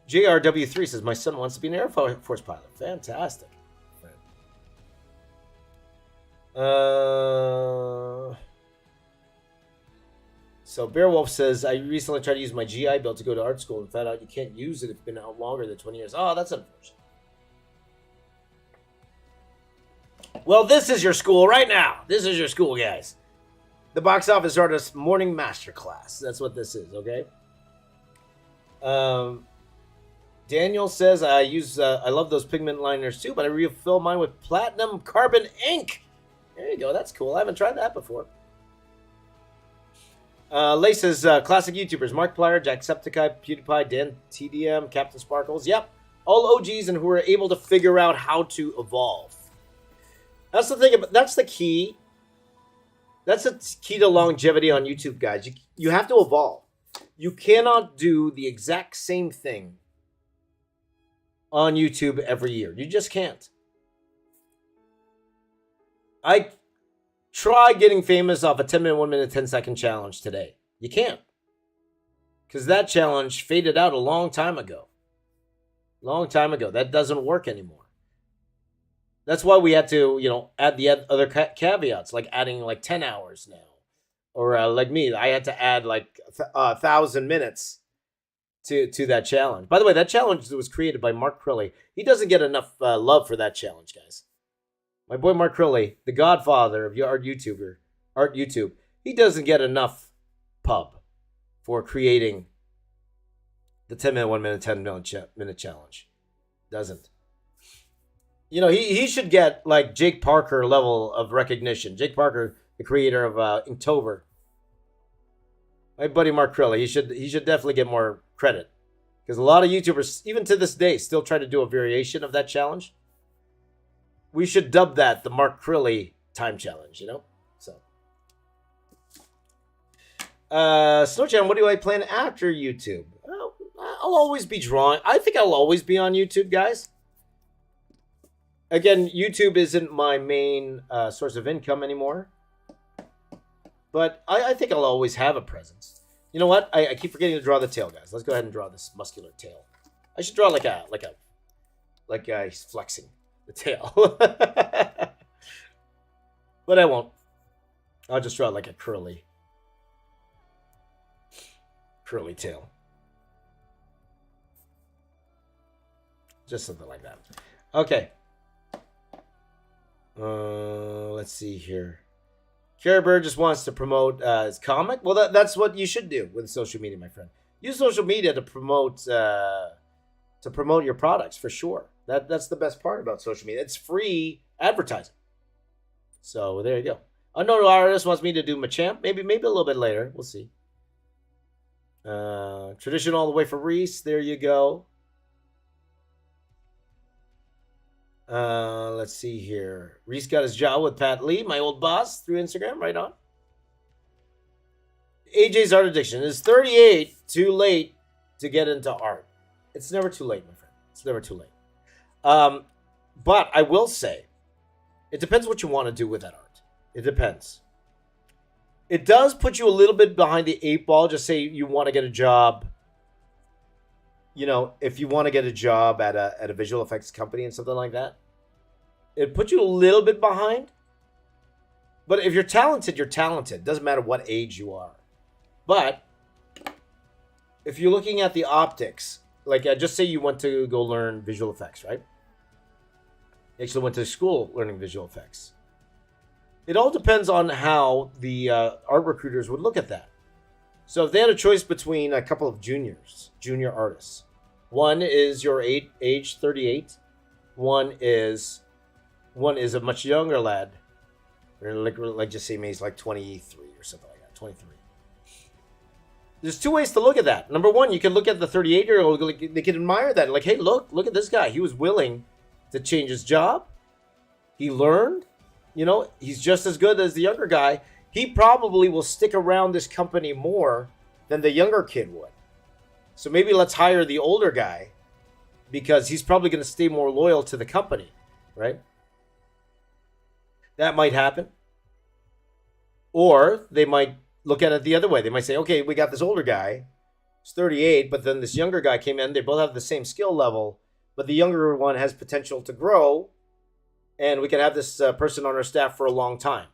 JRW3 says, my son wants to be an Air Force pilot. Fantastic. So Bearwolf says, I recently tried to use my GI Bill to go to art school and found out you can't use it if it's been out longer than 20 years. Oh, that's unfortunate. Well, this is your school right now. This is your school, guys. The Box Office Artist Morning Masterclass. That's what this is, okay? Daniel says, I love those pigment liners too, but I refill mine with platinum carbon ink. There you go. That's cool. I haven't tried that before. Lay says, classic YouTubers, Markiplier, Jacksepticeye, PewDiePie, Dan TDM, Captain Sparkles. Yep. All OGs and who are able to figure out how to evolve. That's the thing. That's the key. That's the key to longevity on YouTube, guys. You have to evolve. You cannot do the exact same thing on YouTube every year. You just can't. I try getting famous off a 10-minute, 1 minute, 10-second challenge today. You can't. Because that challenge faded out a long time ago. Long time ago. That doesn't work anymore. That's why we had to, add the other caveats, like adding like 10 hours now. Or like me, I had to add like 1,000 minutes to that challenge. By the way, that challenge was created by Mark Crilly. He doesn't get enough love for that challenge, guys. My boy Mark Crilly, the godfather of art YouTube, he doesn't get enough pub for creating the 10-minute, 1 minute, 10-minute challenge. Doesn't. He should get like Jake Parker level of recognition. Jake Parker, the creator of Inktober. My buddy Mark Crilly, he should definitely get more credit. Because a lot of YouTubers, even to this day, still try to do a variation of that challenge. We should dub that the Mark Crilly time challenge, So. Snowchan, what do I plan after YouTube? I'll always be drawing. I think I'll always be on YouTube, guys. Again, YouTube isn't my main source of income anymore. But I think I'll always have a presence. You know what? I keep forgetting to draw the tail, guys. Let's go ahead and draw this muscular tail. I should draw like he's flexing the tail. But I won't. I'll just draw like a curly tail. Just something like that. Okay. Let's see here. Care Bear just wants to promote his comic. Well, that's what you should do with social media, my friend. Use social media to promote your products for sure. That's the best part about social media. It's free advertising. So there you go. Unknown artist wants me to do Machamp. Maybe a little bit later. We'll see. Tradition all the way for Reese. There you go. Let's see here. Reese got his job with Pat Lee, my old boss, through Instagram. Right on. AJ's art addiction. Is 38 too late to get into art? It's never too late, my friend. It's never too late. But I will say, it depends what you want to do with that art. It depends. It does put you a little bit behind the 8 ball. Just say you want to get a job. If you want to get a job at a visual effects company and something like that, it puts you a little bit behind. But if you're talented, you're talented. Doesn't matter what age you are. But if you're looking at the optics, like just say you want to go learn visual effects, right? You actually went to school learning visual effects. It all depends on how the art recruiters would look at that. So if they had a choice between a couple of junior artists, one is your age 38, one is a much younger lad, or like just say maybe he's like 23 or something like that, 23. There's two ways to look at that. Number one, you can look at the 38-year-old, they can admire that, like, hey, look at this guy. He was willing to change his job. He learned, he's just as good as the younger guy. He probably will stick around this company more than the younger kid would. So maybe let's hire the older guy because he's probably going to stay more loyal to the company, right? That might happen. Or they might look at it the other way. They might say, okay, we got this older guy, he's 38, but then this younger guy came in. They both have the same skill level, but the younger one has potential to grow, and we can have this person on our staff for a long time.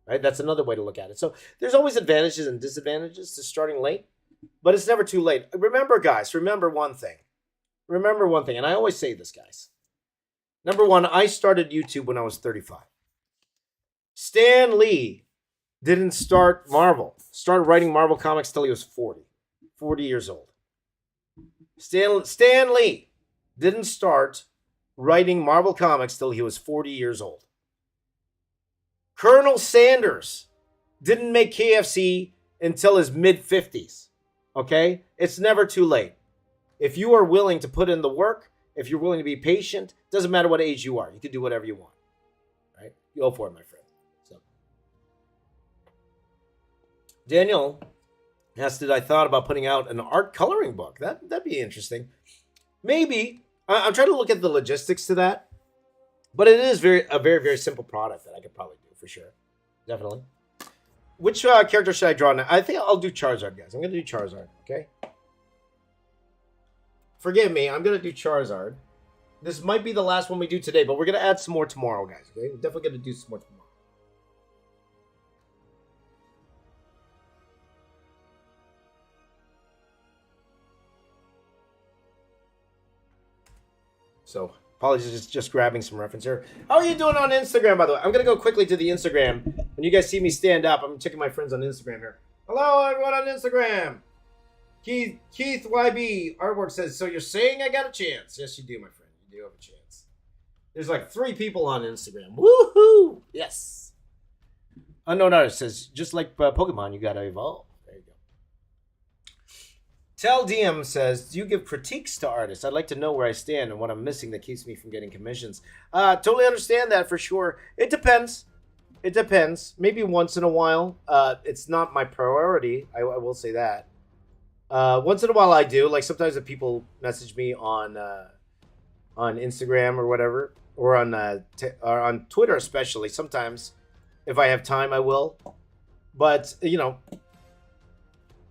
Right? That's another way to look at it. So there's always advantages and disadvantages to starting late, but it's never too late. Remember, guys, remember one thing, and I always say this, guys. Number one, I started YouTube when I was 35. Stan Lee didn't start writing Marvel comics till he was 40 years old. Stan Lee didn't start writing Marvel comics till he was 40 years old. Colonel Sanders didn't make KFC until his mid-50s, okay? It's never too late. If you are willing to put in the work, if you're willing to be patient, doesn't matter what age you are. You can do whatever you want, right? Go for it, my friend. So, Daniel asked, did I thought about putting out an art coloring book? That'd be interesting. Maybe. I'm trying to look at the logistics to that, but it is a very, very simple product that I could probably do. For sure. Definitely. Which character should I draw now? I think I'll do Charizard, guys. I'm going to do Charizard, okay? Forgive me. I'm going to do Charizard. This might be the last one we do today, but we're going to add some more tomorrow, guys. Okay, we're definitely going to do some more tomorrow. So, apologies, just grabbing some reference here. How are you doing on Instagram, by the way? I'm going to go quickly to the Instagram. When you guys see me stand up, I'm checking my friends on Instagram here. Hello, everyone on Instagram. Keith YB Artwork says, so you're saying I got a chance? Yes, you do, my friend. You do have a chance. There's like 3 people on Instagram. Woohoo! Yes. Unknown Artist says, just like Pokemon, you got to evolve. There you go. Tell DM says, do you give critiques to artists? I'd like to know where I stand and what I'm missing that keeps me from getting commissions. Totally understand that for sure. It depends. It depends. Maybe once in a while. It's not my priority. I will say that. Once in a while I do. Like sometimes if people message me on Instagram or whatever, or on Twitter especially, sometimes if I have time I will. But, you know,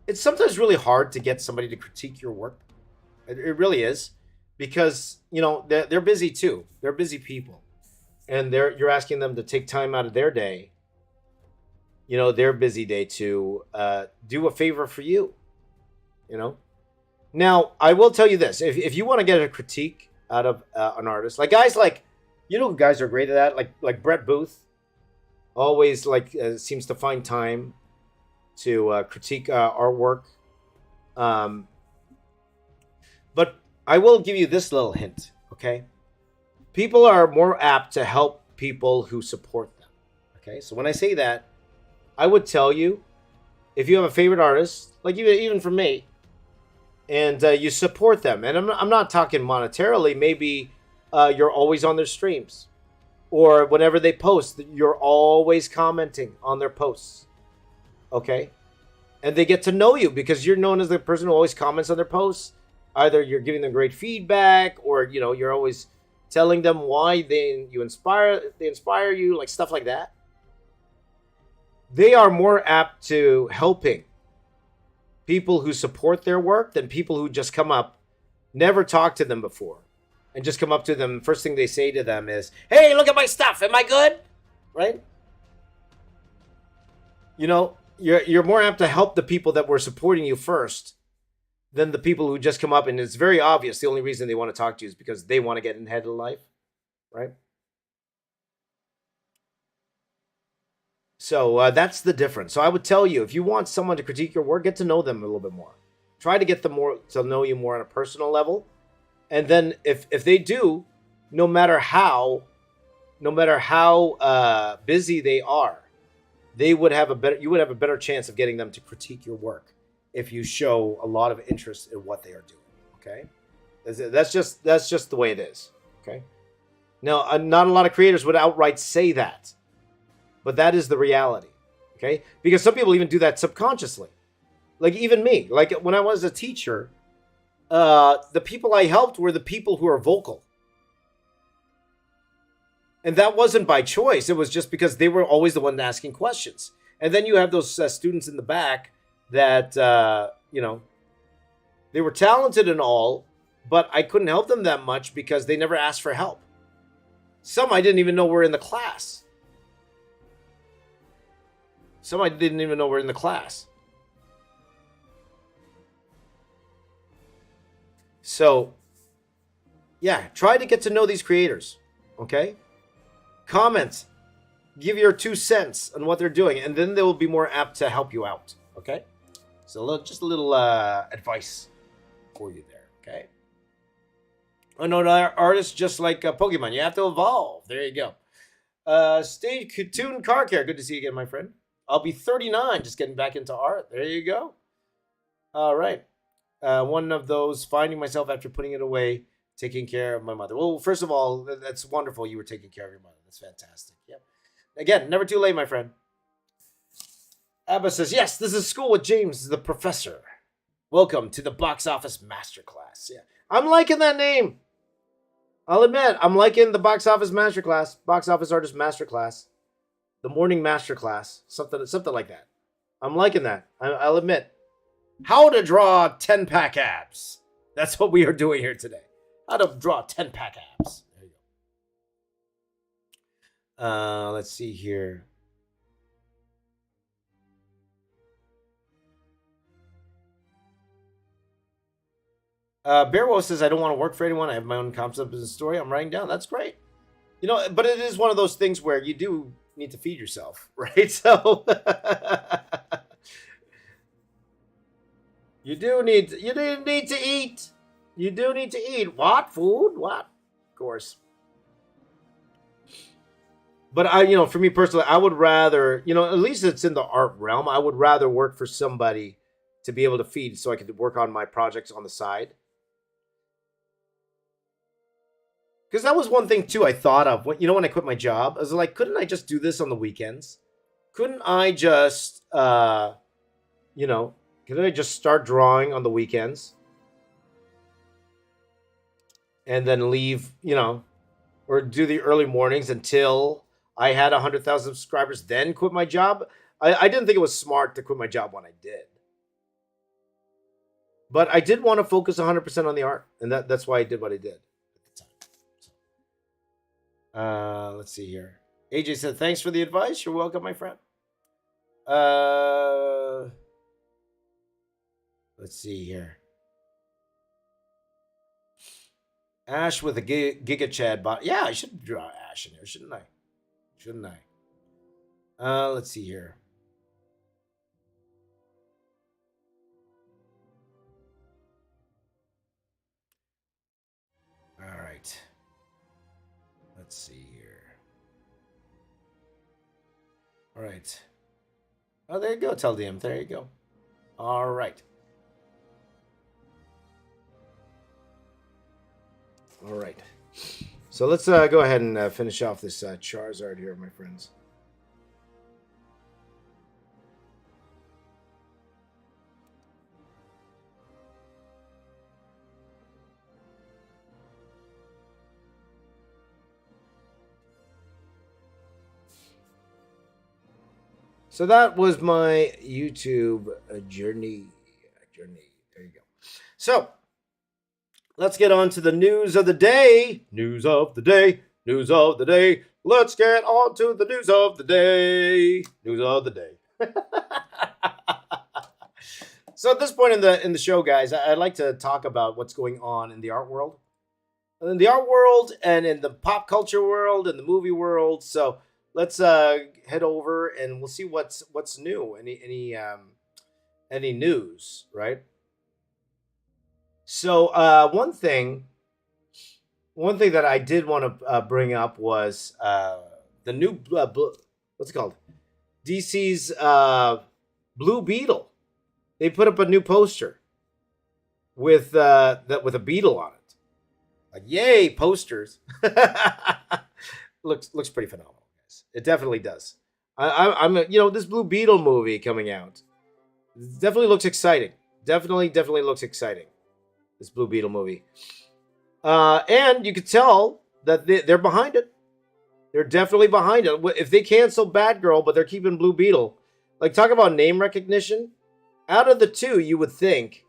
it's sometimes really hard to get somebody to critique your work. It really is. Because, you know, they're busy too. They're busy people. And you're asking them to take time out of their day, you know, their busy day to do a favor for you, you know. Now, I will tell you this. If you want to get a critique out of an artist, like guys like, you know, guys are great at that. Like Brett Booth always seems to find time to critique artwork. But I will give you this little hint, okay? People are more apt to help people who support them. Okay, so when I say that, I would tell you, if you have a favorite artist, like even from me, and you support them, and I'm not talking monetarily, maybe you're always on their streams, or whenever they post, you're always commenting on their posts. Okay, and they get to know you because you're known as the person who always comments on their posts. Either you're giving them great feedback, or you know you're always telling them why they inspire you, like stuff like that. They are more apt to helping people who support their work than people who just come up, never talked to them before, and just come up to them. First thing they say to them is, "Hey, look at my stuff. Am I good?" Right? You know, you're more apt to help the people that were supporting you first than the people who just come up, and it's very obvious the only reason they want to talk to you is because they want to get ahead of life, right? So that's the difference. So I would tell you, if you want someone to critique your work, get to know them a little bit more. Try to get them more to know you more on a personal level, and then if they do, no matter how busy they are, you would have a better chance of getting them to critique your work if you show a lot of interest in what they are doing. Okay, that's just the way it is. Okay, now not a lot of creators would outright say that, but that is the reality. Okay, because some people even do that subconsciously, like even me. Like when I was a teacher, the people I helped were the people who are vocal, and that wasn't by choice. It was just because they were always the one asking questions. And then you have those students in the back that, you know, they were talented and all, but I couldn't help them that much because they never asked for help. Some I didn't even know were in the class. So yeah, try to get to know these creators, okay? Comment, give your 2 cents on what they're doing, and then they will be more apt to help you out, okay? So just a little advice for you there, okay? Another artist, just like Pokemon, you have to evolve. There you go. Stay tuned, Car Care. Good to see you again, my friend. I'll be 39, just getting back into art. There you go. All right. One of those, finding myself after putting it away, taking care of my mother. Well, first of all, that's wonderful you were taking care of your mother. That's fantastic. Yep. Again, never too late, my friend. Abba says, yes, this is School with James, the professor. Welcome to the Box Office Masterclass. Yeah, I'm liking that name. I'll admit, I'm liking the Box Office Masterclass, Box Office Artist Masterclass, the Morning Masterclass, something like that. I'm liking that. I'll admit. How to draw 10-pack abs. That's what we are doing here today. How to draw 10-pack abs. There you go. Let's see here. Bearwolf says, I don't want to work for anyone. I have my own concept of the story I'm writing down. That's great. You know, but it is one of those things where you do need to feed yourself, right? So you do need to eat. You do need to eat. What? Food? What? Of course. But for me personally, I would rather, at least it's in the art realm. I would rather work for somebody to be able to feed so I could work on my projects on the side. Because that was one thing, too, I thought of. When I quit my job, I was like, couldn't I just do this on the weekends? Couldn't I just, couldn't I just start drawing on the weekends? And then leave, or do the early mornings until I had 100,000 subscribers, then quit my job? I didn't think it was smart to quit my job when I did. But I did want to focus 100% on the art. And that's why I did what I did. Let's see here. AJ said, thanks for the advice. You're welcome, my friend. Let's see here. Ash with a Giga Chad bot. Yeah, I should draw Ash in here, shouldn't I? Let's see here. All right. Let's see here. All right. Oh, there you go, Tell DM. There you go. All right. All right. So let's go ahead and finish off this Charizard here, my friends. So that was my YouTube journey. There you go. So let's get on to the news of the day. Let's get on to the news of the day. So at this point in the show, guys, I'd like to talk about what's going on in the art world. In the art world and in the pop culture world and the movie world. So let's head over and we'll see what's new. Any news, right? So one thing that I did want to bring up was the new what's it called? DC's Blue Beetle. They put up a new poster with a beetle on it. Like, yay, posters! looks pretty phenomenal, guys. It definitely does. I'm this Blue Beetle movie coming out. Definitely looks exciting. Definitely looks exciting. This Blue Beetle movie. And you could tell that they're behind it. They're definitely behind it. If they cancel Batgirl, but they're keeping Blue Beetle, like, talk about name recognition. Out of the two, you would think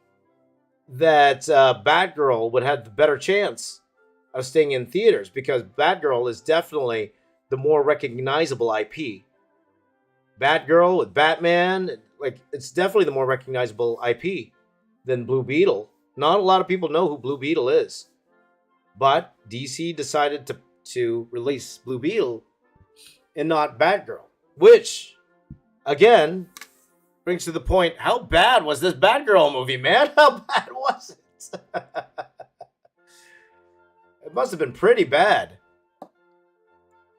that Batgirl would have the better chance of staying in theaters because Batgirl is definitely the more recognizable IP. Batgirl with Batman, like, it's definitely the more recognizable IP than Blue Beetle. Not a lot of people know who Blue Beetle is. But DC decided to release Blue Beetle and not Batgirl. Which, again, brings to the point, how bad was this Batgirl movie, man? How bad was it? It must have been pretty bad.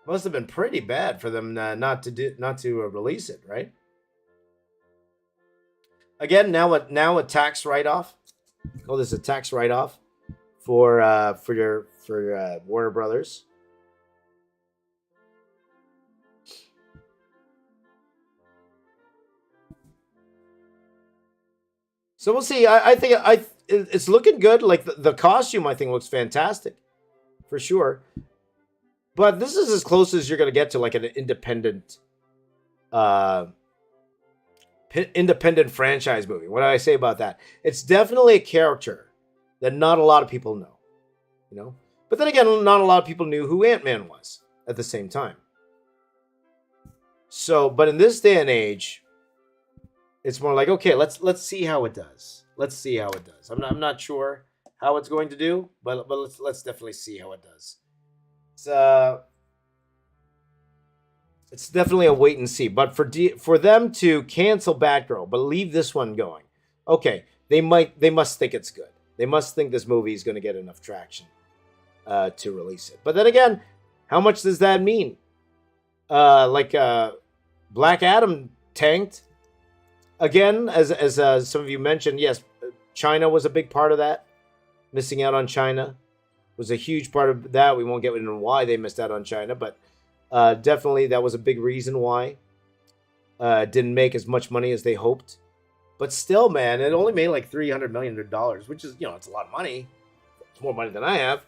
Must have been pretty bad for them not to release it, right? Again, now a tax write-off. Call this a tax write-off for Warner Brothers. So we'll see. I think it's looking good. Like the costume, I think looks fantastic, for sure. But this is as close as you're gonna get to like an independent franchise movie. What do I say about that? It's definitely a character that not a lot of people know. you know. But then again, not a lot of people knew who Ant-Man was at the same time. So, but in this day and age, it's more like, okay, let's see how it does. Let's see how it does. I'm not sure how it's going to do, but let's definitely see how it does. It's definitely a wait and see. But for them to cancel Batgirl but leave this one going, okay, they must think it's good. They must think this movie is going to get enough traction to release it. But then again, how much does that mean? Black Adam tanked again, as some of you mentioned. Yes, China was a big part of that. Missing out on China was a huge part of that. We won't get into why they missed out on China, but definitely that was a big reason why. Didn't make as much money as they hoped. But still, man, it only made like $300 million, which is, it's a lot of money. It's more money than I have.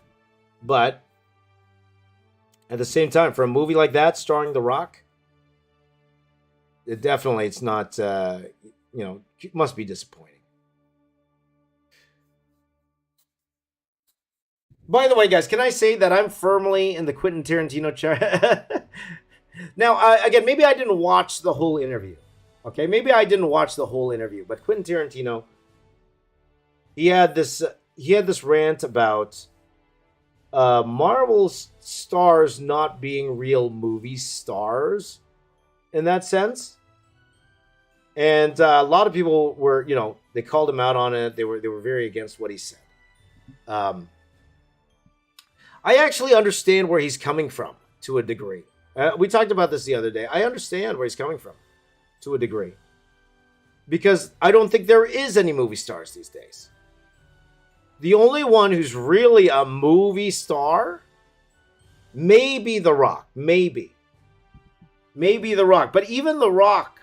But at the same time, for a movie like that, starring The Rock, it's not, it must be disappointing. By the way, guys, can I say that I'm firmly in the Quentin Tarantino chair? Now, again, maybe I didn't watch the whole interview. Okay, maybe I didn't watch the whole interview, but Quentin Tarantino, he had this rant about Marvel stars not being real movie stars in that sense. And a lot of people were, they called him out on it. They were very against what he said. I actually understand where he's coming from to a degree. We talked about this the other day. I understand where he's coming from to a degree. Because I don't think there is any movie stars these days. The only one who's really a movie star, maybe The Rock. Maybe The Rock. But even The Rock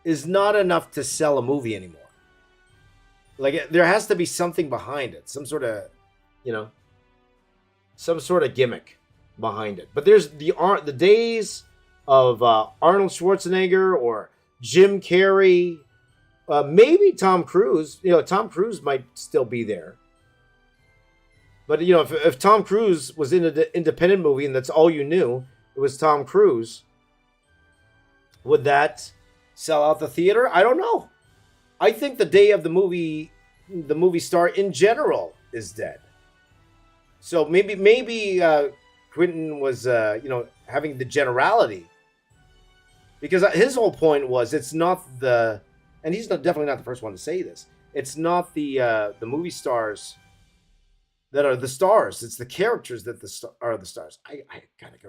is not enough to sell a movie anymore. Like, there has to be something behind it. Some sort of, some sort of gimmick behind it. But there's the days of Arnold Schwarzenegger or Jim Carrey, maybe Tom Cruise. Tom Cruise might still be there. But, if Tom Cruise was in an independent movie and that's all you knew, it was Tom Cruise, would that sell out the theater? I don't know. I think the day of the movie star in general is dead. So maybe Quentin was, having the generality. Because his whole point was, it's not and he's definitely not the first one to say this. It's not the movie stars that are the stars. It's the characters that are the stars. I kind of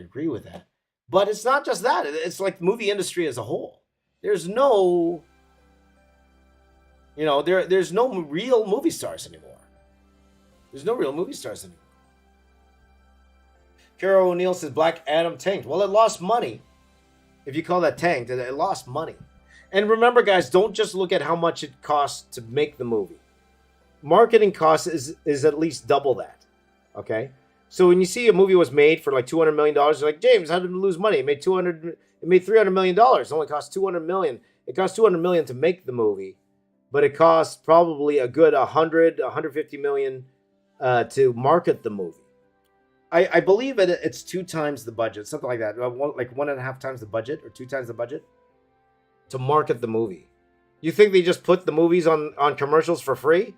agree with that. But it's not just that. It's like the movie industry as a whole. There's no, there's no real movie stars anymore. Carol O'Neill says Black Adam tanked. Well, it lost money. If you call that tanked, it lost money. And remember, guys, don't just look at how much it costs to make the movie. Marketing costs is at least double that. Okay? So when you see a movie was made for like $200 million, you're like, James, how did it lose money? It made $300 million. It only cost $200 million. It cost $200 million to make the movie, but it costs probably a good $150 million to market the movie. I believe it's 2 times the budget, something like that. Like 1.5 times the budget or 2 times the budget to market the movie. You think they just put the movies on commercials for free?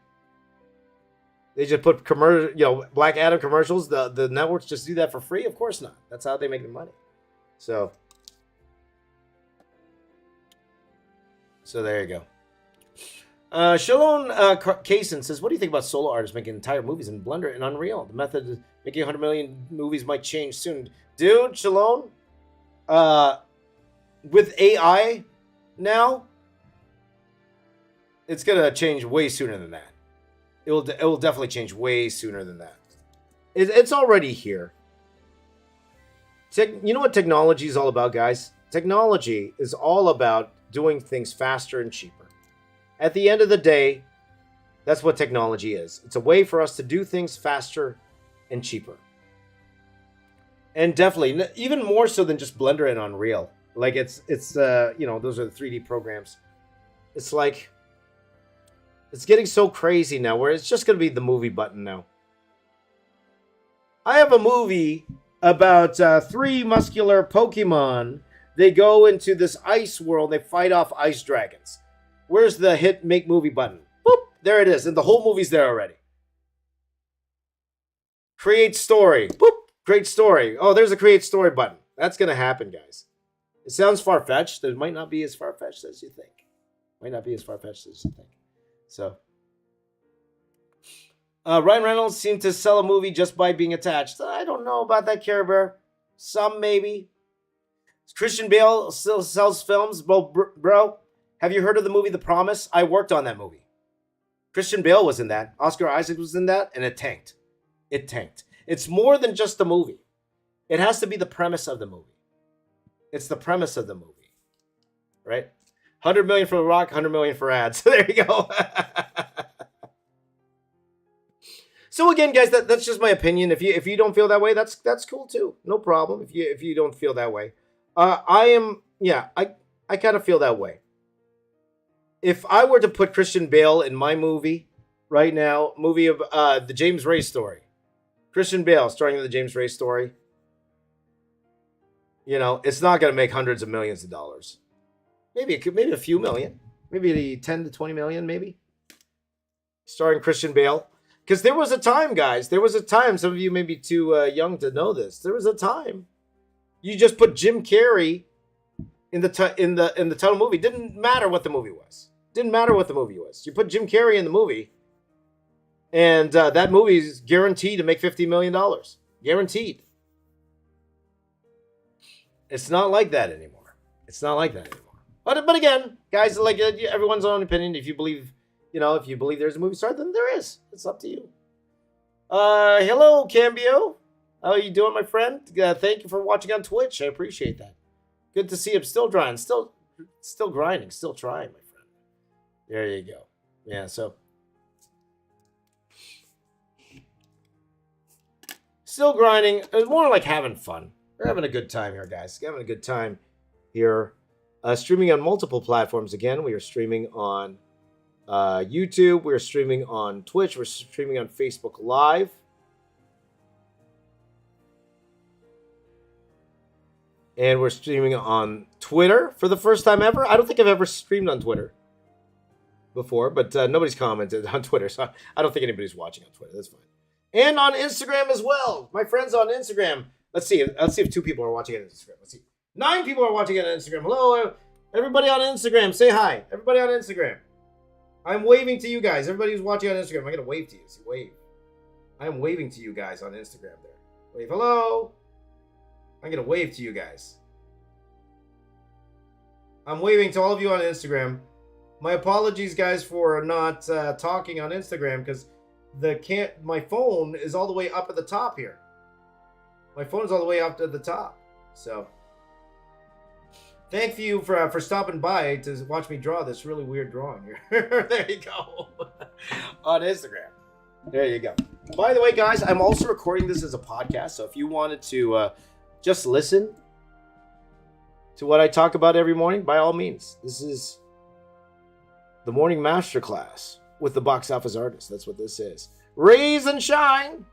They just put Black Adam commercials. The networks just do that for free? Of course not. That's how they make their money. So there you go. Shalon Kaysen says, what do you think about solo artists making entire movies in Blender and Unreal? The method of making 100 million movies might change soon. Dude, Shalon, with AI now, it's going to change way sooner than that. It will definitely change way sooner than that. It's already here. You know what technology is all about, guys? Technology is all about doing things faster and cheaper. At the end of the day, that's what technology is. It's a way for us to do things faster and cheaper. And definitely, even more so than just Blender and Unreal. Like those are the 3D programs. It's like It's getting so crazy now where it's just going to be the movie button now. I have a movie about three muscular Pokemon. They go into this ice world. They fight off ice dragons. Where's the hit make movie button? Boop, there it is. And the whole movie's there already. Create story. Boop, create story. Oh, there's a create story button. That's going to happen, guys. It sounds far-fetched. It might not be as far-fetched as you think. Might not be as far-fetched as you think. So, Ryan Reynolds seemed to sell a movie just by being attached. I don't know about that, Care Bear. Some maybe. Christian Bale still sells films. Bro, have you heard of the movie The Promise? I worked on that movie. Christian Bale was in that. Oscar Isaac was in that, and it tanked. It tanked. It's more than just the movie. It has to be the premise of the movie. It's the premise of the movie, right? 100 million for The Rock, 100 million for ads. There you go. So again, guys, that's just my opinion. If you don't feel that way, that's cool too. No problem. If you don't feel that way, I kind of feel that way. If I were to put Christian Bale in my movie right now, movie of the James Raiz story, Christian Bale starring in the James Raiz story, it's not going to make hundreds of millions of dollars. Maybe a few million, maybe 10 to 20 million, maybe. Starring Christian Bale. Because there was a time, guys. There was a time. Some of you may be too young to know this. There was a time. You just put Jim Carrey in the title movie. Didn't matter what the movie was. Didn't matter what the movie was. You put Jim Carrey in the movie, and that movie is guaranteed to make $50 million. Guaranteed. It's not like that anymore. It's not like that anymore. But again, guys, like everyone's own opinion. If you believe, if you believe there's a movie star, then there is. It's up to you. Hello, Cambio. How are you doing, my friend? Thank you for watching on Twitch. I appreciate that. Good to see him. Still grinding. Still grinding. Still trying, my friend. There you go. Yeah, so. Still grinding. It's more like having fun. We're having a good time here, guys. Having a good time here. Streaming on multiple platforms again. We are streaming on YouTube. We're streaming on Twitch. We're streaming on Facebook Live. And we're streaming on Twitter for the first time ever. I don't think I've ever streamed on Twitter before, but nobody's commented on Twitter, so I don't think anybody's watching on Twitter. That's fine. And on Instagram as well. My friends on Instagram. Let's see if 2 people are watching on Instagram. Let's see. 9 people are watching on Instagram. Hello, everybody on Instagram. Say hi. Everybody on Instagram. I'm waving to you guys. Everybody who's watching on Instagram, I'm going to wave to you. See, wave. I'm waving to you guys on Instagram there. Wave. Hello. I'm going to wave to you guys. I'm waving to all of you on Instagram. My apologies, guys, for not talking on Instagram because my phone is all the way up at the top here. My phone is all the way up at the top. So, thank you for stopping by to watch me draw this really weird drawing here. There you go. On Instagram. There you go. By the way, guys, I'm also recording this as a podcast. So if you wanted to just listen to what I talk about every morning, by all means. This is the Morning Masterclass with the box office artist. That's what this is. Raise and shine.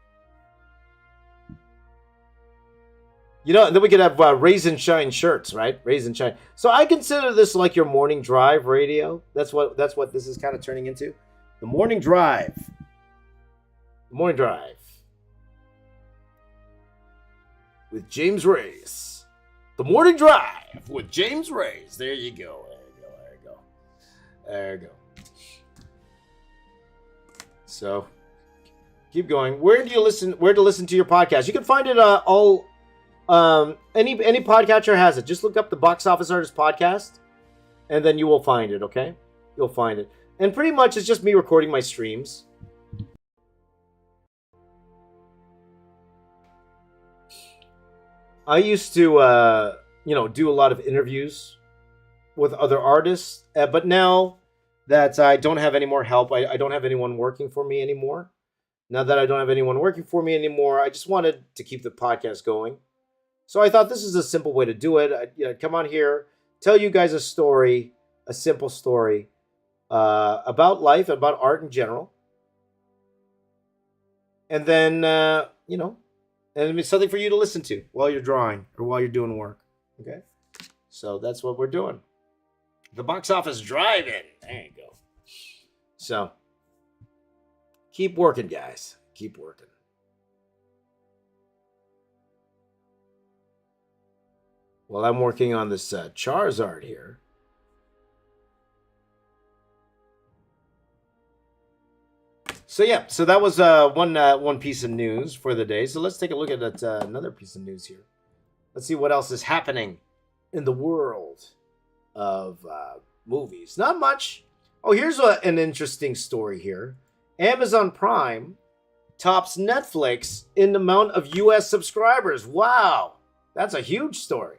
And then we could have Raise and Shine shirts, right? Raise and Shine. So I consider this like your morning drive radio. That's what this is kind of turning into. The Morning Drive. The Morning Drive. With James Raiz. The Morning Drive with James Raiz. There you go. There you go. So, keep going. Where to listen to your podcast? You can find it all. Any podcatcher has it. Just look up the Box Office Artist Podcast, and then you will find it. Okay, you'll find it. And pretty much it's just me recording my streams. I used to, do a lot of interviews with other artists, but now that I don't have any more help, I don't have anyone working for me anymore. Now that I don't have anyone working for me anymore, I just wanted to keep the podcast going. So I thought this is a simple way to do it. I'd come on here, tell you guys a story, a simple story, about life, about art in general, and then and it's something for you to listen to while you're drawing or while you're doing work. Okay, so that's what we're doing. The box office drive-in. There you go. So keep working, guys. Keep working. Well, I'm working on this Charizard here. So yeah, so that was one piece of news for the day. So let's take a look at another piece of news here. Let's see what else is happening in the world of movies. Not much. Oh, here's an interesting story here. Amazon Prime tops Netflix in the amount of U.S. subscribers. Wow, that's a huge story.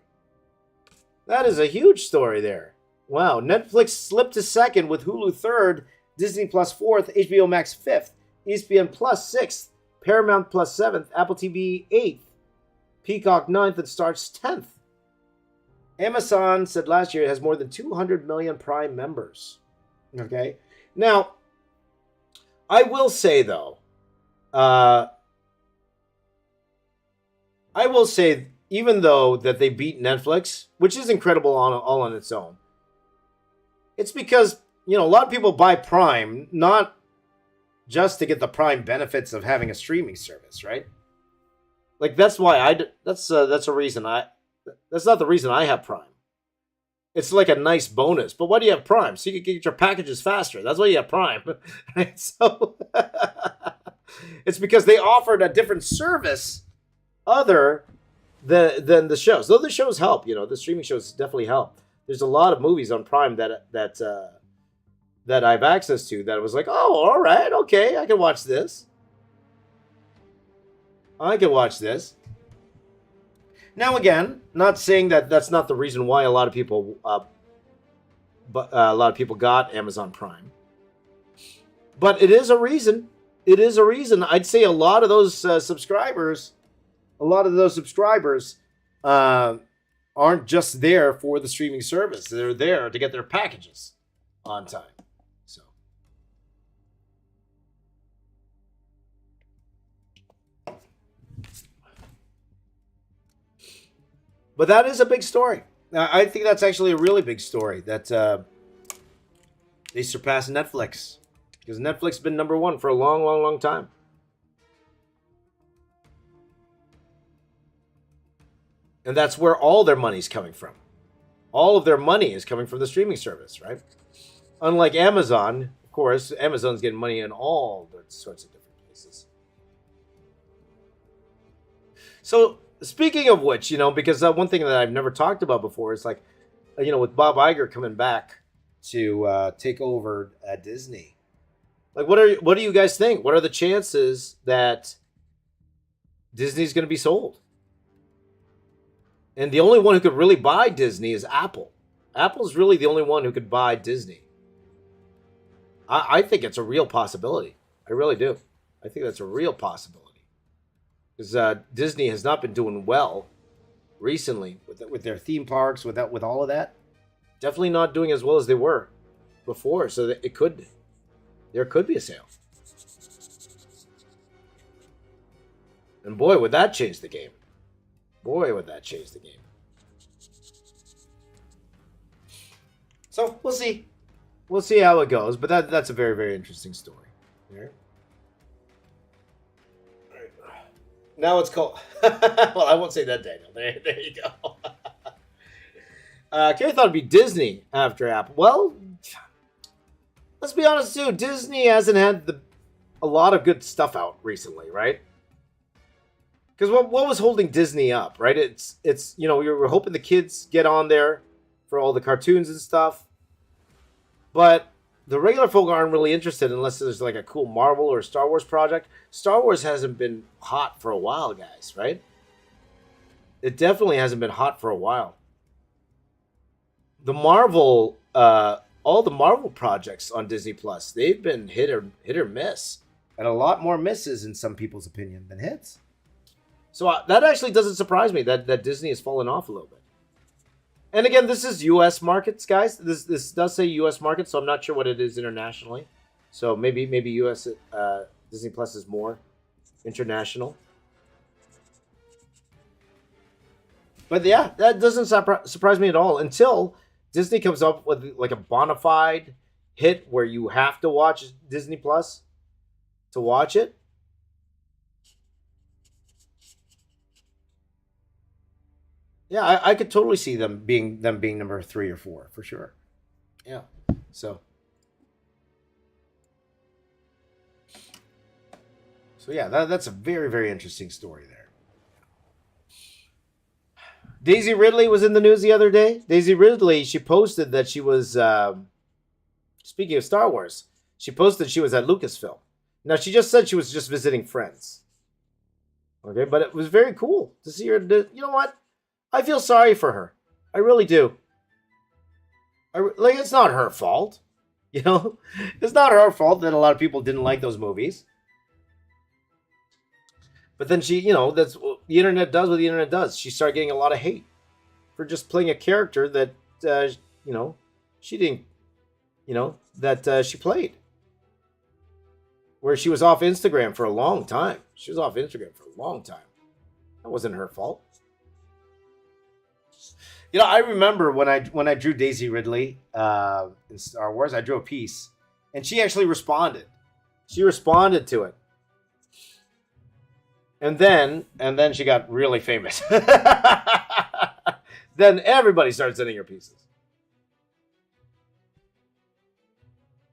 That is a huge story there. Wow, Netflix slipped to second with Hulu third, Disney Plus fourth, HBO Max fifth, ESPN Plus sixth, Paramount Plus seventh, Apple TV eighth, Peacock ninth, and Starz 10th. Amazon said last year it has more than 200 million Prime members. Okay? Now, I will say, though, even though that they beat Netflix, which is incredible all on its own, it's because, a lot of people buy Prime not just to get the Prime benefits of having a streaming service, right? Like, that's why that's a reason that's not the reason I have Prime. It's like a nice bonus. But why do you have Prime? So you can get your packages faster. That's why you have Prime. Right? So it's because they offered a different service other than the shows. Though the shows help, the streaming shows definitely help. There's a lot of movies on Prime that I have access to that was like, oh, all right, okay, I can watch this. Now, again, not saying that that's not the reason why a lot of people got Amazon Prime, but it is a reason. It is a reason. I'd say a lot of those subscribers aren't just there for the streaming service. They're there to get their packages on time. So. But that is a big story. I think that's actually a really big story that they surpassed Netflix, because Netflix has been number one for a long, long, long time. And that's where all their money's coming from. All of their money is coming from the streaming service, right? Unlike Amazon, of course, Amazon's getting money in all sorts of different places. So, speaking of which, because one thing that I've never talked about before is like, with Bob Iger coming back to take over at Disney. Like, what do you guys think? What are the chances that Disney's going to be sold? And the only one who could really buy Disney is Apple. Apple's really the only one who could buy Disney. I think it's a real possibility. I really do. I think that's a real possibility. Because Disney has not been doing well recently with their theme parks, with all of that. Definitely not doing as well as they were before. So that there could be a sale. And boy, would that change the game. Boy, would that change the game. So we'll see. We'll see how it goes. But that's a very, very interesting story. Here. Now it's called... well, I won't say that, Daniel. There you go. Kerry thought it'd be Disney after Apple. Well, let's be honest, too. Disney hasn't had a lot of good stuff out recently, right? Because what was holding Disney up, right? It's we were hoping the kids get on there for all the cartoons and stuff. But the regular folk aren't really interested unless there's like a cool Marvel or Star Wars project. Star Wars hasn't been hot for a while, guys, right? It definitely hasn't been hot for a while. The Marvel, all the Marvel projects on Disney Plus, they've been hit or miss. And a lot more misses in some people's opinion than hits. So that actually doesn't surprise me that Disney has fallen off a little bit. And again, this is U.S. markets, guys. This does say U.S. markets, so I'm not sure what it is internationally. So maybe U.S. Disney Plus is more international. But yeah, that doesn't surprise me at all until Disney comes up with like a bona fide hit where you have to watch Disney Plus to watch it. Yeah, I could totally see them being number 3 or 4 for sure. Yeah. So yeah, that's a very, very interesting story there. Daisy Ridley was in the news the other day. Daisy Ridley, she posted that she was speaking of Star Wars, she posted she was at Lucasfilm. Now she just said she was just visiting friends. Okay, but it was very cool to see her. You know what? I feel sorry for her. I really do. Like, it's not her fault. You know? It's not her fault that a lot of people didn't like those movies. But then she, that's what the internet does what the internet does. She started getting a lot of hate for just playing a character that, she didn't, that she played. Where she was off Instagram for a long time. She was off Instagram for a long time. That wasn't her fault. I remember when I drew Daisy Ridley in Star Wars, I drew a piece, and she actually responded. She responded to it, and then she got really famous. Then everybody started sending her pieces.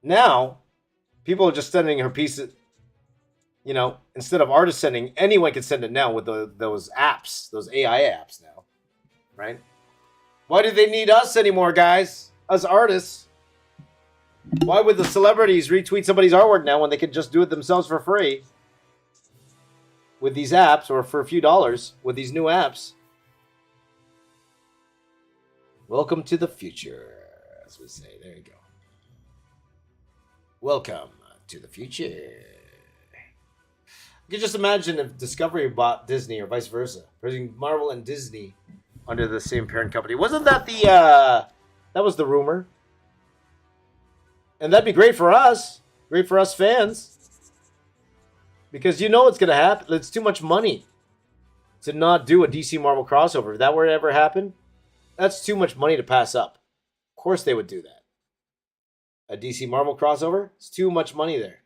Now, people are just sending her pieces. Instead of artists sending, anyone can send it now with those apps, those AI apps now, right? Why do they need us anymore, guys? Us artists. Why would the celebrities retweet somebody's artwork now when they could just do it themselves for free? With these apps, or for a few dollars, with these new apps. Welcome to the future, as we say. There you go. Welcome to the future. You can just imagine if Discovery bought Disney or vice versa. Putting Marvel and Disney under the same parent company. Wasn't that that was the rumor? And that'd be great for us. Great for us fans. Because it's going to happen. It's too much money to not do a DC Marvel crossover. If that were to ever happen, that's too much money to pass up. Of course they would do that. A DC Marvel crossover? It's too much money there.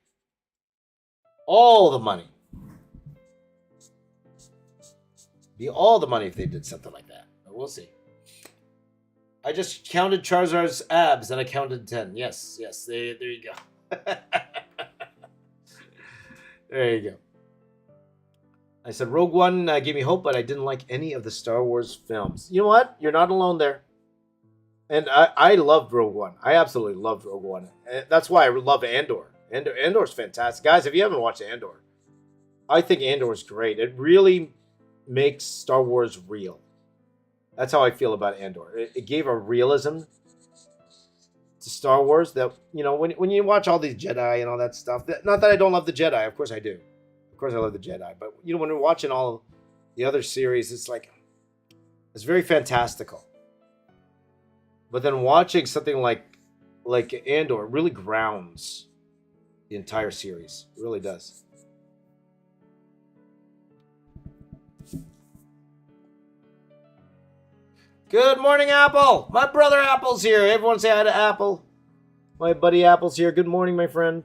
All the money. Be all the money if they did something like that. But we'll see. I just counted Charizard's abs and I counted 10. Yes. There you go. There you go. I said Rogue One gave me hope, but I didn't like any of the Star Wars films. You know what? You're not alone there. And I loved Rogue One. I absolutely loved Rogue One. That's why I love Andor. Andor's fantastic. Guys, if you haven't watched Andor, I think Andor's great. It really makes Star Wars real. That's how I feel about Andor. It gave a realism to Star Wars that, when you watch all these Jedi and all that stuff, not that I don't love the Jedi. Of course I do. Of course I love the Jedi. But, when we're watching all the other series, it's very fantastical. But then watching something like Andor really grounds the entire series. It really does. Good morning, Apple. My brother Apple's here. Everyone say hi to Apple. My buddy Apple's here. Good morning, my friend.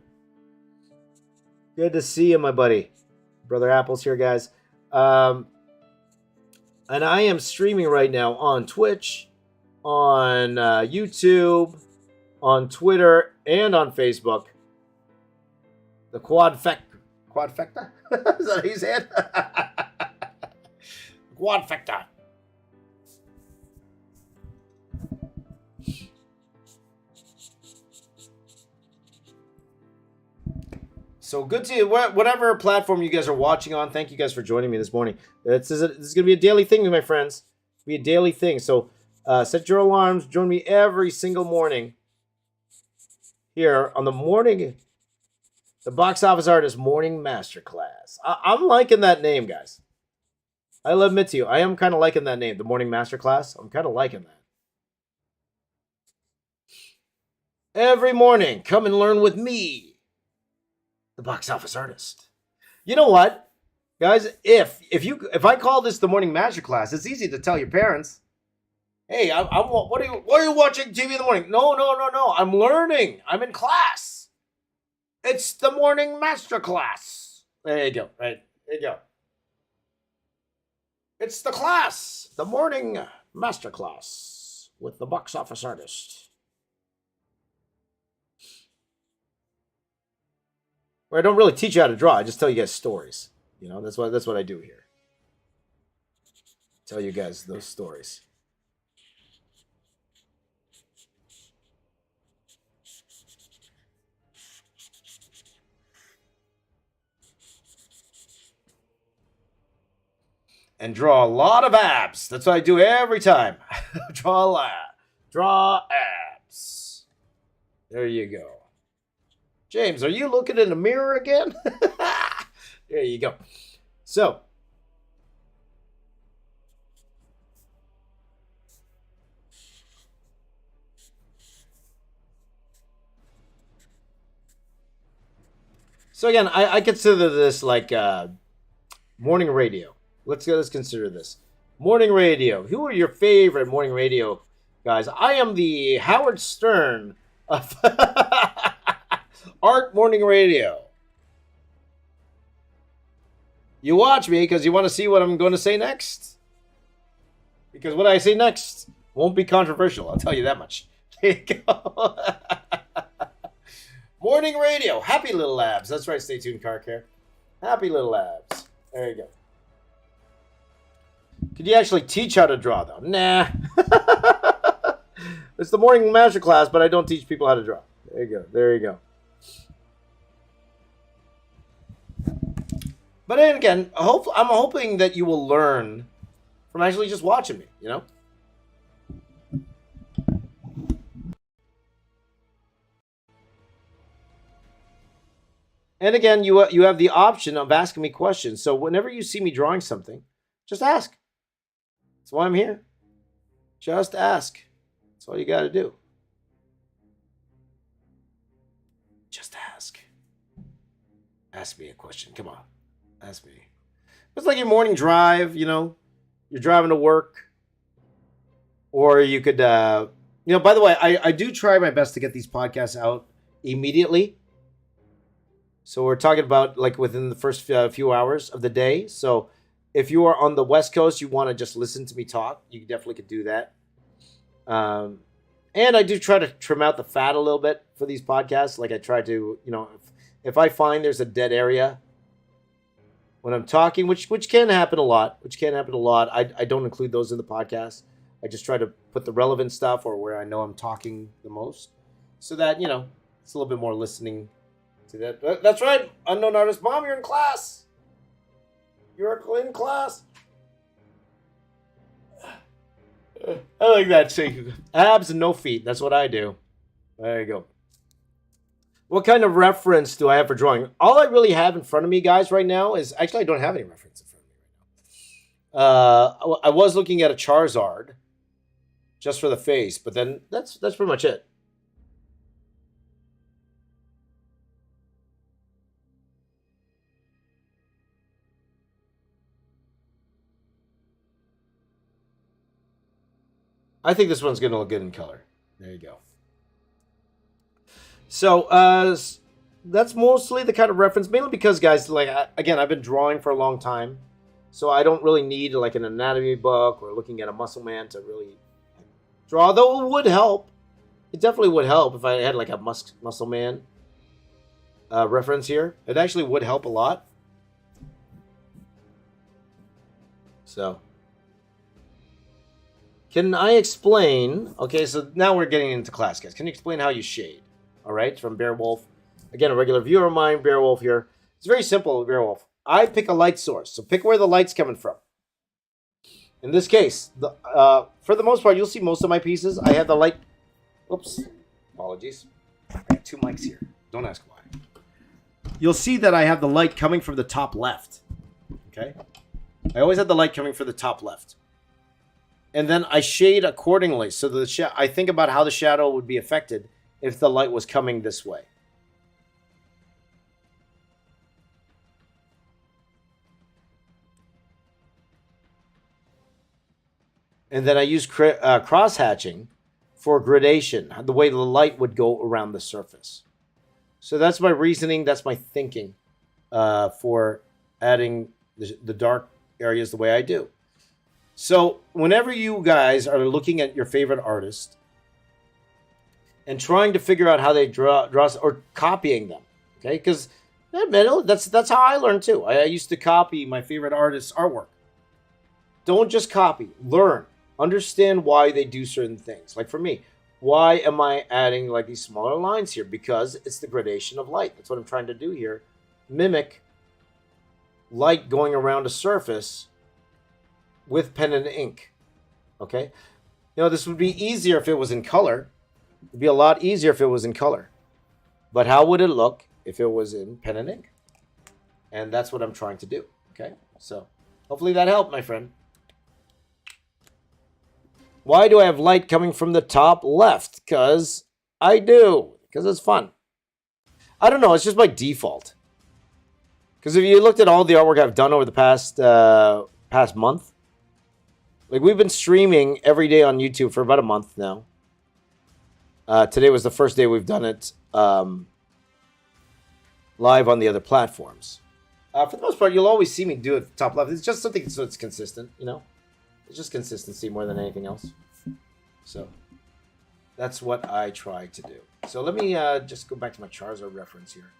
Good to see you, my buddy. Brother Apple's here, guys. And I am streaming right now on Twitch, on YouTube, on Twitter, and on Facebook. The quadfecta? Is that how you say it? Quadfecta. So good to you. Whatever platform you guys are watching on, thank you guys for joining me this morning. This is going to be a daily thing, my friends. It'll be a daily thing. So set your alarms. Join me every single morning here on the Box Office Artist Morning Masterclass. I'm liking that name, guys. I'll admit to you, I am kind of liking that name, the Morning Masterclass. I'm kind of liking that. Every morning, come and learn with me, the box office artist. You know what, guys? If I call this the morning masterclass, it's easy to tell your parents. Hey, what are you watching TV in the morning? No. I'm learning. I'm in class. It's the morning masterclass. There you go. Right. There you go. It's the class, the morning masterclass with the box office artist. Where I don't really teach you how to draw. I just tell you guys stories. You know, that's what I do here. Tell you guys those stories. And draw a lot of abs. That's what I do every time. Draw a lot. Draw abs. There you go. James, are you looking in the mirror again? There you go. So, again, I consider this like morning radio. Let's consider this. Morning radio. Who are your favorite morning radio guys? I am the Howard Stern of Art Morning Radio. You watch me because you want to see what I'm going to say next. Because what I say next won't be controversial. I'll tell you that much. There you go. Morning radio. Happy little labs. That's right. Stay tuned, car care. Happy little labs. There you go. Could you actually teach how to draw, though? Nah. It's the morning master class, but I don't teach people how to draw. There you go. There you go. But then again, I'm hoping that you will learn from actually just watching me, you know? And again, you have the option of asking me questions. So whenever you see me drawing something, just ask. That's why I'm here. Just ask. That's all you got to do. Just ask. Ask me a question. Come on. Ask me. It's like your morning drive, you know. You're driving to work. Or you could, by the way, I do try my best to get these podcasts out immediately. So we're talking about like within the first few hours of the day. So if you are on the West Coast, you want to just listen to me talk, you definitely could do that. And I do try to trim out the fat a little bit for these podcasts. Like I try to, if I find there's a dead area when I'm talking, which can happen a lot, I don't include those in the podcast. I just try to put the relevant stuff or where I know I'm talking the most so that, it's a little bit more listening to that. That's right. Unknown Artist Mom, you're in class. You're in class. I like that. See, abs and no feet. That's what I do. There you go. What kind of reference do I have for drawing? All I really have in front of me, guys, right now is... Actually, I don't have any reference in front of me right now. I was looking at a Charizard just for the face, but then that's pretty much it. I think this one's going to look good in color. There you go. So, that's mostly the kind of reference, mainly because, guys, again, I've been drawing for a long time, so I don't really need, like, an anatomy book or looking at a muscle man to really draw, though it would help. It definitely would help if I had, like, a muscle man reference here. It actually would help a lot. So... Can I explain? Okay, so now we're getting into class, guys. Can you explain how you shade? All right, from Bearwolf. Again, a regular viewer of mine, Bearwolf here. It's very simple, Bearwolf. I pick a light source, so pick where the light's coming from. In this case, for the most part, you'll see most of my pieces. I have the light... Oops, apologies. I have two mics here. Don't ask why. You'll see that I have the light coming from the top left. Okay? I always have the light coming from the top left. And then I shade accordingly. So I think about how the shadow would be affected if the light was coming this way. And then I use cross-hatching for gradation, the way the light would go around the surface. So that's my reasoning, that's my thinking for adding the dark areas the way I do. So whenever you guys are looking at your favorite artist and trying to figure out how they draw or copying them, okay? Because that's how I learned too. I used to copy my favorite artist's artwork. Don't just copy, learn. Understand why they do certain things. Like for me, why am I adding like these smaller lines here? Because it's the gradation of light. That's what I'm trying to do here. Mimic light going around a surface with pen and ink. Okay? This would be easier if it was in color. It'd be a lot easier if it was in color. But how would it look if it was in pen and ink? And that's what I'm trying to do. Okay? So hopefully that helped, my friend. Why do I have light coming from the top left? Because I do. Because it's fun. I don't know. It's just by default. Because if you looked at all the artwork I've done over the past month, like we've been streaming every day on YouTube for about a month now. Today was the first day we've done it live on the other platforms. For the most part, you'll always see me do it at the top left. It's just something so it's consistent, It's just consistency more than anything else. So that's what I try to do. So let me just go back to my Charizard reference here.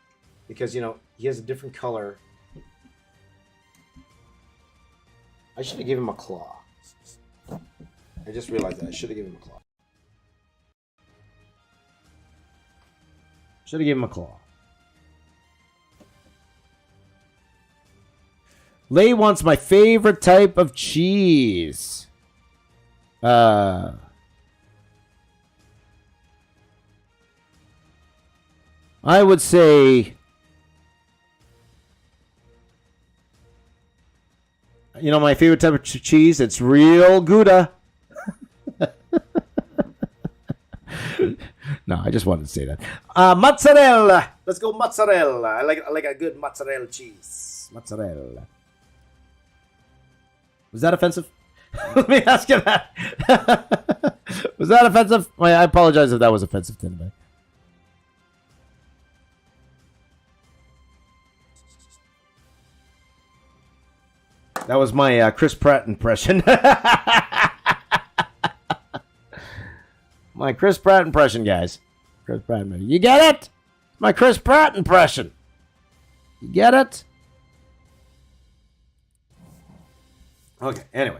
Because, he has a different color. I should have given him a claw. I just realized that. I should have given him a claw. Should have given him a claw. Lay wants my favorite type of cheese. I would say, my favorite type of cheese, it's real Gouda. No, I just wanted to say that. Mozzarella. Let's go mozzarella. I like a good mozzarella cheese. Mozzarella. Was that offensive? Let me ask you that. Was that offensive? I apologize if that was offensive to anybody. That was my Chris Pratt impression. My Chris Pratt impression, guys. Chris Pratt impression. You get it? My Chris Pratt impression. You get it? Okay, anyway.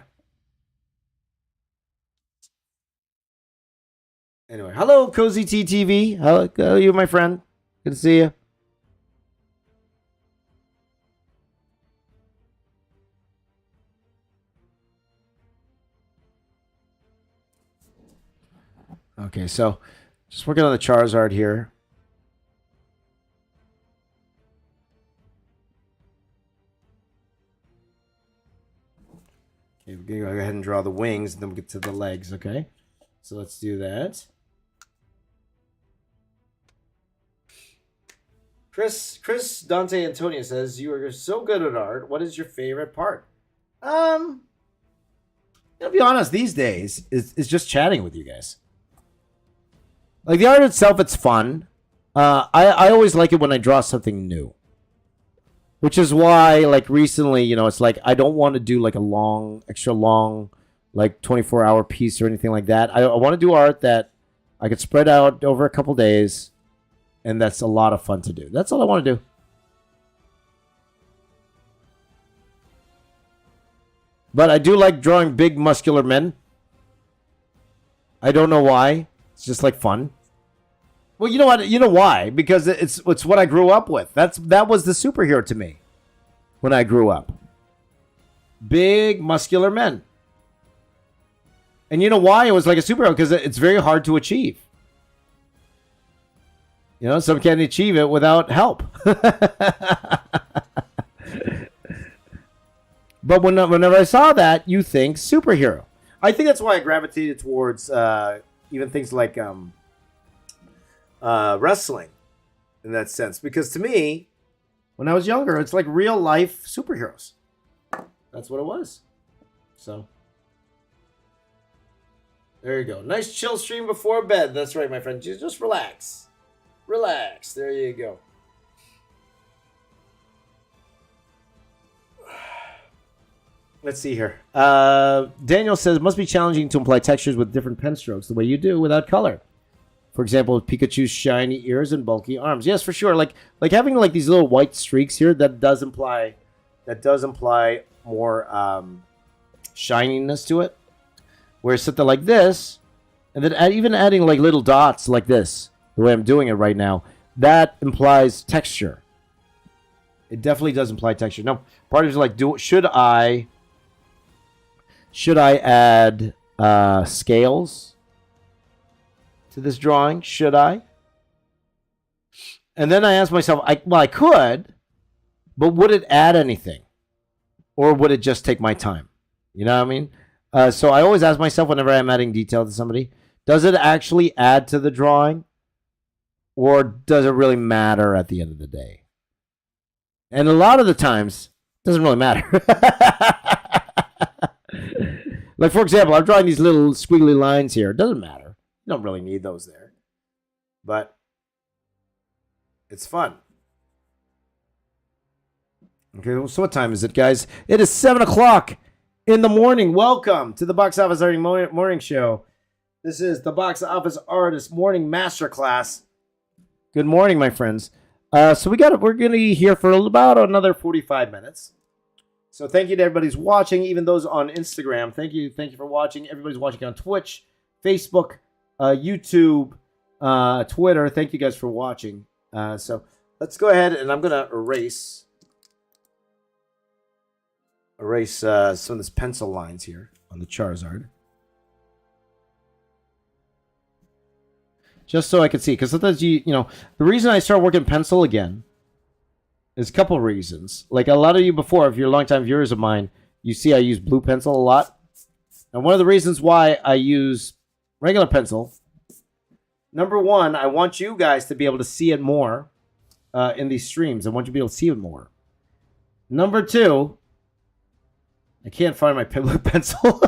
Hello, Cozy TTV. How are you, my friend? Good to see you. Okay, so just working on the Charizard here. Okay, we're going to go ahead and draw the wings, and then we'll get to the legs, okay? So let's do that. Chris Dante Antonio says, you are so good at art. What is your favorite part? To be honest, these days, is just chatting with you guys. Like, the art itself, it's fun. I always like it when I draw something new. Which is why, like, recently, it's like, I don't want to do, like, a extra long, like, 24-hour piece or anything like that. I want to do art that I could spread out over a couple days, and that's a lot of fun to do. That's all I want to do. But I do like drawing big, muscular men. I don't know why. It's just like fun. Well, you know what? You know why? Because it's what I grew up with. That was the superhero to me when I grew up. Big, muscular men. And you know why it was like a superhero? Because it's very hard to achieve. Some can't achieve it without help. But whenever I saw that, you think superhero. I think that's why I gravitated towards even things like wrestling in that sense. Because to me, when I was younger, it's like real life superheroes. That's what it was. So there you go. Nice chill stream before bed. That's right, my friend. Just relax. Relax. There you go. Let's see here. Daniel says, must be challenging to apply textures with different pen strokes the way you do without color. For example, Pikachu's shiny ears and bulky arms. Yes, for sure. Like having like these little white streaks here, that does imply more shininess to it. Whereas something like this, and then even adding like little dots like this, the way I'm doing it right now, that implies texture. It definitely does imply texture. Now, part of it is like, should I add scales to this drawing? Should I? And then I asked myself, I could, but would it add anything? Or would it just take my time? You know what I mean? So I always ask myself whenever I'm adding detail to somebody, does it actually add to the drawing? Or does it really matter at the end of the day? And a lot of the times, it doesn't really matter. Like, for example, I'm drawing these little squiggly lines here. It doesn't matter. You don't really need those there. But it's fun. Okay, so what time is it, guys? It is 7 o'clock in the morning. Welcome to the Box Office Artist Morning Show. This is the Box Office Artist Morning Masterclass. Good morning, my friends. So we're going to be here for about another 45 minutes. So thank you to everybody who's watching, even those on Instagram. Thank you for watching. Everybody's watching on Twitch, Facebook, YouTube, Twitter. Thank you guys for watching. So let's go ahead and I'm going to erase some of this pencil lines here on the Charizard. Just so I can see, because sometimes the reason I start working pencil again is a couple reasons. Like a lot of you before, if you're longtime viewers of mine, you see I use blue pencil a lot. And one of the reasons why I use regular pencil, number one, I want you guys to be able to see it more in these streams. I want you to be able to see it more. Number two, I can't find my blue pencil.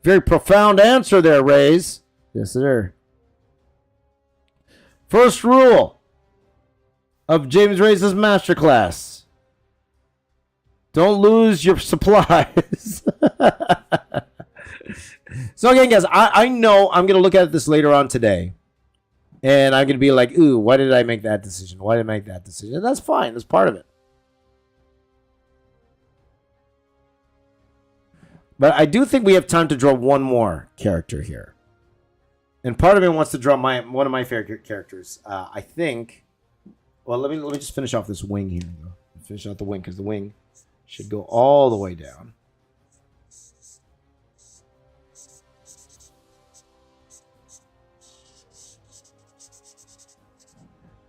Very profound answer there, Raiz. Yes, sir. First rule of James Raiz's masterclass: don't lose your supplies. So again, guys, I know I'm going to look at this later on today, and I'm going to be like, ooh, why did I make that decision? Why did I make that decision? And that's fine. That's part of it. But I do think we have time to draw one more character here. And part of me wants to draw one of my favorite characters. I think. Well, let me just finish off this wing here. Finish out the wing, because the wing should go all the way down.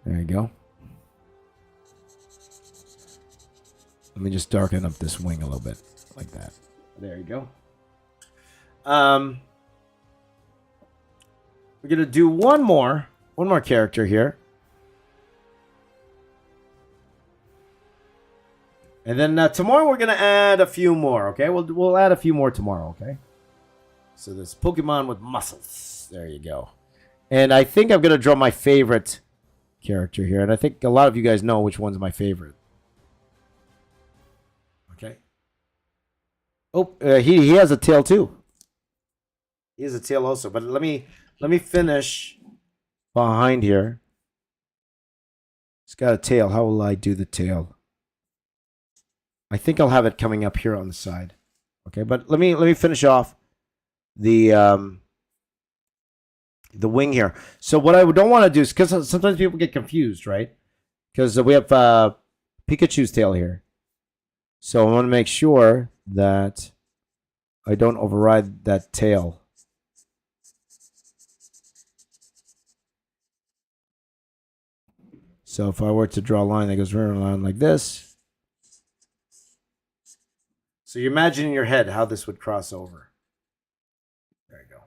There you go. Let me just darken up this wing a little bit, like that. There you go. We're gonna do one more character here, and then tomorrow we're gonna add a few more. Okay, we'll add a few more tomorrow. Okay. So this Pokemon with muscles. There you go. And I think I'm gonna draw my favorite character here, and I think a lot of you guys know which one's my favorite. Okay. Oh, he has a tail too. He has a tail also, but let me finish behind here. It's got a tail. How will I do the tail? I think I'll have it coming up here on the side. Okay, but let me finish off the wing here. So what I don't want to do is, because sometimes people get confused, right? Because we have Pikachu's tail here. So I want to make sure that I don't override that tail. So if I were to draw a line that goes around like this. So you imagine in your head how this would cross over. There you go.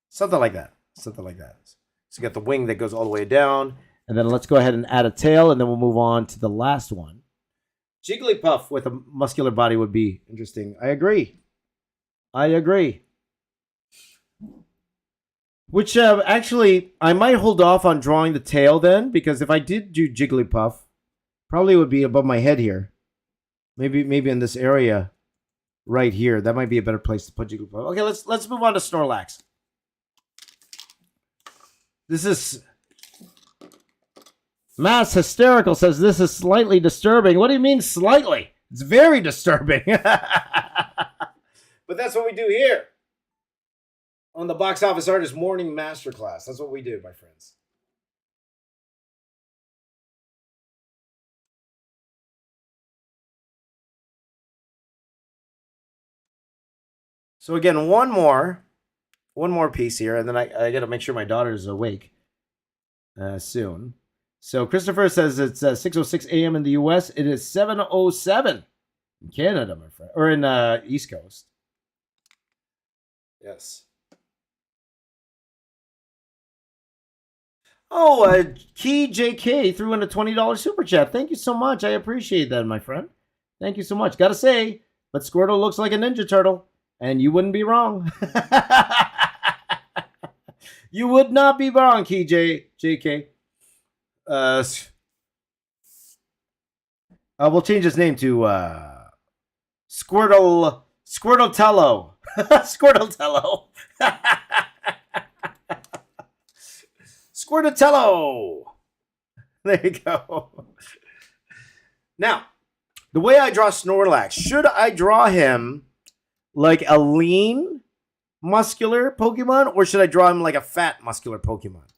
Something like that. something like that. So you got the wing that goes all the way down. And then let's go ahead and add a tail, and then we'll move on to the last one. Jigglypuff with a muscular body would be interesting. I agree. Which actually, I might hold off on drawing the tail then, because if I did do Jigglypuff, probably would be above my head here. Maybe in this area right here. That might be a better place to put Jigglypuff. Okay, let's move on to Snorlax. This is Mass Hysterical says this is slightly disturbing. What do you mean slightly? It's very disturbing. But that's what we do here on the Box Office Artist Morning Masterclass. That's what we do, my friends. So again, one more piece here, and then I got to make sure my daughter's awake soon. So Christopher says it's 6:06 a.m. in the U.S. It is 7:07 in Canada, my friend, or in East Coast. Yes. Oh, Key JK threw in a $20 super chat. Thank you so much. I appreciate that, my friend. Thank you so much. Gotta say, but Squirtle looks like a Ninja Turtle, and you wouldn't be wrong. You would not be wrong, Key JK. We'll change his name to Squirtello. Squirtello. Squirtello. There you go. Now, the way I draw Snorlax, should I draw him like a lean, muscular Pokemon, or should I draw him like a fat, muscular Pokemon?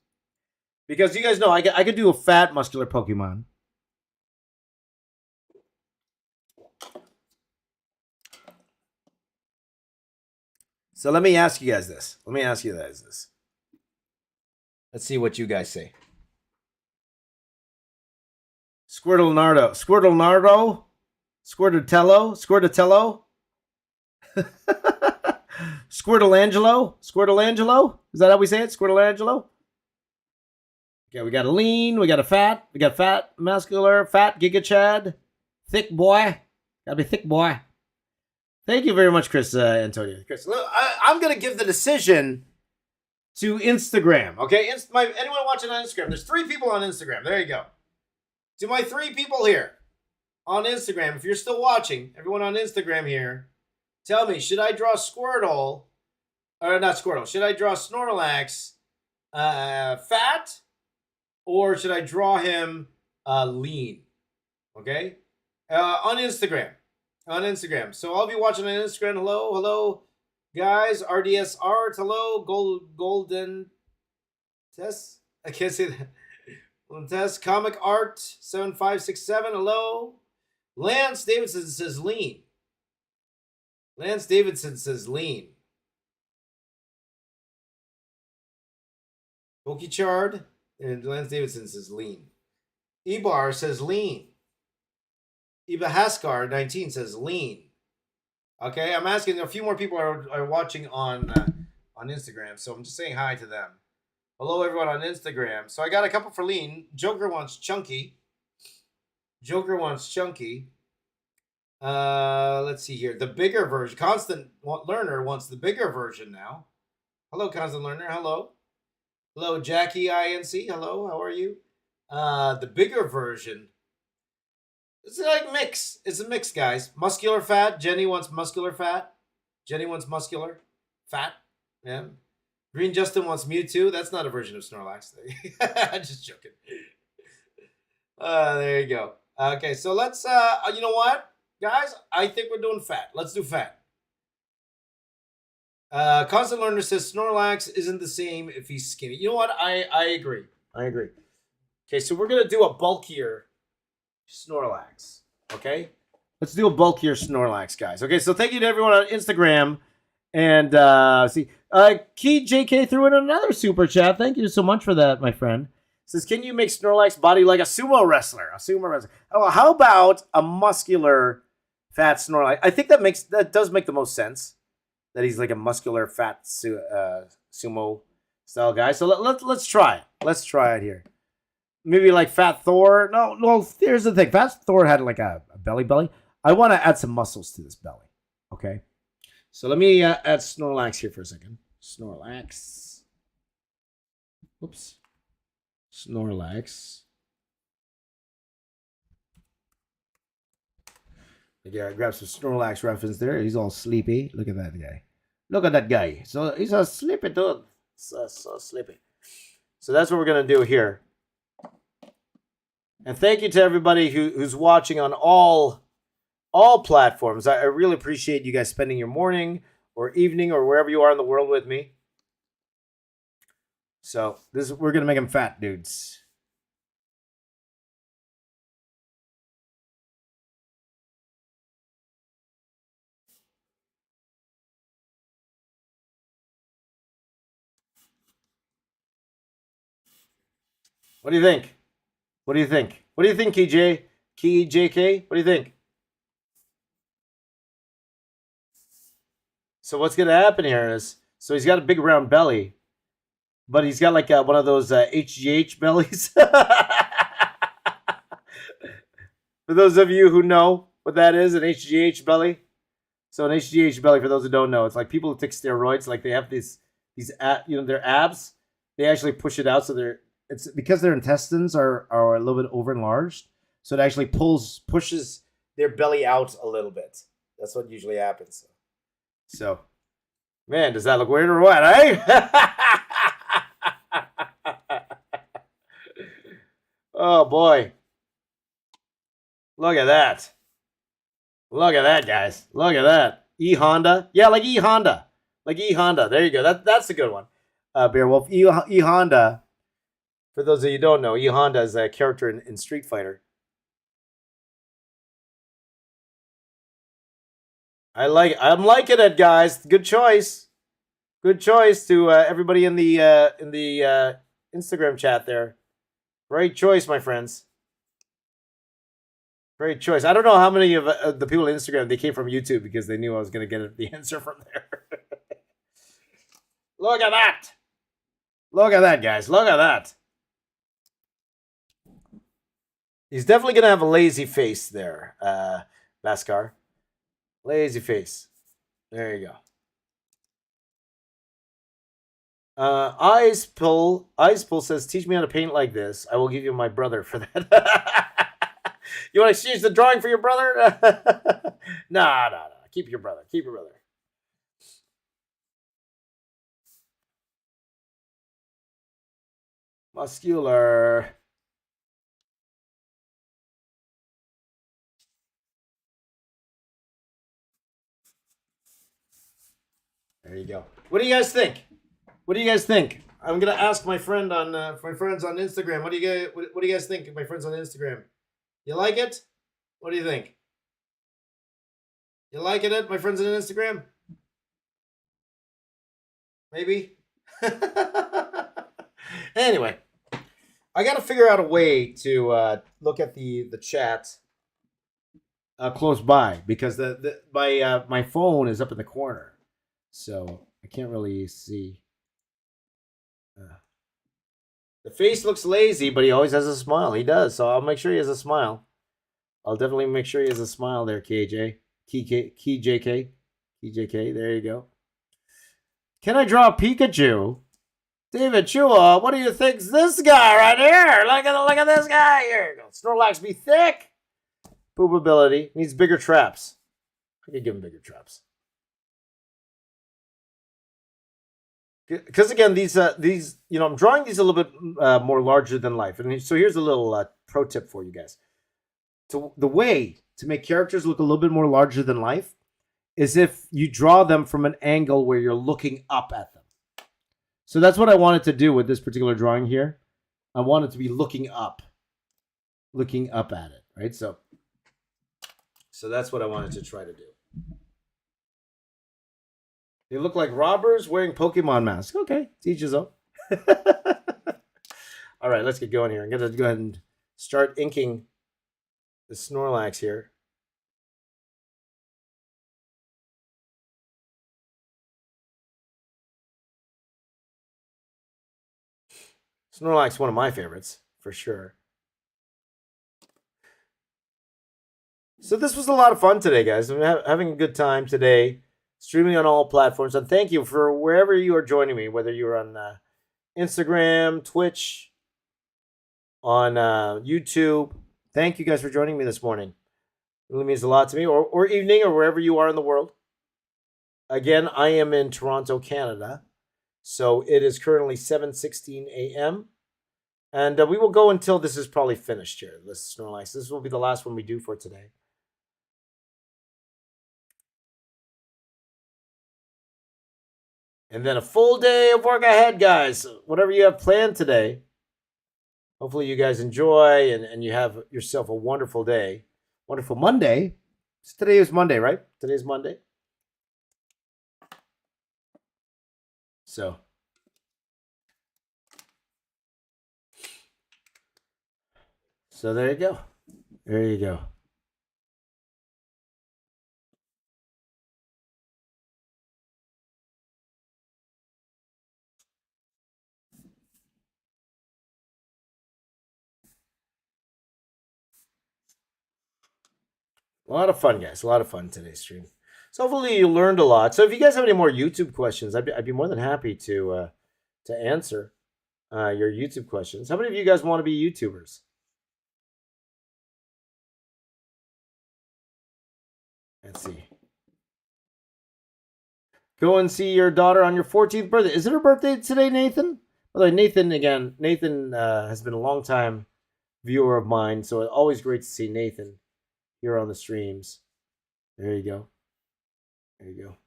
Because you guys know I could do a fat, muscular Pokemon. So let me ask you guys this. Let's see what you guys say. Squirtelnardo. Squirtelnardo? Squirtello? Squirtelangelo? Is that how we say it? Squirtelangelo? Okay, we got a lean, we got a fat, muscular, fat, Giga Chad, thick boy. Gotta be thick boy. Thank you very much, Chris Antonio. Chris, look, I'm gonna give the decision to Instagram. Okay, anyone watching on Instagram? There's 3 people on Instagram. There you go. To my 3 people here on Instagram, if you're still watching, everyone on Instagram here, tell me, should I draw Squirtle, or not Squirtle? Should I draw Snorlax fat? Or should I draw him lean? Okay? On Instagram. So all of you watching on Instagram, hello, guys. RDS Art, hello. Golden Test. I can't say that. Golden Test. Comic Art 7567, hello. Lance Davidson says lean. Pokechard. And Lance Davidson says lean. Ebar says lean. Iba Haskar 19 says lean. Okay, I'm asking. A few more people are watching on Instagram, so I'm just saying hi to them. Hello, everyone on Instagram. So I got a couple for lean. Joker wants chunky. Let's see here. The bigger version. Constant Learner wants the bigger version now. Hello, Constant Learner. Hello, Jackie INC. Hello, how are you? The bigger version. It's like mix. It's a mix, guys. Muscular fat. Jenny wants muscular fat. Fat. Yeah. Green Justin wants Mewtwo. That's not a version of Snorlax. Just joking. There you go. Okay, so let's, you know what, guys? I think we're doing fat. Let's do fat. Constant Learner says Snorlax isn't the same if he's skinny. You know what? I agree. Okay, so we're going to do a bulkier Snorlax. Okay? Let's do a bulkier Snorlax, guys. Okay, so thank you to everyone on Instagram. And, Key JK threw in another super chat. Thank you so much for that, my friend. Says, can you make Snorlax body like a sumo wrestler? Oh, how about a muscular fat Snorlax? I think that does make the most sense. That he's like a muscular fat sumo style guy. So let's try it. Let's try it here. Maybe like Fat Thor. No. Here's the thing. Fat Thor had like a belly. I want to add some muscles to this belly. Okay. So let me add Snorlax here for a second. Snorlax. Oops. Snorlax. Yeah, I grabbed some Snorlax reference there. He's all sleepy. Look at that guy. Look at that guy. So he's a sleepy dude. So sleepy. So that's what we're gonna do here. And thank you to everybody who's watching on all platforms. I really appreciate you guys spending your morning or evening or wherever you are in the world with me. So we're gonna make them fat dudes. What do you think? What do you think? What do you think, KJ? KJK? What do you think? So what's gonna happen here is, so he's got a big round belly, but he's got like one of those HGH bellies. For those of you who know what that is, an HGH belly. So an HGH belly, for those who don't know, it's like people who take steroids, like they have these their abs, they actually push it out, so it's because their intestines are a little bit over enlarged, so it actually pushes their belly out a little bit. That's what usually happens. So, man, does that look weird or what, eh? Oh boy. Look at that. Look at that, guys. Look at that. E-Honda. Yeah, like E-Honda. Like E-Honda. There you go. That's a good one. Beowulf. E-Honda. For those of you who don't know, E-Honda is a character in Street Fighter. I'm liking it, guys. Good choice. Good choice to everybody in the Instagram chat there. Great choice, my friends. Great choice. I don't know how many of the people on Instagram, they came from YouTube because they knew I was going to get the answer from there. Look at that. Look at that, guys. Look at that. He's definitely going to have a lazy face there, Baskar. Lazy face. There you go. Ice Pull says, teach me how to paint like this. I will give you my brother for that. You want to exchange the drawing for your brother? No. Keep your brother. Keep your brother. Muscular. There you go. What do you guys think? What do you guys think? I'm gonna ask my friends on Instagram. What do you guys think, my friends on Instagram? You like it? What do you think? You liking it, my friends on Instagram? Maybe. Anyway, I got to figure out a way to look at the chat close by, because my phone is up in the corner, so I can't really see. The face looks lazy, but he always has a smile. He does, so I'll make sure he has a smile. I'll definitely make sure he has a smile there, KJ. KJK. There you go. Can I draw a Pikachu? David Chua, what do you think's this guy right here? Look at this guy here. Snorlax be thick. Poop ability. Needs bigger traps. I could give him bigger traps. Because again, these I'm drawing these a little bit more larger than life. And so here's a little pro tip for you guys. So the way to make characters look a little bit more larger than life is if you draw them from an angle where you're looking up at them. So that's what I wanted to do with this particular drawing here. I wanted to be looking up at it, right? So that's what I wanted to try to do. They look like robbers wearing Pokemon masks. Okay, teach his own. All right, let's get going here. I'm going to go ahead and start inking the Snorlax here. Snorlax, one of my favorites, for sure. So this was a lot of fun today, guys. I'm having a good time today, streaming on all platforms. And thank you for wherever you are joining me, whether you're on Instagram, Twitch, on YouTube. Thank you guys for joining me this morning. It really means a lot to me, or evening, or wherever you are in the world. Again, I am in Toronto, Canada. So it is currently 7:16 a.m. And we will go until this is probably finished here. This Snorlax. This will be the last one we do for today. And then a full day of work ahead, guys. Whatever you have planned today, hopefully you guys enjoy and you have yourself a wonderful day. Wonderful Monday. Today is Monday, right? Today is Monday. So there you go. There you go. A lot of fun, guys. A lot of fun today's stream. So hopefully you learned a lot. So if you guys have any more YouTube questions, I'd be more than happy to answer your YouTube questions. How many of you guys want to be YouTubers? Let's see. Go and see your daughter on your 14th birthday. Is it her birthday today, Nathan? By the way, Nathan has been a long time viewer of mine, so it's always great to see Nathan here on the streams. There you go. There you go.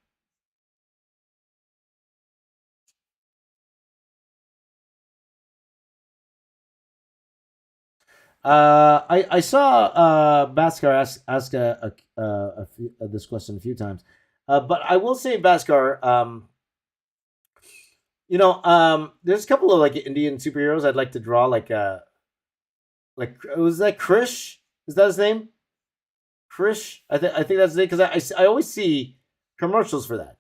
I saw Bhaskar ask this question a few times, but I will say, Bhaskar, there's a couple of like Indian superheroes I'd like to draw. Like was that Krish? Is that his name? Krish? I think that's his name because I always see commercials for that.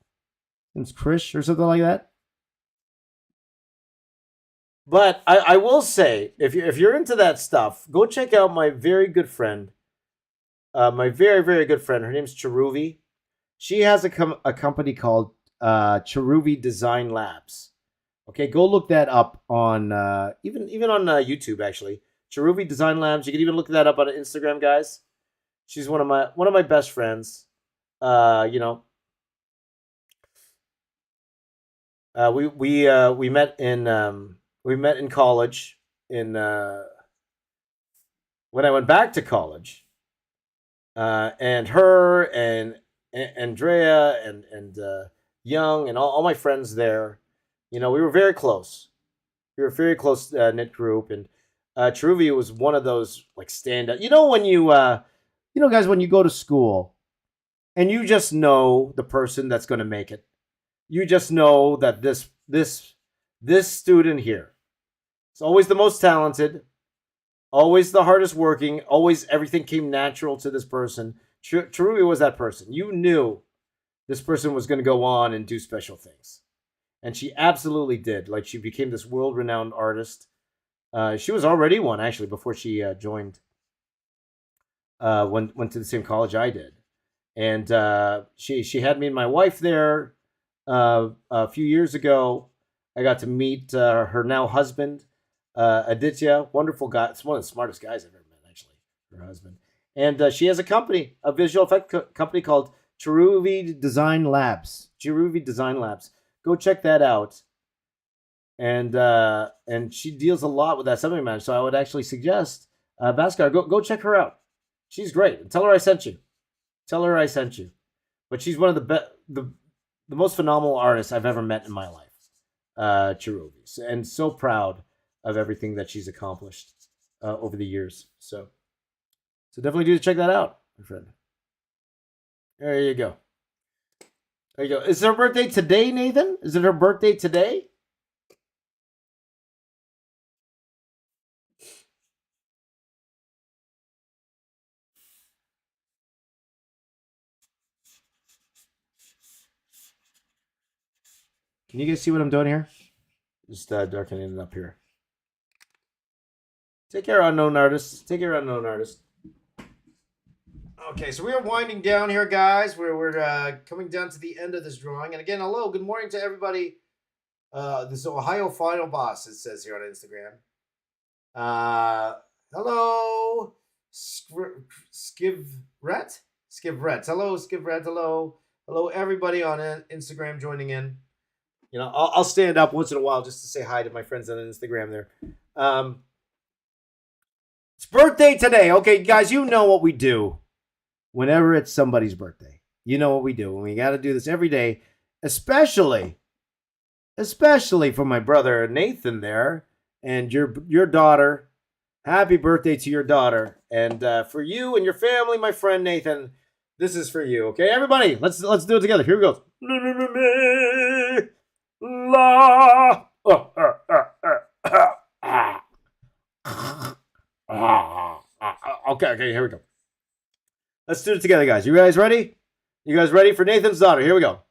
It's Krish or something like that. But I will say, if you're into that stuff, go check out my very good friend, my very, very good friend. Her name's Cheruvi. She has a company called Cheruvi Design Labs. Okay, go look that up on even on YouTube actually. Cheruvi Design Labs. You can even look that up on Instagram, guys. She's one of my best friends. We met in college in when I went back to college. And her and Andrea and Young and all my friends there, we were very close. We were a very close knit group, and Cheruvi was one of those like standout. When guys, when you go to school, and you just know the person that's going to make it. You just know that this student here is always the most talented, always the hardest working, always everything came natural to this person. Cheruvi was that person. You knew this person was going to go on and do special things. And she absolutely did. Like, she became this world-renowned artist. She was already one, actually, before she joined, went to the same college I did. And she had me and my wife there a few years ago. I got to meet her now husband, Aditya, wonderful guy. It's one of the smartest guys I've ever met, actually, her husband. And she has a company, a visual effect company called Cheruvi Design Labs. Cheruvi Design Labs. Go check that out. And she deals a lot with that subject matter. So I would actually suggest, Bhaskar, go check her out. She's great. Tell her I sent you. Tell her I sent you. But she's one of the most phenomenal artists I've ever met in my life. Cheruvi. And so proud of everything that she's accomplished over the years. So definitely do check that out, my friend. There you go. There you go. Is her birthday today, Nathan? Is it her birthday today? Can you guys see what I'm doing here? Just darkening it up here. Take care, unknown artists. Take care, unknown artists. Okay, so we are winding down here, guys. We're coming down to the end of this drawing. And again, hello, good morning to everybody. This is Ohio Final Boss, it says here on Instagram. Hello, Skivret? Skivret. Hello, Skivret. Hello, everybody on Instagram joining in. You know, I'll stand up once in a while just to say hi to my friends on Instagram there. It's birthday today. Okay, guys, you know what we do whenever it's somebody's birthday. You know what we do. And we got to do this every day, especially for my brother Nathan there and your daughter. Happy birthday to your daughter. And for you and your family, my friend Nathan, this is for you. Okay, everybody, let's do it together. Here we go. Okay, here we go. Let's do it together, guys. You guys ready? You guys ready for Nathan's daughter? Here we go.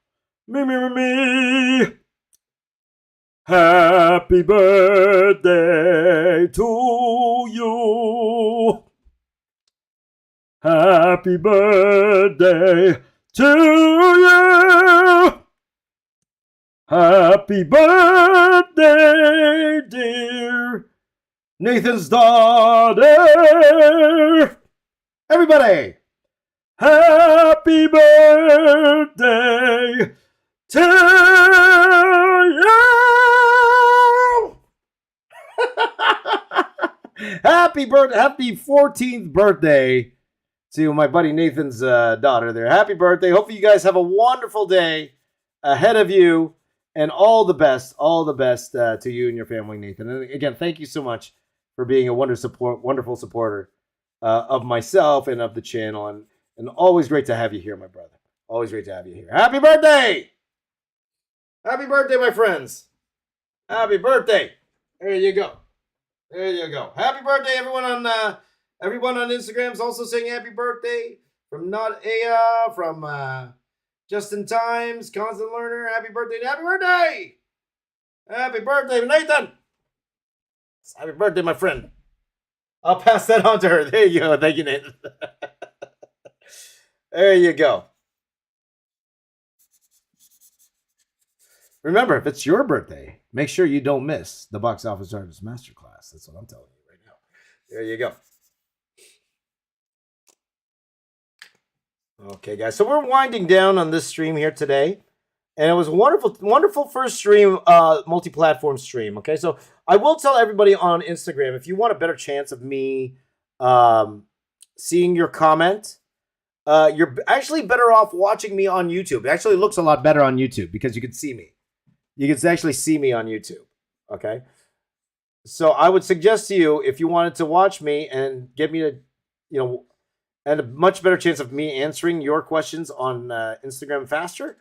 Me. Happy birthday to you. Happy birthday to you. Happy birthday, dear Nathan's daughter. Everybody, happy birthday to you. Happy 14th birthday to my buddy Nathan's daughter there. Happy birthday. Hopefully you guys have a wonderful day ahead of you, and all the best to you and your family, Nathan. And again, thank you so much for being a wonderful supporter of myself and of the channel, and always great to have you here, my brother. Always great to have you here. Happy birthday! Happy birthday, my friends. Happy birthday. There you go. There you go. Happy birthday, everyone on Instagram is also saying happy birthday. From Not Aya, from Justin Times, Constant Learner. Happy birthday. Happy birthday. Happy birthday, Nathan. Happy birthday, my friend. I'll pass that on to her. There you go. Thank you, Nathan. There you go. Remember, if it's your birthday, make sure you don't miss the Box Office Artist Masterclass. That's what I'm telling you right now. There you go. Okay, guys. So we're winding down on this stream here today. And it was a wonderful first stream, multi-platform stream. Okay, so I will tell everybody on Instagram, if you want a better chance of me seeing your comment, you're actually better off watching me on YouTube. It actually looks a lot better on YouTube because you can see me. You can actually see me on YouTube. Okay, so I would suggest to you, if you wanted to watch me and get me to, and a much better chance of me answering your questions on Instagram faster,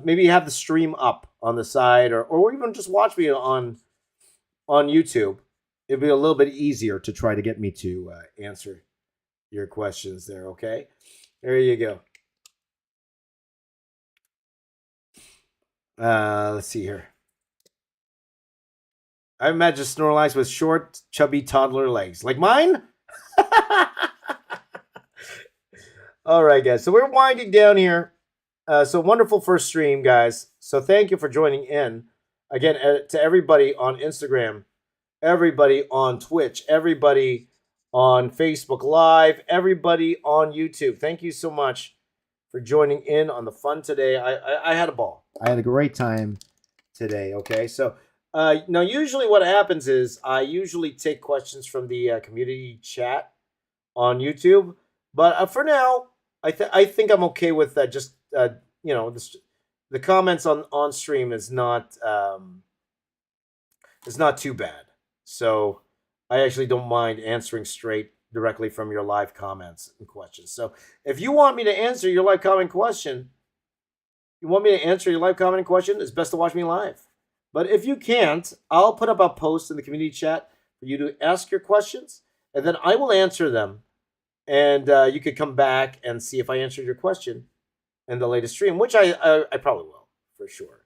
maybe have the stream up on the side, or even just watch me on YouTube. It'd be a little bit easier to try to get me to answer your questions there. Okay, there you go. Let's see here. I imagine Snorlax with short, chubby toddler legs, like mine. All right, guys. So we're winding down here. So wonderful first stream, guys. So thank you for joining in. Again, to everybody on Instagram, everybody on Twitch, everybody on Facebook Live, everybody on YouTube. Thank you so much for joining in on the fun today. I had a ball. I had a great time today, okay? So now usually what happens is I usually take questions from the community chat on YouTube. But for now, I think I'm okay with that. Just the comments on stream is not too bad. So I actually don't mind answering straight directly from your live comments and questions. So if you want me to answer your live comment question, it's best to watch me live. But if you can't, I'll put up a post in the community chat for you to ask your questions, and then I will answer them. And you could come back and see if I answered your question in the latest stream, which I probably will, for sure.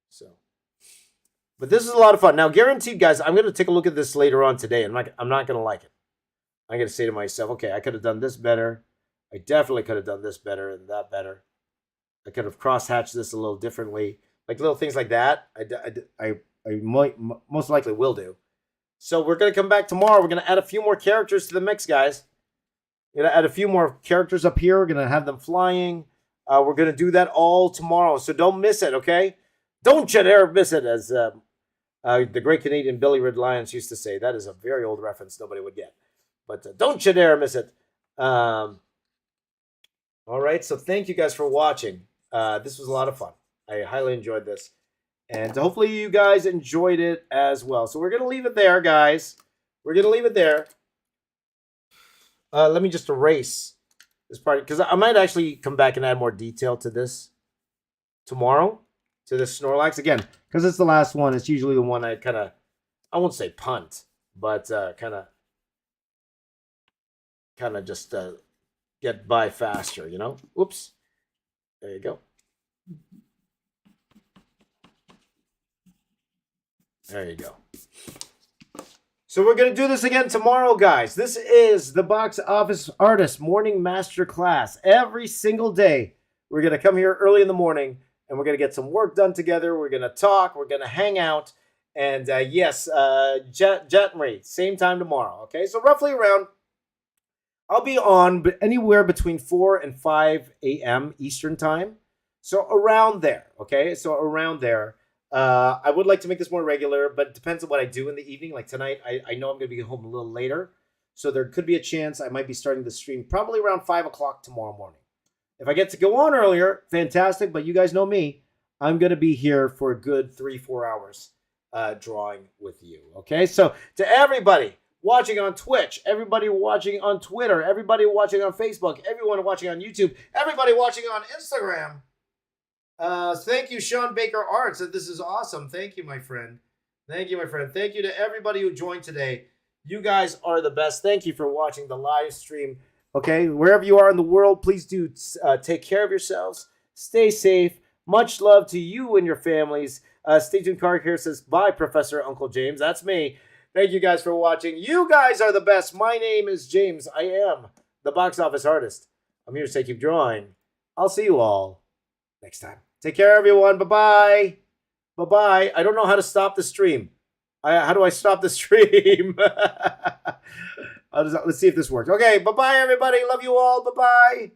So But this is a lot of fun. Now, guaranteed, guys, I'm going to take a look at this later on today. I'm not going to like it. I'm going to say to myself, okay, I could have done this better. I definitely could have done this better and that better. I could have cross-hatched this a little differently. Like little things like that, I might, most likely will do. So we're going to come back tomorrow. We're going to add a few more characters to the mix, guys. We're going to add a few more characters up here. We're going to have them flying. We're going to do that all tomorrow. So don't miss it, okay? Don't you dare miss it, as the great Canadian Billy Red Lyons used to say. That is a very old reference nobody would get. But don't you dare miss it. All right, so thank you guys for watching. This was a lot of fun. I highly enjoyed this. And hopefully you guys enjoyed it as well. So we're going to leave it there, guys. We're going to leave it there. Let me just erase this part, because I might actually come back and add more detail to this tomorrow, to this Snorlax. Again, because it's the last one, it's usually the one I kind of, I won't say punt, but kind of just get by faster, you know? Whoops. There you go. There you go. So we're going to do this again tomorrow, guys. This is the Box Office Artist Morning Masterclass. Every single day, we're going to come here early in the morning, and we're going to get some work done together. We're going to talk. We're going to hang out. And yes, Jet Rate, same time tomorrow. Okay, so roughly around, I'll be on anywhere between 4 and 5 a.m. Eastern time. So around there, okay? So around there. I would like to make this more regular, but it depends on what I do in the evening. Like tonight, I know I'm going to be home a little later. So there could be a chance I might be starting the stream probably around 5 o'clock tomorrow morning. If I get to go on earlier, fantastic. But you guys know me. I'm going to be here for a good 3-4 hours drawing with you. Okay? So to everybody watching on Twitch, everybody watching on Twitter, everybody watching on Facebook, everyone watching on YouTube, everybody watching on Instagram, thank you, Sean Baker Arts. This is awesome. Thank you, my friend. Thank you, my friend. Thank you to everybody who joined today. You guys are the best. Thank you for watching the live stream. Okay, wherever you are in the world, please do take care of yourselves. Stay safe. Much love to you and your families. Stay tuned. Car here says, bye, Professor Uncle James. That's me. Thank you guys for watching. You guys are the best. My name is James. I am the Box Office Artist. I'm here to say keep drawing. I'll see you all next time. Take care, everyone. Bye-bye. Bye-bye. I don't know how to stop the stream. How do I stop the stream? Let's see if this works. Okay, bye-bye, everybody. Love you all. Bye-bye.